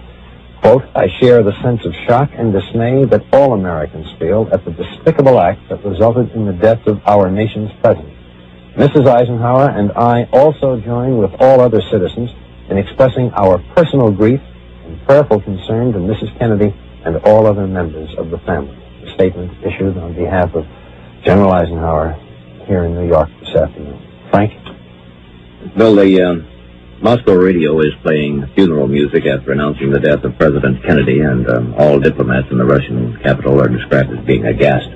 Quote, I share the sense of shock and dismay that all Americans feel at the despicable act that resulted in the death of our nation's President. Mrs. Eisenhower and I also join with all other citizens in expressing our personal grief and prayerful concern to Mrs. Kennedy and all other members of the family. The statement issued on behalf of General Eisenhower here in New York this afternoon. Frank? Well, the Moscow radio is playing funeral music after announcing the death of President Kennedy, and all diplomats in the Russian capital are described as being aghast.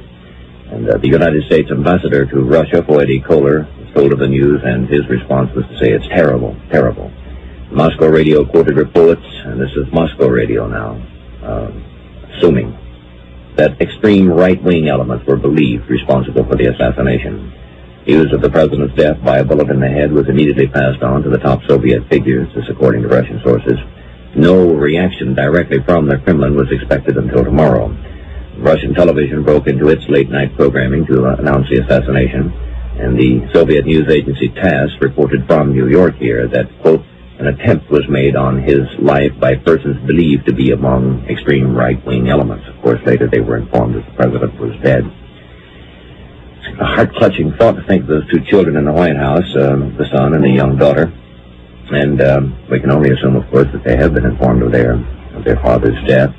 And the United States ambassador to Russia, Voedy Kohler, was told of the news, and his response was to say it's terrible, terrible. Moscow radio quoted reports, and this is Moscow radio now, assuming that extreme right-wing elements were believed responsible for the assassination. News of the president's death by a bullet in the head was immediately passed on to the top Soviet figures, this according to Russian sources. No reaction directly from the Kremlin was expected until tomorrow. Russian television broke into its late-night programming to announce the assassination, and the Soviet news agency TASS reported from New York here that, quote, an attempt was made on his life by persons believed to be among extreme right-wing elements. Of course, later they were informed that the president was dead. It's a heart-clutching thought to think of those two children in the White House, the son and the young daughter. And we can only assume, of course, that they have been informed of their father's death.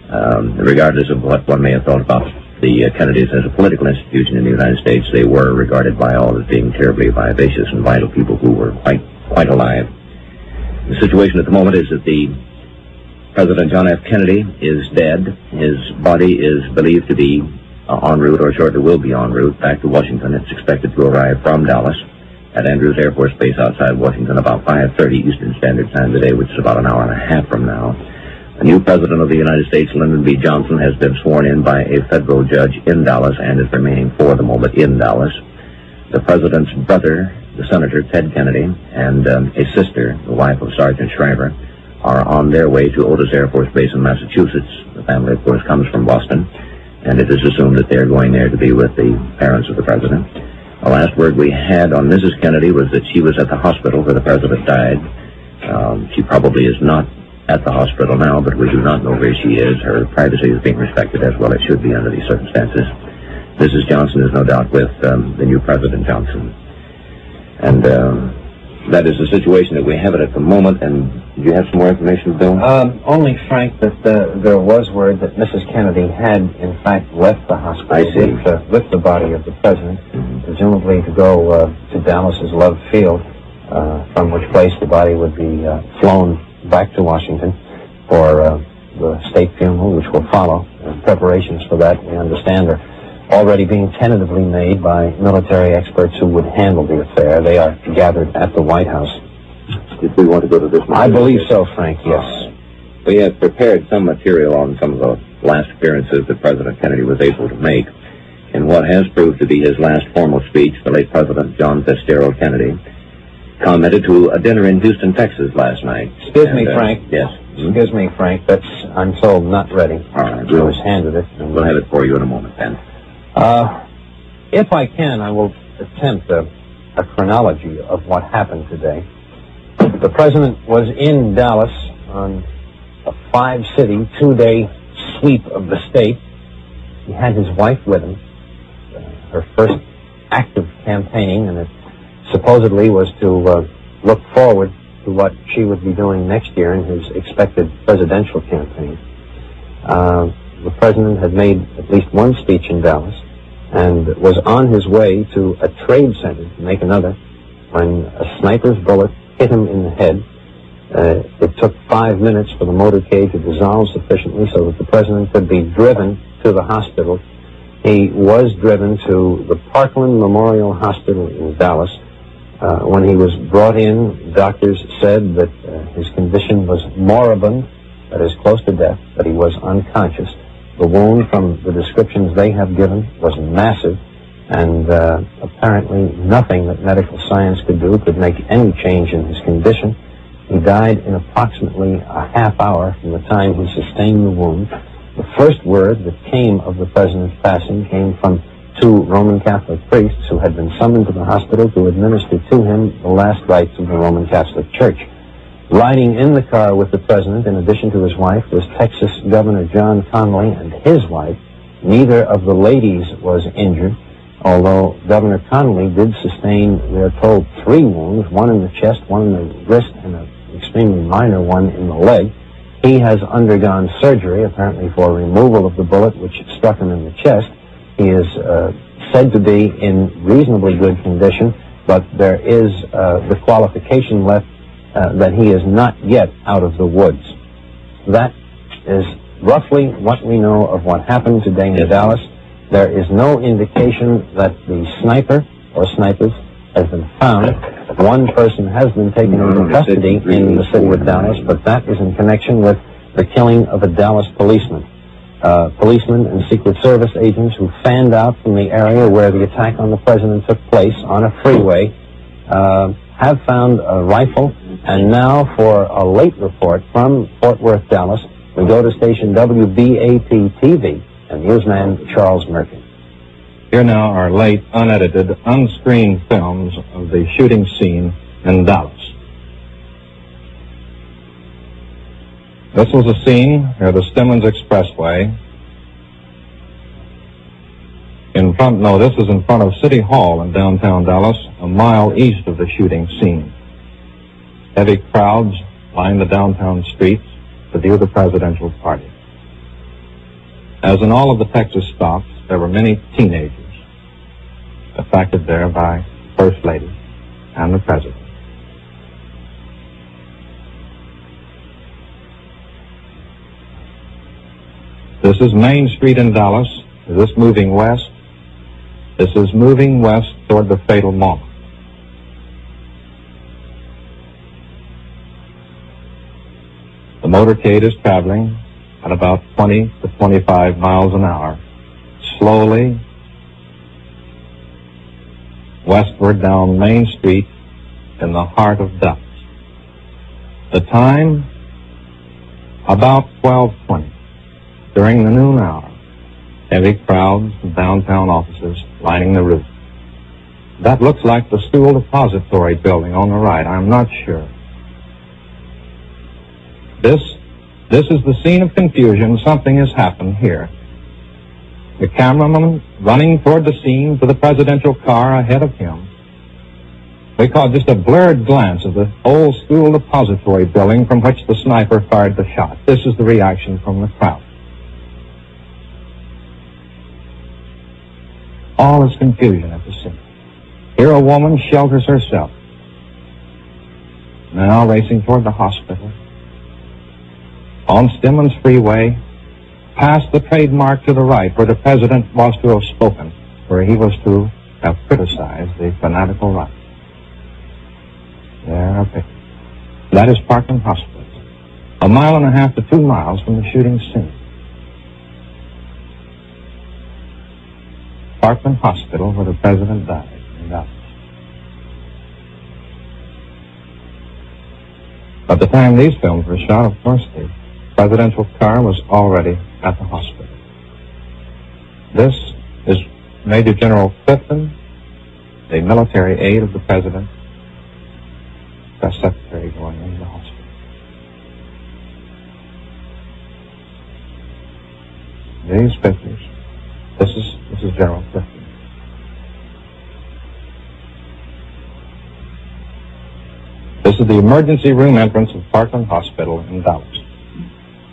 Regardless of what one may have thought about the Kennedys as a political institution in the United States, they were regarded by all as being terribly vivacious and vital people who were quite alive. The situation at the moment is that the President John F. Kennedy is dead. His body is believed to be en route, or shortly will be en route, back to Washington. It's expected to arrive from Dallas at Andrews Air Force Base outside Washington about 5:30 Eastern Standard Time today, which is about an hour and a half from now. The new President of the United States, Lyndon B. Johnson, has been sworn in by a federal judge in Dallas and is remaining for the moment in Dallas. The President's brother, the Senator Ted Kennedy, and his sister, the wife of Sergeant Shriver, are on their way to Otis Air Force Base in Massachusetts. The family, of course, comes from Boston, and it is assumed that they're going there to be with the parents of the President. The last word we had on Mrs. Kennedy was that she was at the hospital where the President died. She probably is not at the hospital now, but we do not know where she is. Her privacy is being respected as well it should be under these circumstances. Mrs. Johnson is no doubt with the new President Johnson. And that is the situation that we have it at the moment. And do you have some more information, Bill? Only, Frank, that there was word that Mrs. Kennedy had, in fact, left the hospital with the body of the president, presumably to go to Dallas's Love Field, from which place the body would be flown back to Washington for the state funeral, which will follow. Preparations for that, we understand, are already being tentatively made by military experts who would handle the affair. They are gathered at the White House. Did we want to go to this? I believe so, Frank, yes. We have prepared some material on some of the last appearances that President Kennedy was able to make. In what has proved to be his last formal speech, the late President John Fitzgerald Kennedy commented to a dinner in Houston, Texas last night. Excuse me, Frank. Yes. Excuse me, Frank. That's, I'm told, not ready. All right. I was handed it. We'll have it for you in a moment, then. If I can, I will attempt a chronology of what happened today. The President was in Dallas on a 5-city, 2-day sweep of the state. He had his wife with him. Her first act of campaigning, and it supposedly was to look forward to what she would be doing next year in his expected presidential campaign. The President had made at least one speech in Dallas and was on his way to a trade center to make another when a sniper's bullet hit him in the head. It took 5 minutes for the motorcade to dissolve sufficiently so that the President could be driven to the hospital. He was driven to the Parkland Memorial Hospital in Dallas. When he was brought in, doctors said that his condition was moribund, that is, close to death, that he was unconscious. The wound, from the descriptions they have given, was massive, and apparently nothing that medical science could do could make any change in his condition. He died in approximately a half hour from the time he sustained the wound. The first word that came of the President's passing came from 2 Roman Catholic priests who had been summoned to the hospital to administer to him the last rites of the Roman Catholic Church. Riding in the car with the President, in addition to his wife, was Texas Governor John Connally and his wife. Neither of the ladies was injured, although Governor Connally did sustain, they're told, 3 wounds, one in the chest, one in the wrist, and an extremely minor one in the leg. He has undergone surgery, apparently for removal of the bullet which struck him in the chest. He is said to be in reasonably good condition, but there is the qualification left that he is not yet out of the woods. That is roughly what we know of what happened today in Dallas. There is no indication that the sniper or snipers has been found. One person has been taken into custody in the city of Dallas, but that is in connection with the killing of a Dallas policeman. policemen and Secret Service agents who fanned out from the area where the attack on the president took place on a freeway have found a rifle. And now for a late report from Fort Worth, Dallas, we go to station WBAP-TV and newsman Charles Murphy. Here now are late, unedited, unscreened films of the shooting scene in Dallas. This was a scene near the Stemmons Expressway. This is in front of City Hall in downtown Dallas, a mile east of the shooting scene. Heavy crowds line the downtown streets to view the presidential party. As in all of the Texas stops, there were many teenagers attracted there by First Lady and the President. This is Main Street in Dallas. Is this moving west? This is moving west toward the fatal moment. The motorcade is traveling at about 20 to 25 miles an hour, slowly westward down Main Street in the heart of Dallas. The time, about 12:20. During the noon hour, heavy crowds from downtown offices lining the route. That looks like the School Depository building on the right. I'm not sure. This is the scene of confusion. Something has happened here. The cameraman running toward the scene to the presidential car ahead of him. We caught just a blurred glance of the old School Depository building from which the sniper fired the shot. This is the reaction from the crowd. All is confusion at the scene. Here a woman shelters herself. Now racing toward the hospital. On Stemmons Freeway, past the trademark to the right where the president was to have spoken, where he was to have criticized the fanatical right. There, okay. That is Parkland Hospital, 1.5 miles to 2 miles from the shooting scene. Parkland Hospital, where the president died in Dallas. By the time these films were shot, of course, the presidential car was already at the hospital. This is Major General Clifton, the military aide of the president, press secretary going into the hospital. These pictures. This is General Clifton. This is the emergency room entrance of Parkland Hospital in Dallas.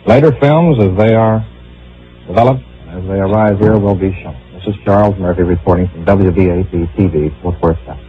Later films, as they are developed, as they arrive here, will be shown. This is Charles Murphy reporting from WBAP-TV, Fort Worth, Dallas.